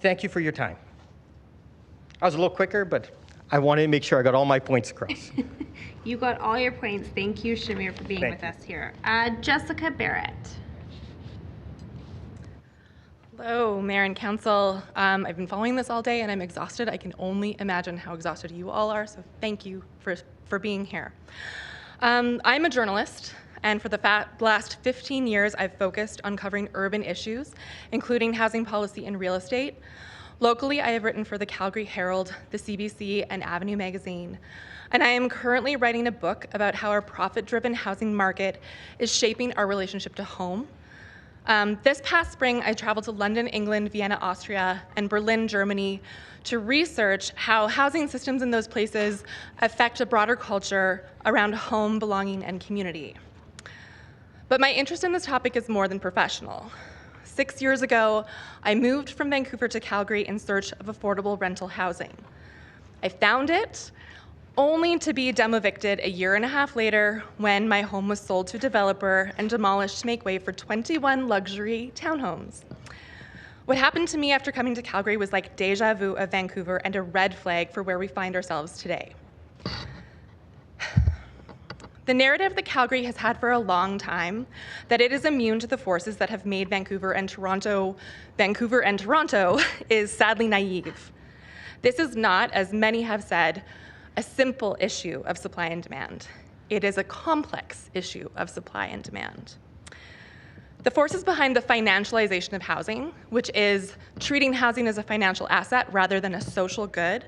Thank you for your time. I was a little quicker, but I wanted to make sure I got all my points across. You got all your points. Thank you, Shamir, for being with us here. Jessica Barrett. Hello, Mayor and Council. I've been following this all day and I'm exhausted. I can only imagine how exhausted you all are, so thank you for being here. I'm a journalist, and for the last 15 years, I've focused on covering urban issues, including housing policy and real estate. Locally, I have written for the Calgary Herald, the CBC, and Avenue Magazine. And I am currently writing a book about how our profit-driven housing market is shaping our relationship to home. This past spring, I traveled to London, England, Vienna, Austria, and Berlin, Germany, to research how housing systems in those places affect a broader culture around home, belonging, and community. But my interest in this topic is more than professional. 6 years ago, I moved from Vancouver to Calgary in search of affordable rental housing. I found it, only to be demo-evicted a year and a half later when my home was sold to a developer and demolished to make way for 21 luxury townhomes. What happened to me after coming to Calgary was like deja vu of Vancouver and a red flag for where we find ourselves today. The narrative that Calgary has had for a long time, that it is immune to the forces that have made Vancouver and Toronto, is sadly naive. This is not, as many have said, a simple issue of supply and demand. It is a complex issue of supply and demand. The forces behind the financialization of housing, which is treating housing as a financial asset rather than a social good,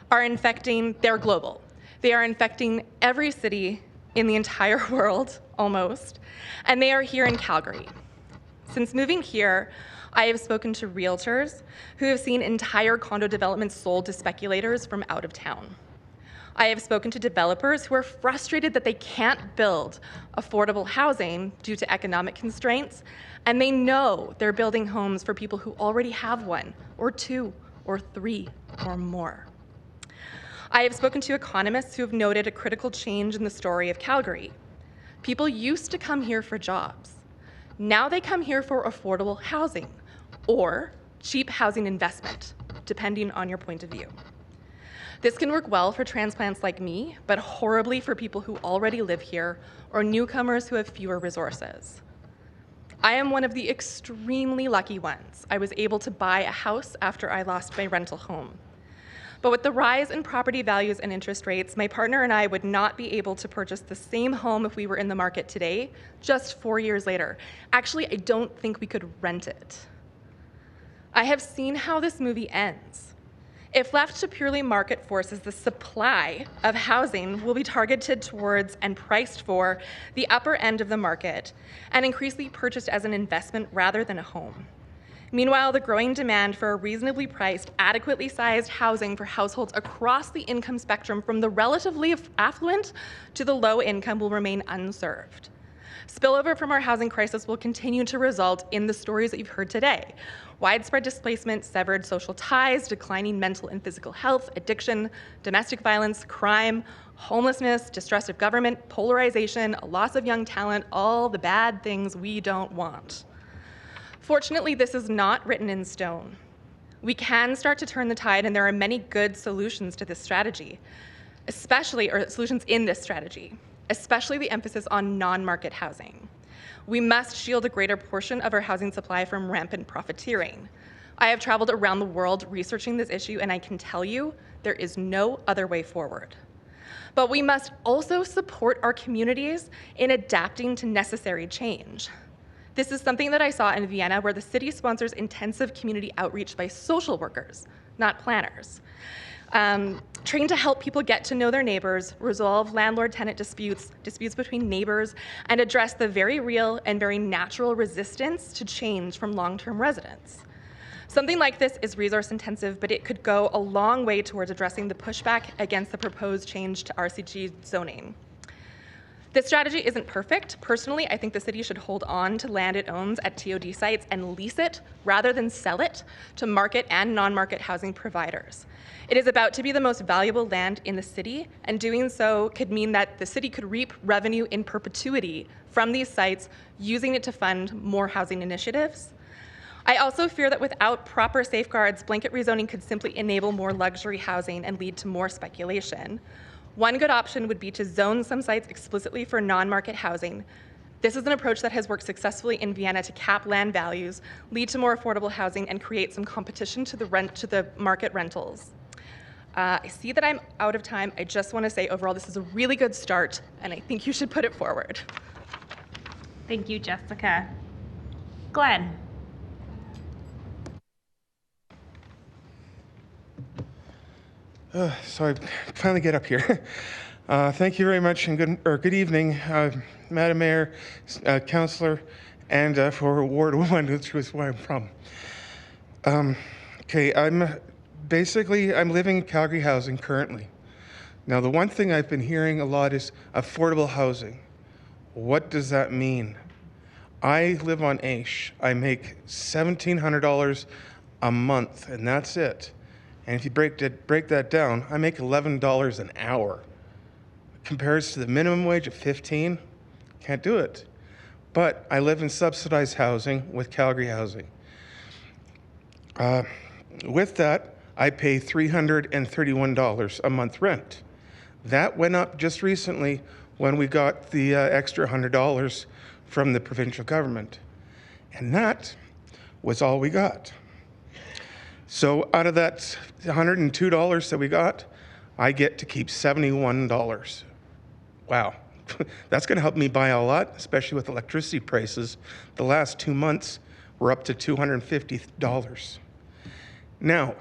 they're global. They are infecting every city in the entire world, almost, and they are here in Calgary. Since moving here, I have spoken to realtors who have seen entire condo developments sold to speculators from out of town. I have spoken to developers who are frustrated that they can't build affordable housing due to economic constraints, and they know they're building homes for people who already have one, or two, or three, or more. I have spoken to economists who have noted a critical change in the story of Calgary. People used to come here for jobs. Now they come here for affordable housing or cheap housing investment, depending on your point of view. This can work well for transplants like me, but horribly for people who already live here or newcomers who have fewer resources. I am one of the extremely lucky ones. I was able to buy a house after I lost my rental home. But with the rise in property values and interest rates, my partner and I would not be able to purchase the same home if we were in the market today, just 4 years later. Actually, I don't think we could rent it. I have seen how this movie ends. If left to purely market forces, the supply of housing will be targeted towards and priced for the upper end of the market and increasingly purchased as an investment rather than a home. Meanwhile, the growing demand for a reasonably priced, adequately sized housing for households across the income spectrum from the relatively affluent to the low income will remain unserved. Spillover from our housing crisis will continue to result in the stories that you've heard today. Widespread displacement, severed social ties, declining mental and physical health, addiction, domestic violence, crime, Homelessness, distrust of government, polarization, a loss of young talent, all the bad things we don't want. Fortunately, this is not written in stone. We can start to turn the tide, and there are many good solutions to this strategy, solutions in this strategy, especially the emphasis on non-market housing. We must shield a greater portion of our housing supply from rampant profiteering. I have traveled around the world researching this issue, and I can tell you there is no other way forward. But we must also support our communities in adapting to necessary change. This is something that I saw in Vienna, where the city sponsors intensive community outreach by social workers, not planners, trained to help people get to know their neighbors, resolve landlord-tenant disputes, disputes between neighbors, and address the very real and very natural resistance to change from long-term residents. Something like this is resource intensive, but it could go a long way towards addressing the pushback against the proposed change to RCG zoning. This strategy isn't perfect. Personally, I think the city should hold on to land it owns at TOD sites and lease it rather than sell it to market and non-market housing providers. It is about to be the most valuable land in the city, and doing so could mean that the city could reap revenue in perpetuity from these sites, using it to fund more housing initiatives. I also fear that without proper safeguards, blanket rezoning could simply enable more luxury housing and lead to more speculation. One good option would be to zone some sites explicitly for non-market housing. This is an approach that has worked successfully in Vienna to cap land values, lead to more affordable housing, and create some competition to the market rentals. I see that I'm out of time. I just want to say overall this is a really good start, and I think you should put it forward. Thank you, Jessica. Glenn. So I finally get up here. Thank you very much, and good evening, Madam Mayor, Councillor, and for Ward 1, which was where I'm from. Okay, I'm living in Calgary housing currently. Now, the one thing I've been hearing a lot is affordable housing. What does that mean? I live on Aish. I make $1,700 a month, and that's it. And if you break that down, I make $11 an hour. Compares to the minimum wage of $15, can't do it. But I live in subsidized housing with Calgary Housing. With that, I pay $331 a month rent. That went up just recently when we got the extra $100 from the provincial government. And that was all we got. So out of that $102 that we got, I get to keep $71. Wow, that's going to help me buy a lot, especially with electricity prices. The last 2 months, we're up to $250. Now,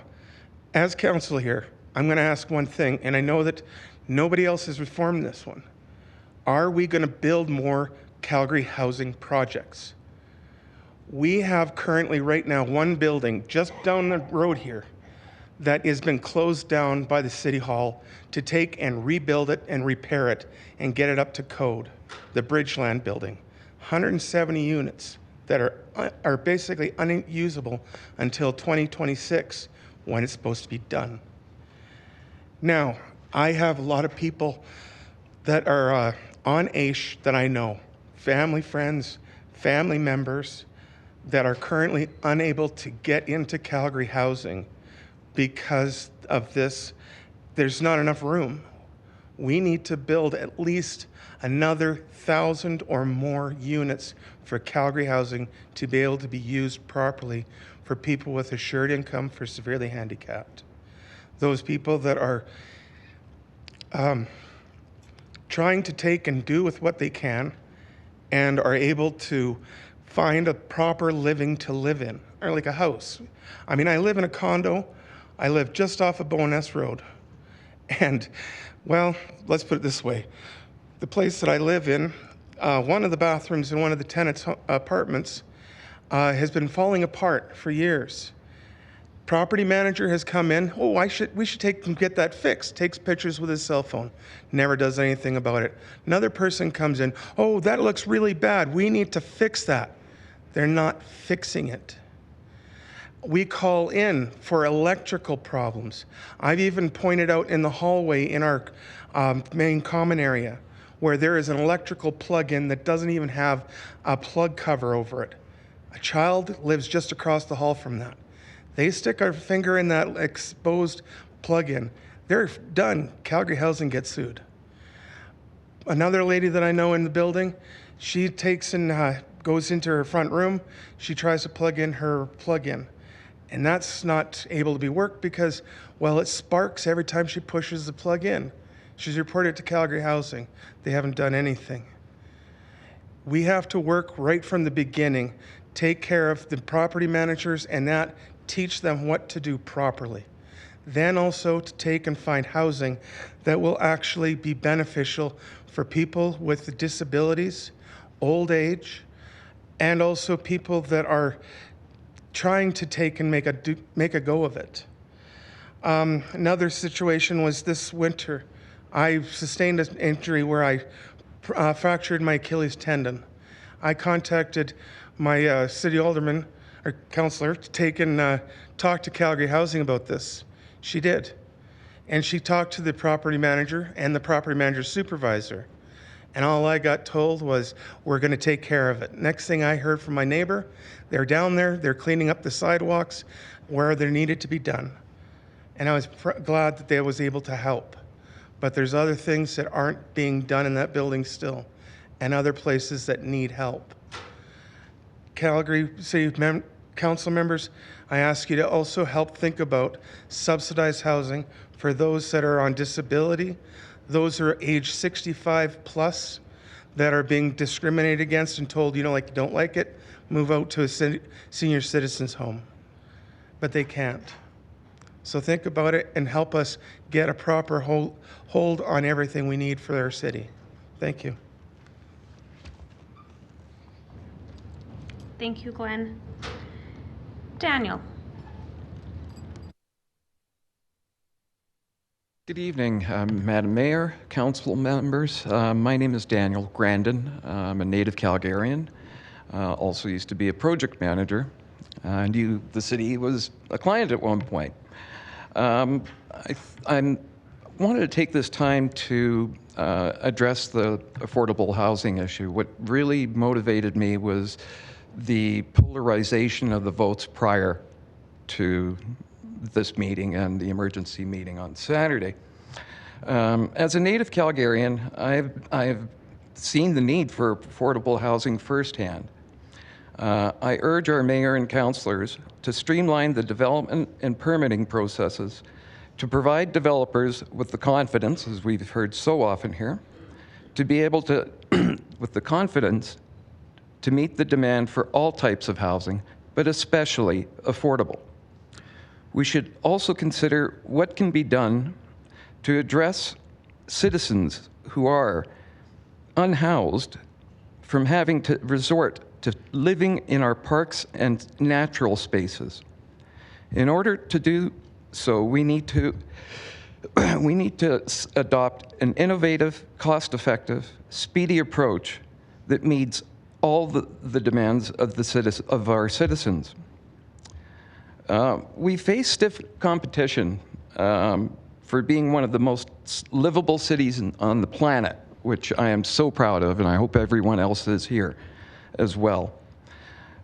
as council here, I'm going to ask one thing, and I know that nobody else has reformed this one. Are we going to build more Calgary housing projects? We have currently right now one building just down the road here that has been closed down by the City Hall to take and rebuild it and repair it and get it up to code, the Bridgeland building. 170 units that are basically unusable until 2026 when it's supposed to be done. Now, I have a lot of people that are on Aish that I know, family, friends, family members, that are currently unable to get into Calgary housing because of this. There's not enough room. We need to build at least another 1,000 or more units for Calgary housing to be able to be used properly for people with assured income, for severely handicapped. Those people that are trying to take and do with what they can and are able to find a proper living to live in, or like a house. I mean, I live in a condo. I live just off of Bowness Road. And, well, let's put it this way. The place that I live in, one of the bathrooms in one of the tenants' apartments has been falling apart for years. Property manager has come in, we should take and get that fixed. Takes pictures with his cell phone, never does anything about it. Another person comes in, that looks really bad. We need to fix that. They're not fixing it. We call in for electrical problems. I've even pointed out in the hallway in our main common area where there is an electrical plug-in that doesn't even have a plug cover over it. A child lives just across the hall from that. They stick a finger in that exposed plug-in. They're done. Calgary Housing gets sued. Another lady that I know in the building, she takes and goes into her front room. She tries to plug in her plug-in. And that's not able to be worked because, well, it sparks every time she pushes the plug in. She's reported to Calgary Housing. They haven't done anything. We have to work right from the beginning, take care of the property managers and that, teach them what to do properly. Then also to take and find housing that will actually be beneficial for people with disabilities, old age, and also people that are trying to take and make a go of it. Another situation was this winter. I sustained an injury where I fractured my Achilles tendon. I contacted my city alderman or councillor to take and talk to Calgary Housing about this. She did. And she talked to the property manager and the property manager's supervisor. And all I got told was, we're going to take care of it. Next thing I heard from my neighbor, they're down there, they're cleaning up the sidewalks where they needed to be done. And I was glad that they was able to help. But there's other things that aren't being done in that building still, and other places that need help. Calgary City Council members, I ask you to also help think about subsidized housing for those that are on disability, those who are age 65 plus that are being discriminated against and told, you don't like it, move out to a senior citizens home. But they can't. So think about it and help us get a proper hold on everything we need for our city. Thank you. Thank you, Glenn. Daniel. Good evening, Madam Mayor, council members. My name is Daniel Grandan. I'm a native Calgarian. Also used to be a project manager. I knew the city was a client at one point. I wanted to take this time to address the affordable housing issue. What really motivated me was the polarization of the votes prior to this meeting and the emergency meeting on Saturday. As a native Calgarian, I've seen the need for affordable housing firsthand. I urge our mayor and councillors to streamline the development and permitting processes to provide developers with the confidence, as we've heard so often here, to be able to, with the confidence, to meet the demand for all types of housing, but especially affordable. We should also consider what can be done to address citizens who are unhoused from having to resort to living in our parks and natural spaces. In order to do so, we need to adopt an innovative, cost-effective, speedy approach that meets all the demands of our citizens. We face stiff competition for being one of the most livable cities on the planet, which I am so proud of, and I hope everyone else is here as well.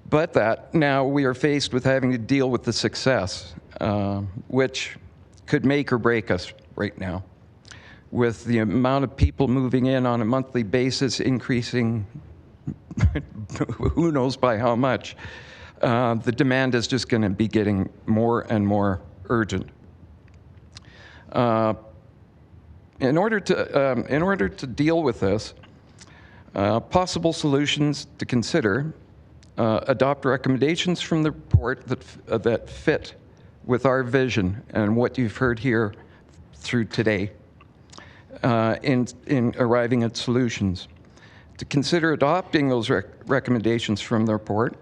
But that now we are faced with having to deal with the success, which could make or break us right now. With the amount of people moving in on a monthly basis increasing, who knows by how much, the demand is just going to be getting more and more urgent. In order to deal with this, possible solutions to consider adopt recommendations from the report that fit with our vision and what you've heard here through today in arriving at solutions. To consider adopting those recommendations from the report,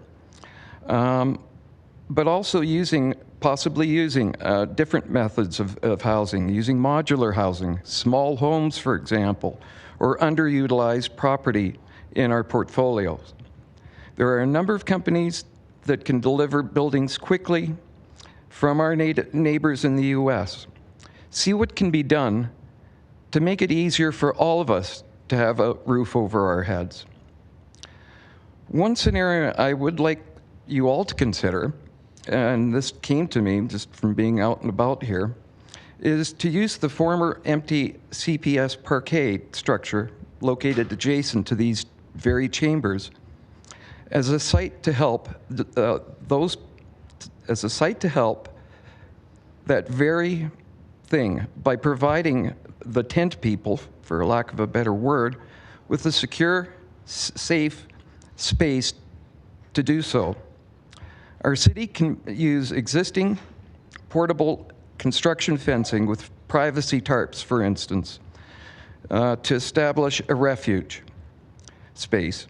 but also possibly using different methods of housing, using modular housing, small homes, for example, or underutilized property in our portfolios. There are a number of companies that can deliver buildings quickly from our neighbors in the U.S. See what can be done to make it easier for all of us to have a roof over our heads. One scenario I would like you all to consider, and this came to me just from being out and about here, is to use the former empty CPS parquet structure located adjacent to these very chambers as a site to help that very thing by providing the tent people, for lack of a better word, with a secure, safe space to do so. Our city can use existing portable construction fencing with privacy tarps, for instance, to establish a refuge space.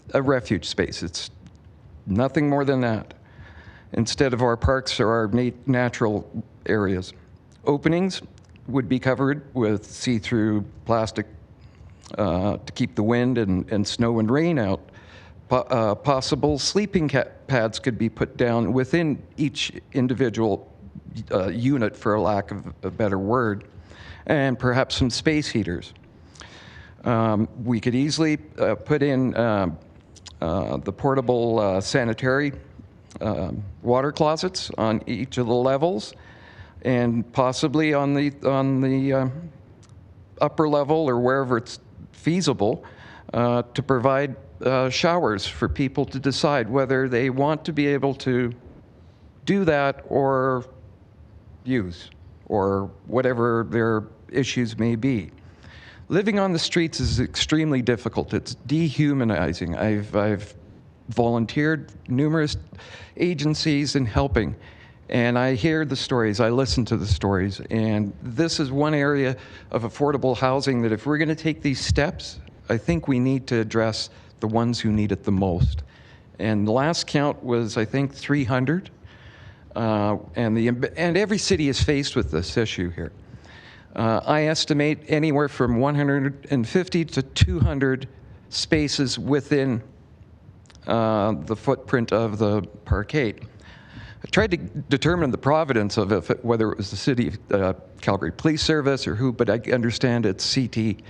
It's nothing more than that, instead of our parks or our natural areas. Openings would be covered with see-through plastic to keep the wind and snow and rain out. Possible sleeping pads could be put down within each individual unit, for a lack of a better word, and perhaps some space heaters. We could easily put in the portable sanitary water closets on each of the levels, and possibly on the upper level or wherever it's feasible to provide showers for people to decide whether they want to be able to do that or use, or whatever their issues may be. Living on the streets is extremely difficult. It's dehumanizing. I've volunteered numerous agencies in helping, and I hear the stories, I listen to the stories, and this is one area of affordable housing that if we're going to take these steps, I think we need to address the ones who need it the most. And the last count was, I think, 300. And every city is faced with this issue here. I estimate anywhere from 150 to 200 spaces within the footprint of the parkade. I tried to determine the providence of it, whether it was the city of Calgary Police Service or who, but I understand it's CT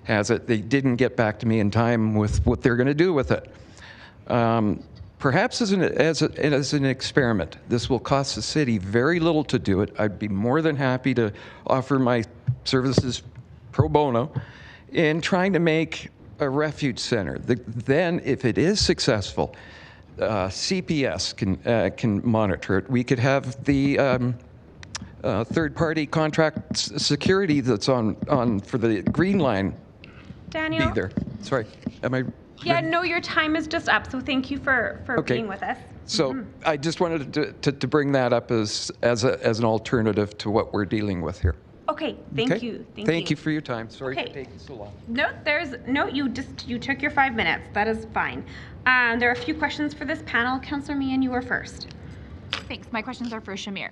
has it. They didn't get back to me in time with what they're going to do with it. Perhaps as an experiment, this will cost the city very little to do it. I'd be more than happy to offer my services pro bono in trying to make a refuge center. Then, if it is successful, CPS can monitor it. We could have the third-party contract security that's on for the Green Line. Daniel? Be there. Sorry, am I? Yeah, no, your time is just up, so thank you for being with us. So I just wanted to bring that up as an alternative to what we're dealing with here. Okay, thank you. Thank you for your time. Sorry for taking so long. No, you took your 5 minutes. That is fine. There are a few questions for this panel. Councillor Meehan, you were first. Thanks. My questions are for Shamir.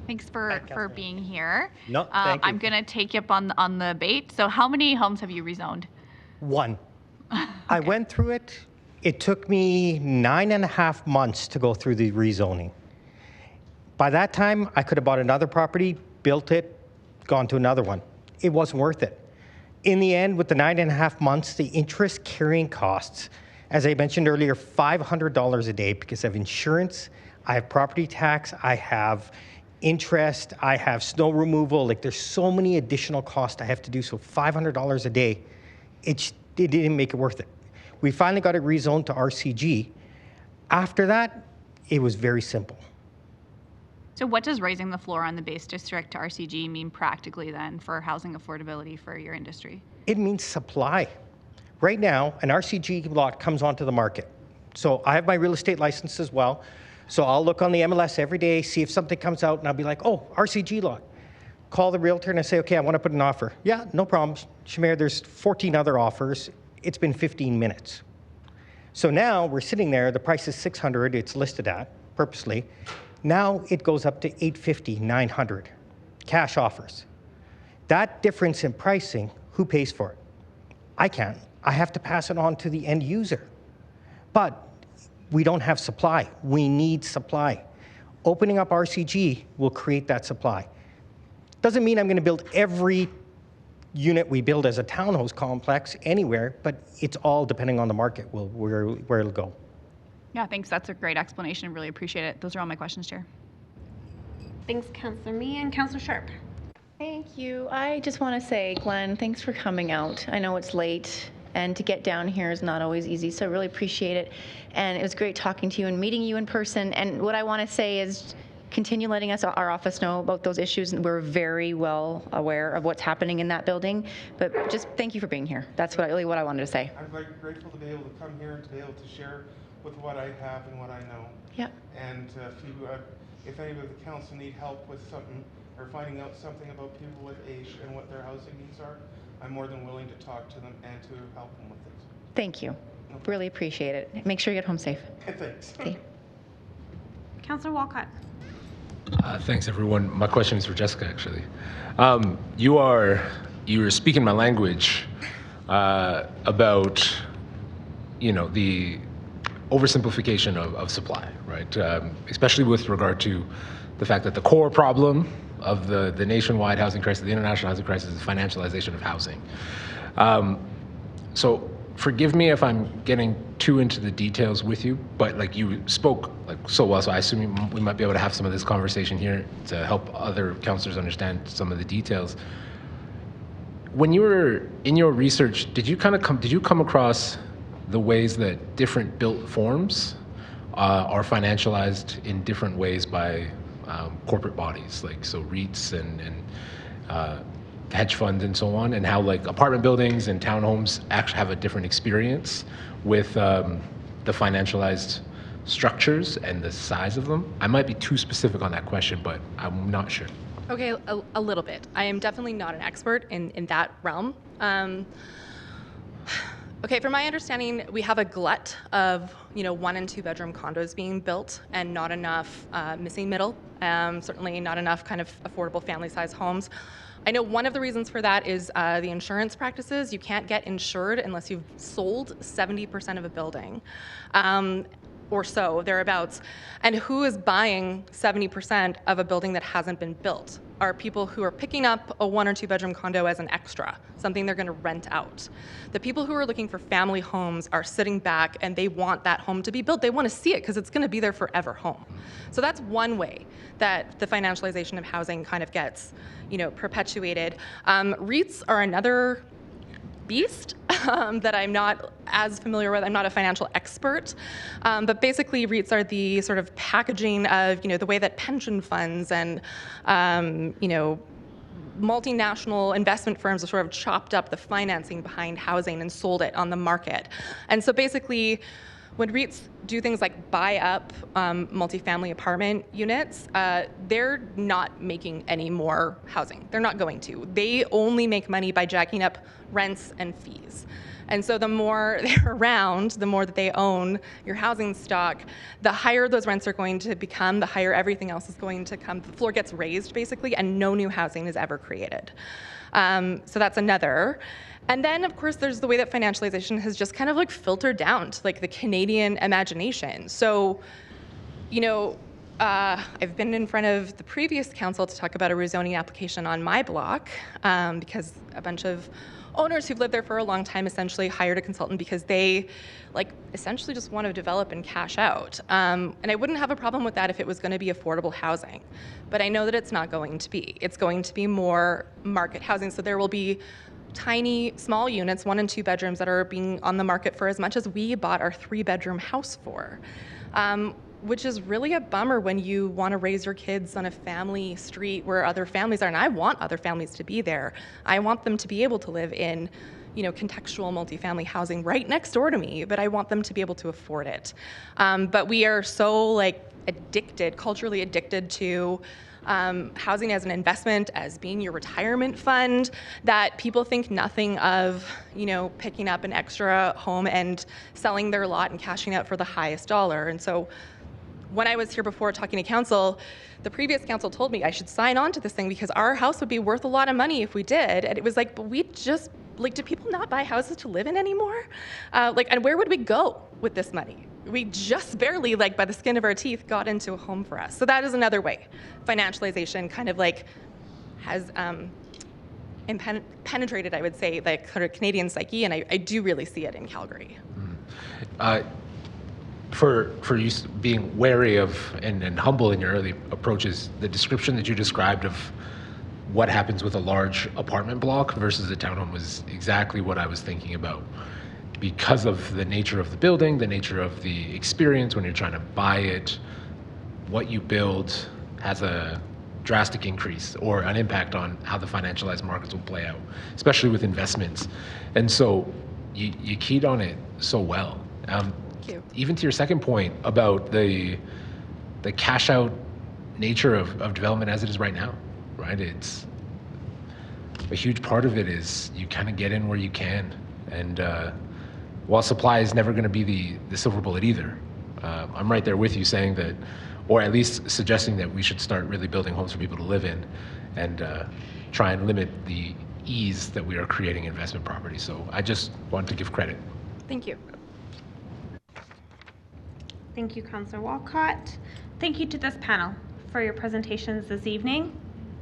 Thanks for being here. No, thank you. I'm going to take you up on the bait. So how many homes have you rezoned? One. I went through it. It took me 9.5 months to go through the rezoning. By that time, I could have bought another property, built it, gone to another one. It wasn't worth it. In the end, with the 9.5 months, the interest carrying costs, as I mentioned earlier, $500 a day because of insurance, I have property tax, I have interest, I have snow removal, like there's so many additional costs I have to do, so $500 a day, it didn't make it worth it. We finally got it rezoned to RCG. After that, it was very simple. So what does raising the floor on the base district to RCG mean practically then for housing affordability for your industry? It means supply. Right now, an RCG lot comes onto the market. So I have my real estate license as well. So I'll look on the MLS every day, see if something comes out, and I'll be like, oh, RCG lot. Call the realtor and I say, okay, I want to put an offer. Yeah, no problem. Shamir, there's 14 other offers. It's been 15 minutes. So now we're sitting there, the price is $600, it's listed at, purposely. Now it goes up to $850, $900, cash offers. That difference in pricing, who pays for it? I can't. I have to pass it on to the end user. But we don't have supply. We need supply. Opening up RCG will create that supply. Doesn't mean I'm going to build every unit we build as a townhouse complex anywhere, but it's all depending on the market, where it'll go. Yeah, thanks. That's a great explanation. Really appreciate it. Those are all my questions, Chair. Thanks, Councillor Mee and Councillor Sharp. Thank you. I just want to say, Glenn, thanks for coming out. I know it's late, and to get down here is not always easy, so I really appreciate it. And it was great talking to you and meeting you in person. And what I want to say is continue letting our office know about those issues, and we're very well aware of what's happening in that building. But just thank you for being here. That's really what I wanted to say. I'm very grateful to be able to come here and to be able to share with what I have and what I know. Yeah. And if any of the council need help with something or finding out something about people with age and what their housing needs are, I'm more than willing to talk to them and to help them with this. Thank you. Really appreciate it. Make sure you get home safe. Thanks. Okay. Councillor Walcott. Thanks, everyone. My question is for Jessica, actually. You were speaking my language about, the oversimplification of supply, right? Especially with regard to the fact that the core problem of the nationwide housing crisis, the international housing crisis, is financialization of housing. So forgive me if I'm getting too into the details with you, but you spoke so well, so I assume we might be able to have some of this conversation here to help other councillors understand some of the details. When you were in your research, did you come across the ways that different built forms are financialized in different ways by corporate bodies, so REITs and hedge funds and so on, and how apartment buildings and townhomes actually have a different experience with the financialized structures and the size of them? I might be too specific on that question, but I'm not sure. Okay, a little bit. I am definitely not an expert in that realm. Okay, from my understanding, we have a glut of 1 and 2 bedroom condos being built, and not enough missing middle. Certainly not enough kind of affordable family-size homes. I know one of the reasons for that is the insurance practices. You can't get insured unless you've sold 70% of a building, or so, thereabouts. And who is buying 70% of a building that hasn't been built? Are people who are picking up a 1 or 2 bedroom condo as an extra, something they're going to rent out. The people who are looking for family homes are sitting back and they want that home to be built. They want to see it because it's going to be their forever home. So that's one way that the financialization of housing kind of gets, perpetuated. REITs are another beast that I'm not as familiar with. I'm not a financial expert, but basically REITs are the sort of packaging of, the way that pension funds and, multinational investment firms have sort of chopped up the financing behind housing and sold it on the market. And so basically, when REITs do things like buy up multifamily apartment units, they're not making any more housing. They're not going to. They only make money by jacking up rents and fees. And so the more they're around, the more that they own your housing stock, the higher those rents are going to become, the higher everything else is going to come. The floor gets raised, basically, and no new housing is ever created. So that's another. And then, of course, there's the way that financialization has just kind of filtered down to the Canadian imagination. So, I've been in front of the previous council to talk about a rezoning application on my block because a bunch of owners who've lived there for a long time essentially hired a consultant because they essentially just want to develop and cash out. And I wouldn't have a problem with that if it was going to be affordable housing. But I know that it's not going to be. It's going to be more market housing. So there will be tiny, small units, 1 and 2 bedrooms that are being on the market for as much as we bought our 3-bedroom house for, which is really a bummer when you want to raise your kids on a family street where other families are. And I want other families to be there. I want them to be able to live in, contextual multifamily housing right next door to me, but I want them to be able to afford it. But we are so addicted, culturally addicted to housing as an investment, as being your retirement fund, that people think nothing of, picking up an extra home and selling their lot and cashing out for the highest dollar. And so when I was here before talking to council, the previous council told me I should sign on to this thing because our house would be worth a lot of money if we did. And it was but we just, do people not buy houses to live in anymore? And where would we go with this money? We just barely, by the skin of our teeth, got into a home for us. So that is another way financialization kind of has penetrated, I would say, the kind of Canadian psyche, and I do really see it in Calgary. For you being wary of and humble in your early approaches, the description that you described of what happens with a large apartment block versus a townhome was exactly what I was thinking about. Because of the nature of the building, the nature of the experience when you're trying to buy it, what you build has a drastic increase or an impact on how the financialized markets will play out, especially with investments. And so you keyed on it so well. Thank you. Even to your second point about the cash out nature of development as it is right now, right? It's a huge part of it is you kind of get in where you can. And while supply is never going to be the silver bullet either, I'm right there with you saying that, or at least suggesting that we should start really building homes for people to live in and try and limit the ease that we are creating investment property. So I just want to give credit. Thank you. Thank you, Councillor Walcott. Thank you to this panel for your presentations this evening.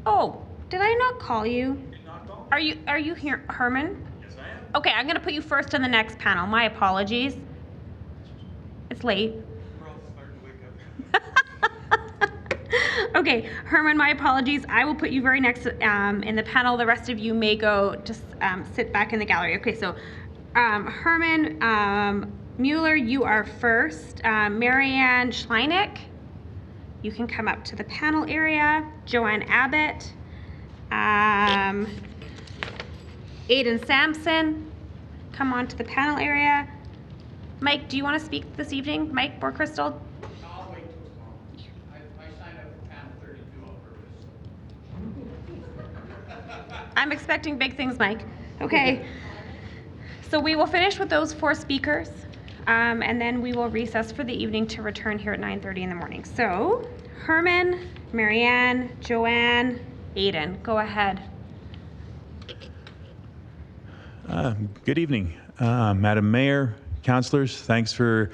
Oh, did I not call you? Did not call. Are you here, Herman? Yes, I am. Okay, I'm going to put you first on the next panel. My apologies. It's late. We're all starting to wake up. Okay, Herman, my apologies. I will put you very next in the panel. The rest of you may go just sit back in the gallery. Okay, so Hermann Muller, you are first. Marianne Schleinich, you can come up to the panel area. Joanne Abbott. Aidan Sampson, come on to the panel area. Mike, do you want to speak this evening? Mike Borkrystal? I'll wait till tomorrow. I signed up for panel 32 on purpose. I'm expecting big things, Mike. Okay. So we will finish with those 4 speakers, and then we will recess for the evening to return here at 9:30 in the morning. So Herman, Marianne, Joanne, Aidan, go ahead. Good evening, Madam Mayor, councillors. Thanks for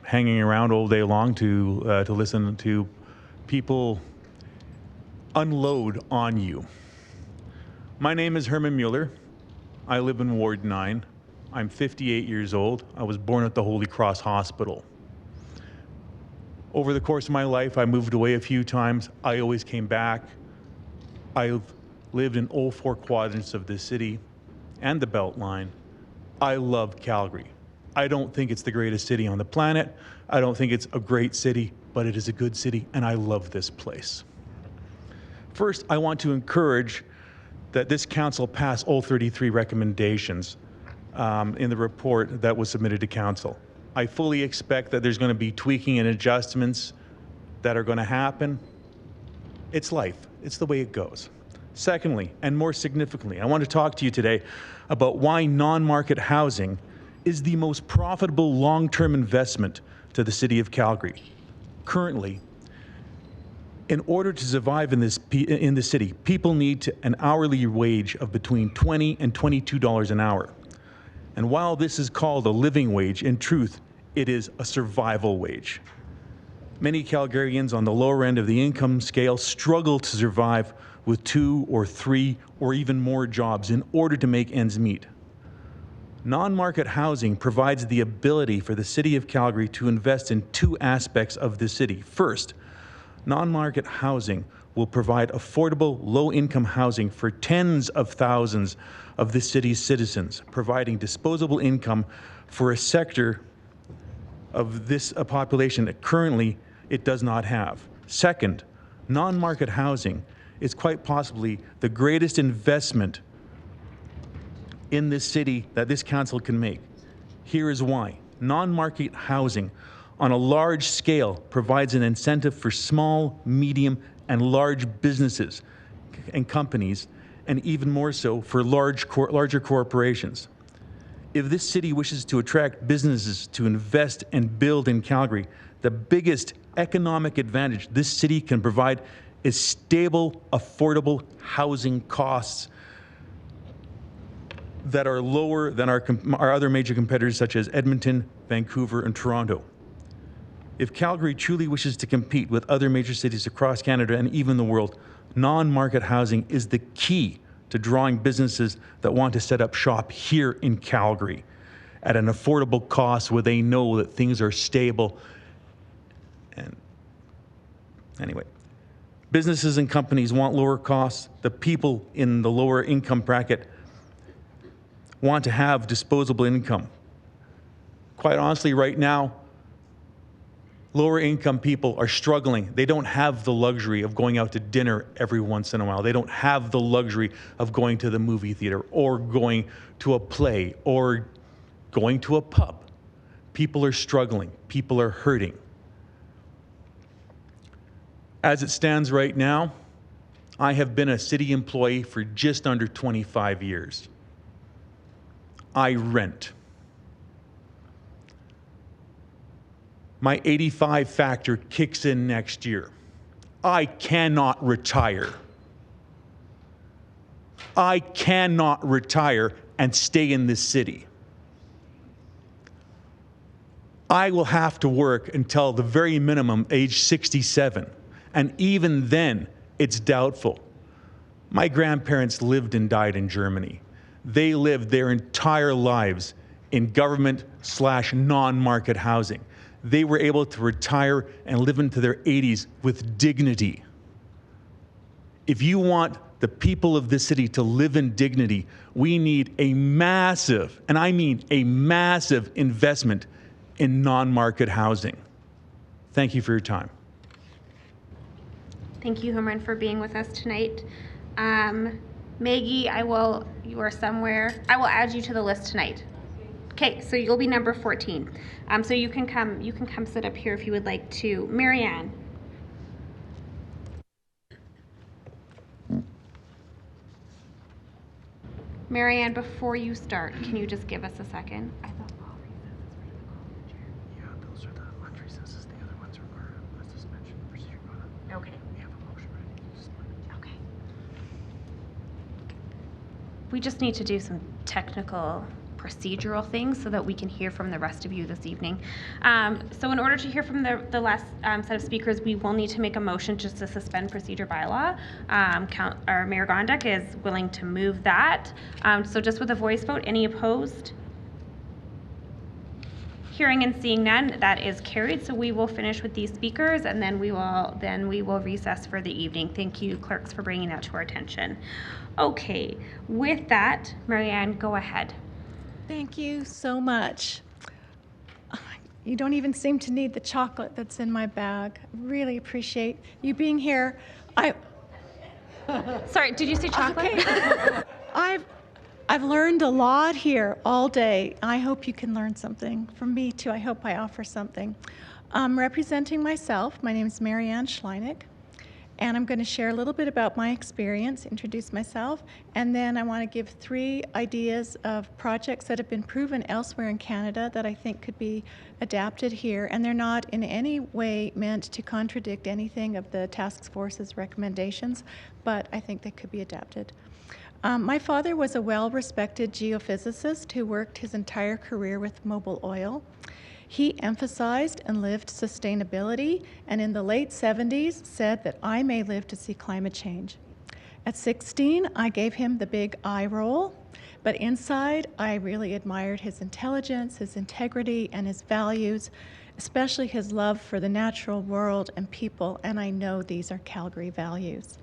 hanging around all day long to listen to people unload on you. My name is Hermann Muller. I live in Ward 9. I'm 58 years old. I was born at the Holy Cross Hospital. Over the course of my life, I moved away a few times. I always came back. I've lived in all 4 quadrants of the city and the Beltline. I love Calgary. I don't think it's the greatest city on the planet. I don't think it's a great city, but it is a good city, and I love this place. First, I want to encourage that this council pass all 33 recommendations in the report that was submitted to council. I fully expect that there's going to be tweaking and adjustments that are going to happen. It's life. It's the way it goes. Secondly, and more significantly, I want to talk to you today about why non-market housing is the most profitable long-term investment to the city of Calgary. Currently, in order to survive in the city, people need an hourly wage of between $20 and $22 an hour. And while this is called a living wage, in truth, it is a survival wage. Many Calgarians on the lower end of the income scale struggle to survive with 2 or 3 or even more jobs in order to make ends meet. Non-market housing provides the ability for the city of Calgary to invest in 2 aspects of the city. First, non-market housing will provide affordable, low-income housing for tens of thousands of the city's citizens, providing disposable income for a sector of this population that currently it does not have. Second, non-market housing is quite possibly the greatest investment in this city that this council can make. Here is why. Non-market housing on a large scale provides an incentive for small, medium, and large businesses and companies, and even more so for larger corporations. If this city wishes to attract businesses to invest and build in Calgary, the biggest economic advantage this city can provide is stable, affordable housing costs that are lower than our other major competitors such as Edmonton, Vancouver, and Toronto. If Calgary truly wishes to compete with other major cities across Canada and even the world, Non-market housing is the key to drawing businesses that want to set up shop here in Calgary at an affordable cost where they know that things are stable. And anyway, businesses and companies want lower costs. The people in the lower income bracket want to have disposable income. Quite honestly, right now, lower income people are struggling. They don't have the luxury of going out to dinner every once in a while. They don't have the luxury of going to the movie theater or going to a play or going to a pub. People are struggling. People are hurting. As it stands right now, I have been a city employee for just under 25 years. I rent. My 85 factor kicks in next year. I cannot retire. I cannot retire and stay in this city. I will have to work until the very minimum, age 67. And even then, it's doubtful. My grandparents lived and died in Germany. They lived their entire lives in government/non-market housing. They were able to retire and live into their 80s with dignity. If you want the people of this city to live in dignity, we need a massive, and I mean a massive investment in non-market housing. Thank you for your time. Thank you, Hermann, for being with us tonight. Maggie, you are somewhere. I will add you to the list tonight. Okay, so you'll be number 14. So you can come sit up here if you would like to. Marianne. Marianne, before you start, can you just give us a second? I thought yeah, those are the lunch recesses. The other ones are a suspension procedure. Okay. We have a motion ready. Okay. We just need to do some technical procedural things so that we can hear from the rest of you this evening. So in order to hear from the last set of speakers, we will need to make a motion just to suspend procedure by law. Our Mayor Gondek is willing to move that. So just with a voice vote, any opposed? Hearing and seeing none, that is carried. So we will finish with these speakers and then we will recess for the evening. Thank you, clerks, for bringing that to our attention. Okay, with that, Marianne, go ahead. Thank you so much. You don't even seem to need the chocolate that's in my bag. Really appreciate you being here. Sorry, did you say chocolate? Okay. I've learned a lot here all day. I hope you can learn something from me too. I hope I offer something. Representing myself, my name is Marianne Schleinich. And I'm going to share a little bit about my experience, introduce myself, and then I want to give 3 ideas of projects that have been proven elsewhere in Canada that I think could be adapted here. And they're not in any way meant to contradict anything of the task force's recommendations, but I think they could be adapted. My father was a well-respected geophysicist who worked his entire career with Mobil Oil. He emphasized and lived sustainability, and in the late 70s said that I may live to see climate change. At 16, I gave him the big eye roll, but inside, I really admired his intelligence, his integrity, and his values, especially his love for the natural world and people, and I know these are Calgary values.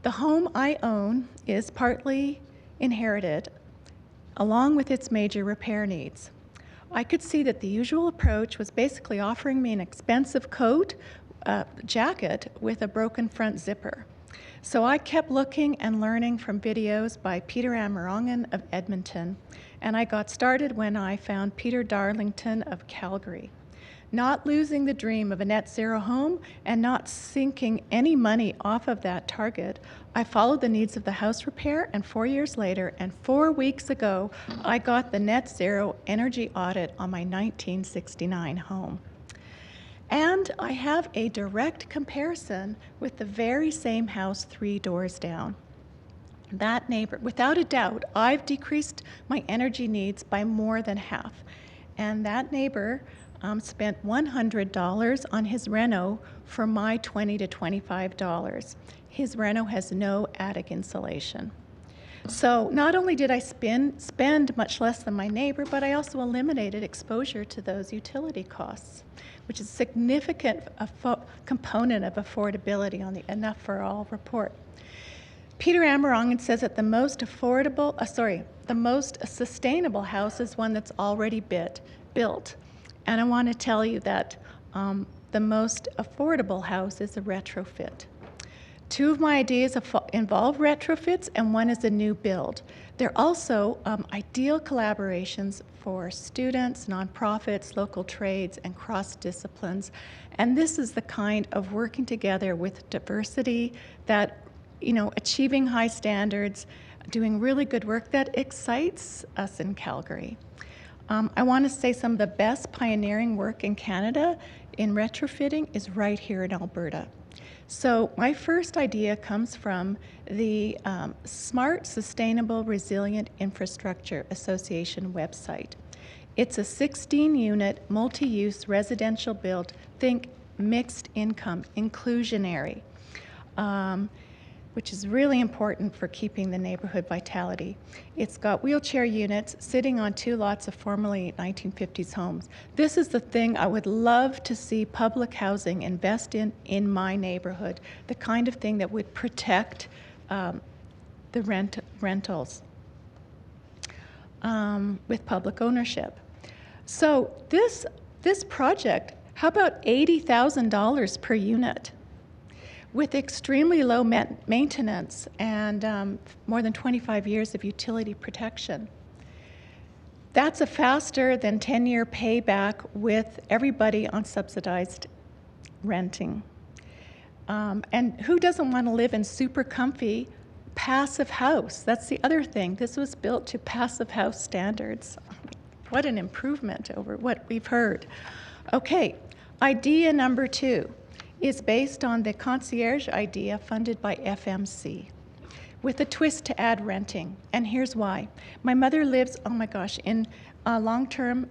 The home I own is partly inherited, along with its major repair needs. I could see that the usual approach was basically offering me an expensive jacket with a broken front zipper. So I kept looking and learning from videos by Peter Amarongen of Edmonton, and I got started when I found Peter Darlington of Calgary. Not losing the dream of a net zero home and not sinking any money off of that target, I followed the needs of the house repair, and 4 years later, and 4 weeks ago, I got the net zero energy audit on my 1969 home. And I have a direct comparison with the very same house 3 doors down. That neighbor, without a doubt, I've decreased my energy needs by more than half. And that neighbor spent $100 on his reno for my $20 to $25. His reno has no attic insulation. So not only did I spend much less than my neighbor, but I also eliminated exposure to those utility costs, which is a significant component of affordability on the Enough for All report. Peter Amarongan says that the most sustainable house is one that's already built. And I want to tell you that the most affordable house is a retrofit. Two of my ideas involve retrofits, and one is a new build. They're also ideal collaborations for students, nonprofits, local trades, and cross disciplines. And this is the kind of working together with diversity that, achieving high standards, doing really good work that excites us in Calgary. I want to say some of the best pioneering work in Canada in retrofitting is right here in Alberta. So my first idea comes from the Smart, Sustainable, Resilient Infrastructure Association website. It's a 16-unit, multi-use residential build, think mixed income, inclusionary, which is really important for keeping the neighborhood vitality. It's got wheelchair units sitting on 2 lots of formerly 1950s homes. This is the thing I would love to see public housing invest in my neighborhood, the kind of thing that would protect the rentals with public ownership. So this project, how about $80,000 per unit? With extremely low maintenance and more than 25 years of utility protection. That's a faster than 10-year payback with everybody on subsidized renting. And who doesn't want to live in super comfy passive house? That's the other thing. This was built to passive house standards. What an improvement over what we've heard. Okay, idea number 2. Is based on the concierge idea funded by FMC, with a twist to add renting. And here's why. My mother lives, in long-term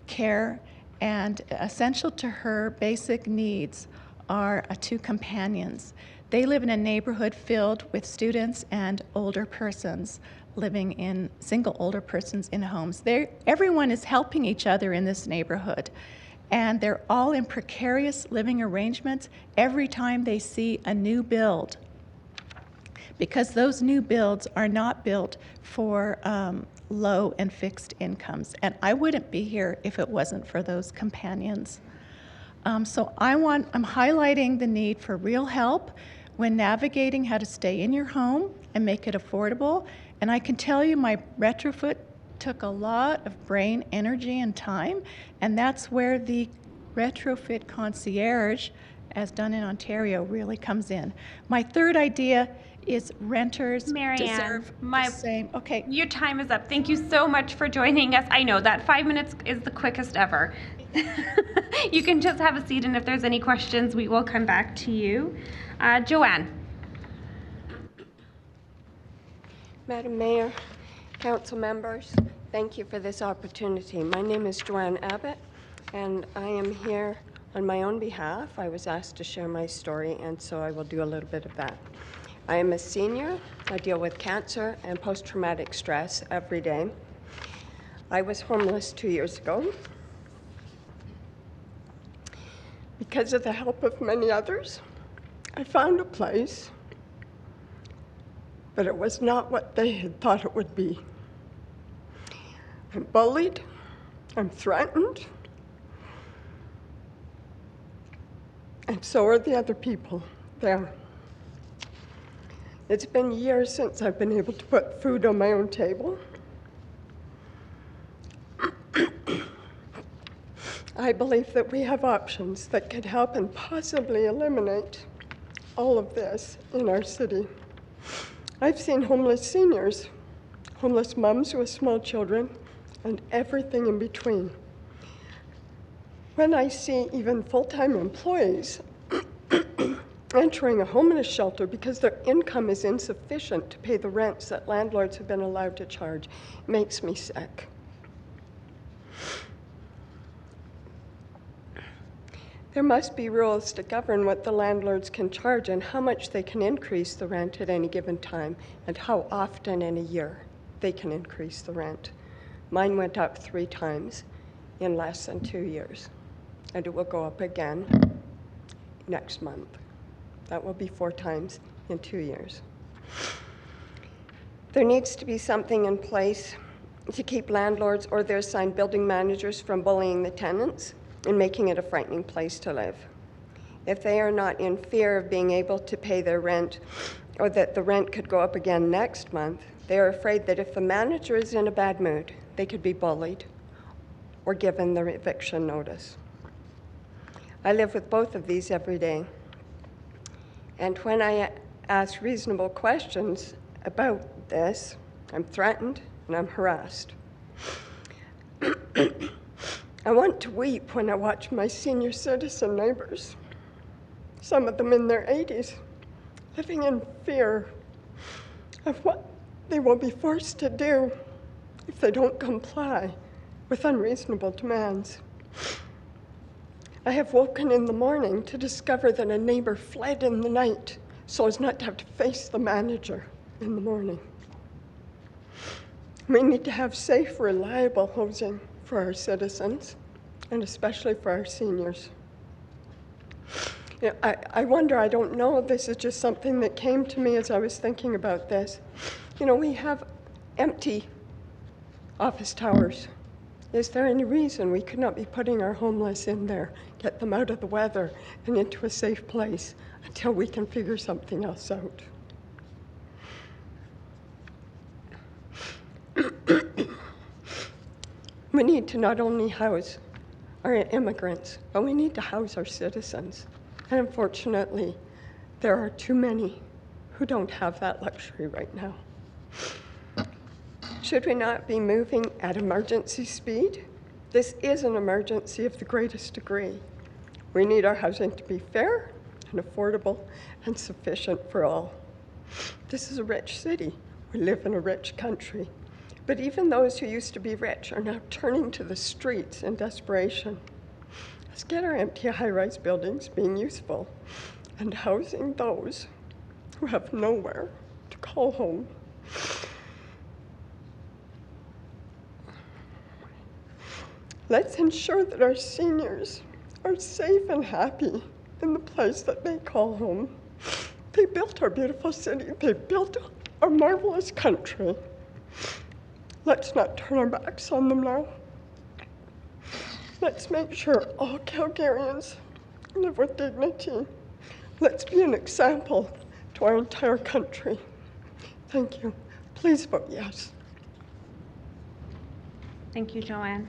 care, and essential to her basic needs are 2 companions. They live in a neighborhood filled with students and older persons living in single older persons in homes. Everyone is helping each other in this neighborhood. And they're all in precarious living arrangements every time they see a new build, because those new builds are not built for low and fixed incomes. And I wouldn't be here if it wasn't for those companions. So I'm highlighting the need for real help when navigating how to stay in your home and make it affordable. And I can tell you my retrofit took a lot of brain energy and time, and that's where the retrofit concierge, as done in Ontario, really comes in. My third idea is renters deserve the same. Okay. Your time is up. Thank you so much for joining us. I know that 5 minutes is the quickest ever. You can just have a seat, and if there's any questions, we will come back to you. Joanne. Madam Mayor, council members, thank you for this opportunity. My name is Joanne Abbott, and I am here on my own behalf. I was asked to share my story, and so I will do a little bit of that. I am a senior. I deal with cancer and post-traumatic stress every day. I was homeless 2 years ago. Because of the help of many others, I found a place, but it was not what they had thought it would be. I'm bullied, I'm threatened, and so are the other people there. It's been years since I've been able to put food on my own table. I believe that we have options that could help and possibly eliminate all of this in our city. I've seen homeless seniors, homeless moms with small children, and everything in between. When I see even full-time employees entering a homeless shelter because their income is insufficient to pay the rents that landlords have been allowed to charge, it makes me sick. There must be rules to govern what the landlords can charge and how much they can increase the rent at any given time and how often in a year they can increase the rent. Mine went up 3 times in less than 2 years, and it will go up again next month. That will be 4 times in 2 years. There needs to be something in place to keep landlords or their assigned building managers from bullying the tenants and making it a frightening place to live. If they are not in fear of being able to pay their rent or that the rent could go up again next month, they are afraid that if the manager is in a bad mood, they could be bullied or given the eviction notice. I live with both of these every day. And when I ask reasonable questions about this, I'm threatened and I'm harassed. I want to weep when I watch my senior citizen neighbors, some of them in their 80s, living in fear of what they will be forced to do if they don't comply with unreasonable demands. I have woken in the morning to discover that a neighbor fled in the night so as not to have to face the manager in the morning. We need to have safe, reliable housing for our citizens, and especially for our seniors. You know, I wonder, I don't know, this is just something that came to me as I was thinking about this. You know, we have empty office towers. Is there any reason we could not be putting our homeless in there, get them out of the weather and into a safe place until we can figure something else out? We need to not only house our immigrants, but we need to house our citizens. And unfortunately, there are too many who don't have that luxury right now. Should we not be moving at emergency speed? This is an emergency of the greatest degree. We need our housing to be fair and affordable and sufficient for all. This is a rich city. We live in a rich country. But even those who used to be rich are now turning to the streets in desperation. Let's get our empty high-rise buildings being useful and housing those who have nowhere to call home. Let's ensure that our seniors are safe and happy in the place that they call home. They built our beautiful city. They built our marvelous country. Let's not turn our backs on them now. Let's make sure all Calgarians live with dignity. Let's be an example to our entire country. Thank you. Please vote yes. Thank you, Joanne.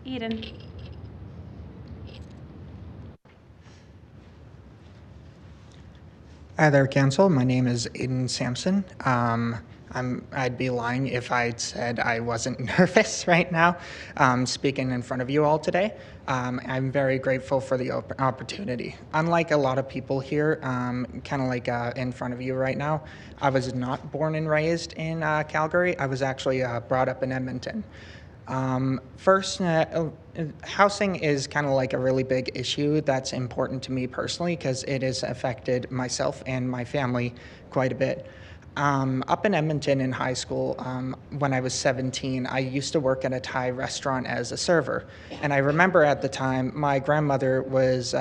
Aidan. Hi there, Council. My name is Aidan Sampson. I'd be lying if I'd said I wasn't nervous right now speaking in front of you all today. I'm very grateful for the opportunity. Unlike a lot of people here, kind of like in front of you right now, I was not born and raised in Calgary. I was actually brought up in Edmonton. First, housing is kind of like a really big issue that's important to me personally because it has affected myself and my family quite a bit. Up in Edmonton in high school, when I was 17, I used to work at a Thai restaurant as a server. And I remember at the time, my grandmother was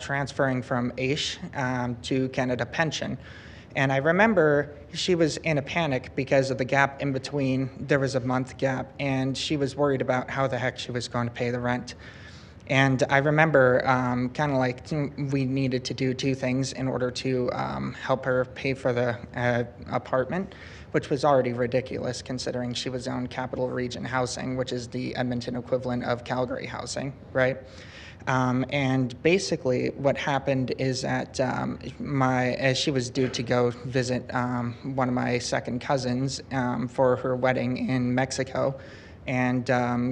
transferring from AISH to Canada Pension. And I remember she was in a panic because of the gap in between. There was a month gap, and she was worried about how the heck she was going to pay the rent. And I remember kind of like we needed to do 2 things in order to help her pay for the apartment, which was already ridiculous considering she was on Capital Region Housing, which is the Edmonton equivalent of Calgary Housing, right? And basically what happened is that as she was due to go visit one of my second cousins for her wedding in Mexico, and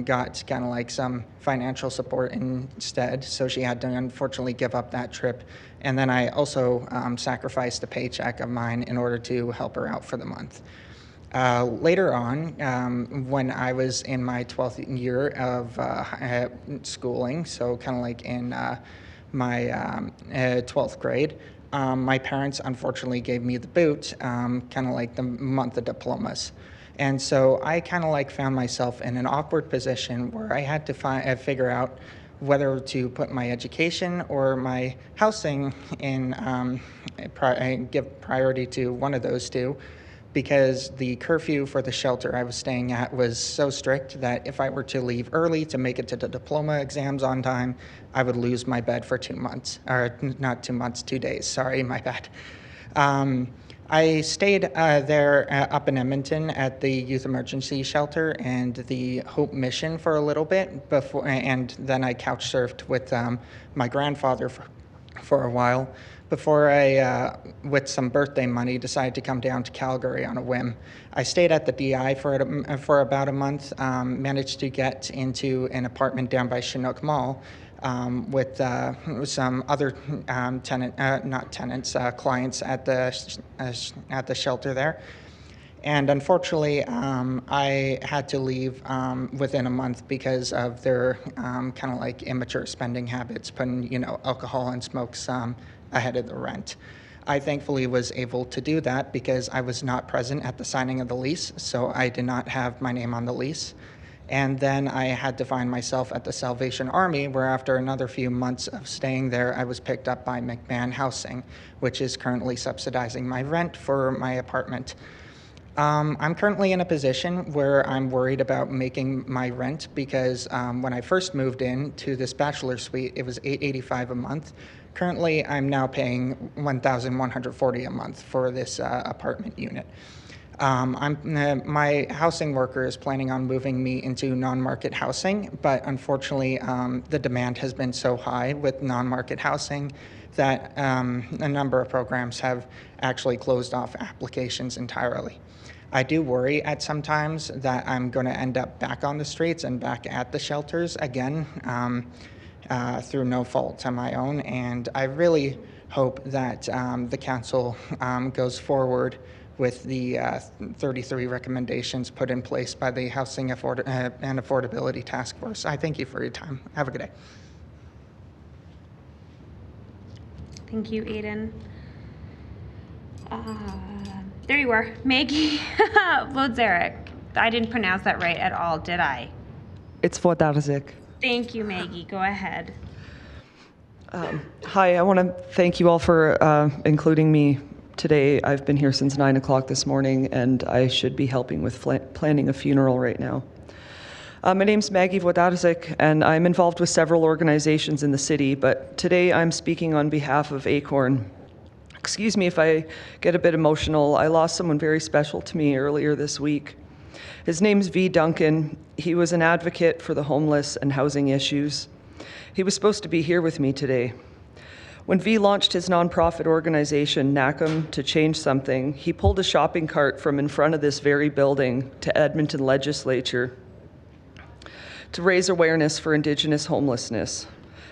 got kind of like some financial support instead. So she had to unfortunately give up that trip. And then I also sacrificed a paycheck of mine in order to help her out for the month. Later on, when I was in my 12th year of schooling, so kind of like in my 12th grade, my parents unfortunately gave me the boot, kind of like the month of diplomas. And so I kind of like found myself in an awkward position where I had to figure out whether to put my education or my housing in, give priority to one of those two, because the curfew for the shelter I was staying at was so strict that if I were to leave early to make it to the diploma exams on time, I would lose my bed for 2 months, or not 2 months, 2 days, sorry, my bad. I stayed there up in Edmonton at the Youth Emergency Shelter and the Hope Mission for a little bit before, and then I couch surfed with my grandfather for a while before I, with some birthday money, decided to come down to Calgary on a whim. I stayed at the DI for about a month, managed to get into an apartment down by Chinook Mall, with some other clients at the shelter there. And unfortunately, I had to leave within a month because of their kind of like immature spending habits, putting, alcohol and smokes ahead of the rent. I thankfully was able to do that because I was not present at the signing of the lease, so I did not have my name on the lease. And then I had to find myself at the Salvation Army, where after another few months of staying there, I was picked up by McMahon Housing, which is currently subsidizing my rent for my apartment. I'm currently in a position where I'm worried about making my rent because when I first moved in to this bachelor suite, it was $885 a month. Currently, I'm now paying $1,140 a month for this apartment unit. My housing worker is planning on moving me into non-market housing, but unfortunately, the demand has been so high with non-market housing that a number of programs have actually closed off applications entirely. I do worry at some times that I'm going to end up back on the streets and back at the shelters again through no fault of my own, and I really hope that the council goes forward with the 33 recommendations put in place by the Housing and Affordability Task Force. I thank you for your time. Have a good day. Thank you, Aidan. There you are, Maggy Wlodarczyk. I didn't pronounce that right at all, did I? It's Wlodarczyk. Thank you, Maggy. Go ahead. Hi, I want to thank you all for including me today. I've been here since 9 o'clock this morning, and I should be helping with planning a funeral right now. My name's Maggy Wlodarczyk, and I'm involved with several organizations in the city, but today I'm speaking on behalf of Acorn. Excuse me if I get a bit emotional. I lost someone very special to me earlier this week. His name's V. Duncan. He was an advocate for the homeless and housing issues. He was supposed to be here with me today. When V launched his nonprofit organization, NACM, to change something, he pulled a shopping cart from in front of this very building to Edmonton Legislature to raise awareness for Indigenous homelessness,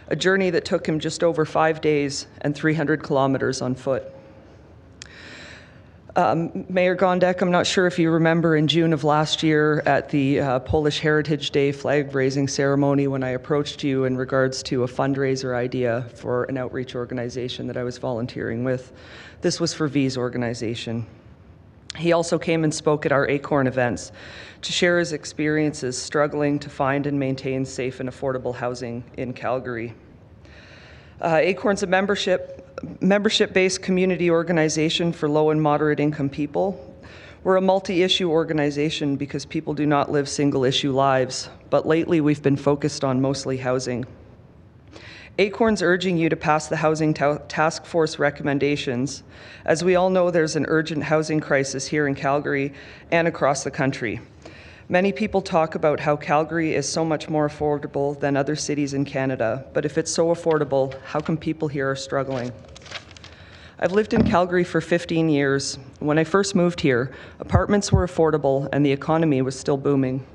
a journey that took him just over 5 days and 300 kilometers on foot. Mayor Gondek, I'm not sure if you remember in June of last year at the Polish Heritage Day flag raising ceremony when I approached you in regards to a fundraiser idea for an outreach organization that I was volunteering with. This was for V's organization. He also came and spoke at our Acorn events to share his experiences struggling to find and maintain safe and affordable housing in Calgary. Acorn's a membership-based community organization for low and moderate income people. We're a multi-issue organization because people do not live single-issue lives, but lately we've been focused on mostly housing. Acorn's urging you to pass the Housing Task Force recommendations. As we all know, there's an urgent housing crisis here in Calgary and across the country. Many people talk about how Calgary is so much more affordable than other cities in Canada, but if it's so affordable, how come people here are struggling? I've lived in Calgary for 15 years. When I first moved here, apartments were affordable and the economy was still booming.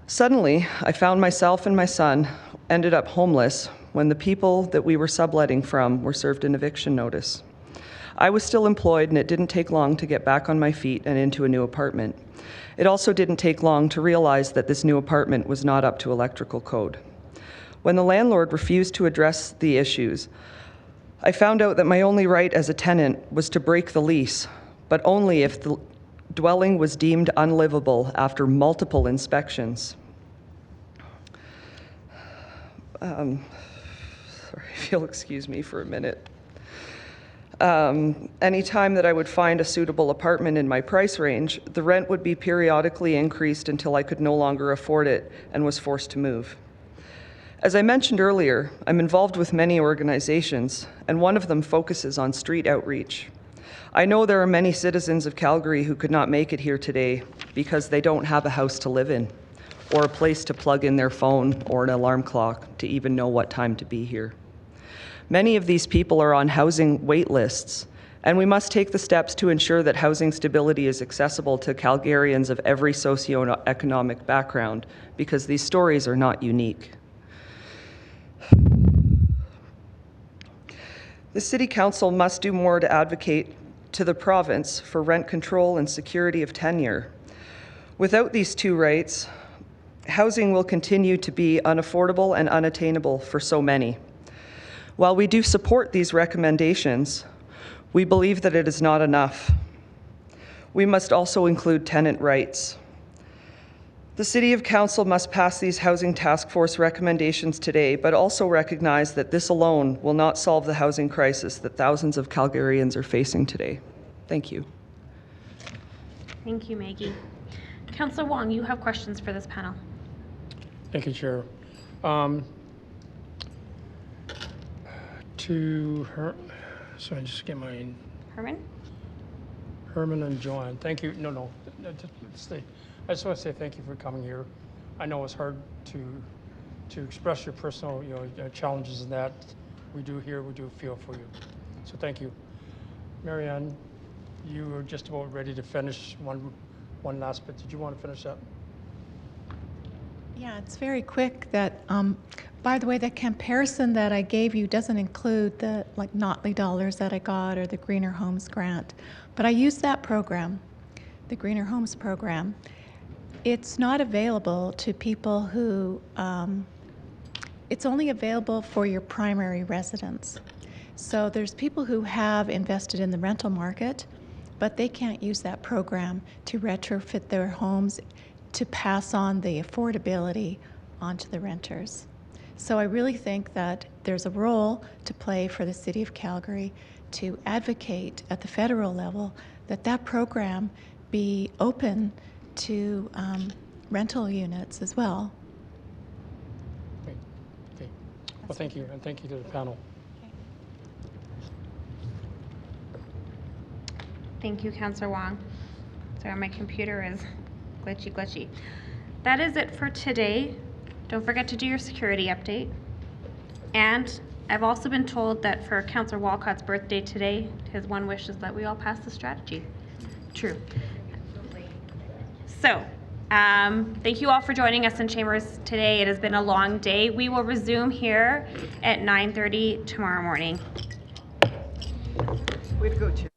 Suddenly, I found myself and my son ended up homeless when the people that we were subletting from were served an eviction notice. I was still employed, and it didn't take long to get back on my feet and into a new apartment. It also didn't take long to realize that this new apartment was not up to electrical code. When the landlord refused to address the issues, I found out that my only right as a tenant was to break the lease, but only if the dwelling was deemed unlivable after multiple inspections. Sorry, if you'll excuse me for a minute. Any time that I would find a suitable apartment in my price range, the rent would be periodically increased until I could no longer afford it and was forced to move. As I mentioned earlier, I'm involved with many organizations, and one of them focuses on street outreach. I know there are many citizens of Calgary who could not make it here today because they don't have a house to live in, or a place to plug in their phone or an alarm clock to even know what time to be here. Many of these people are on housing wait lists, and we must take the steps to ensure that housing stability is accessible to Calgarians of every socioeconomic background, because these stories are not unique. The City Council must do more to advocate to the province for rent control and security of tenure. Without these two rights, housing will continue to be unaffordable and unattainable for so many. While we do support these recommendations, we believe that it is not enough. We must also include tenant rights. The City Council must pass these Housing Task Force recommendations today, but also recognize that this alone will not solve the housing crisis that thousands of Calgarians are facing today. Thank you. Thank you, Maggie. Councillor Wong, you have questions for this panel. Thank you, Chair. To her, sorry, just get my Herman and Joanne. Thank you. No, just stay. I just want to say thank you for coming here. I know it's hard to express your personal, challenges and that. We do feel for you. So thank you. Marianne, you were just about ready to finish one last bit. Did you want to finish that? Yeah, it's very quick that, by the way, the comparison that I gave you doesn't include the Notley dollars that I got or the Greener Homes grant, but I used that program, the Greener Homes program. It's not available to people who, it's only available for your primary residence. So there's people who have invested in the rental market, but they can't use that program to retrofit their homes to pass on the affordability onto the renters. So I really think that there's a role to play for the City of Calgary to advocate at the federal level that that program be open to rental units as well. Okay. Well, thank you, and thank you to the panel. Thank you, Councillor Wong. Sorry, my computer is glitchy. That is it for today. Don't forget to do your security update. And I've also been told that for Councillor Walcott's birthday today, his one wish is that we all pass the strategy. True. So, thank you all for joining us in Chambers today. It has been a long day. We will resume here at 9:30 tomorrow morning. Way to go, Chair.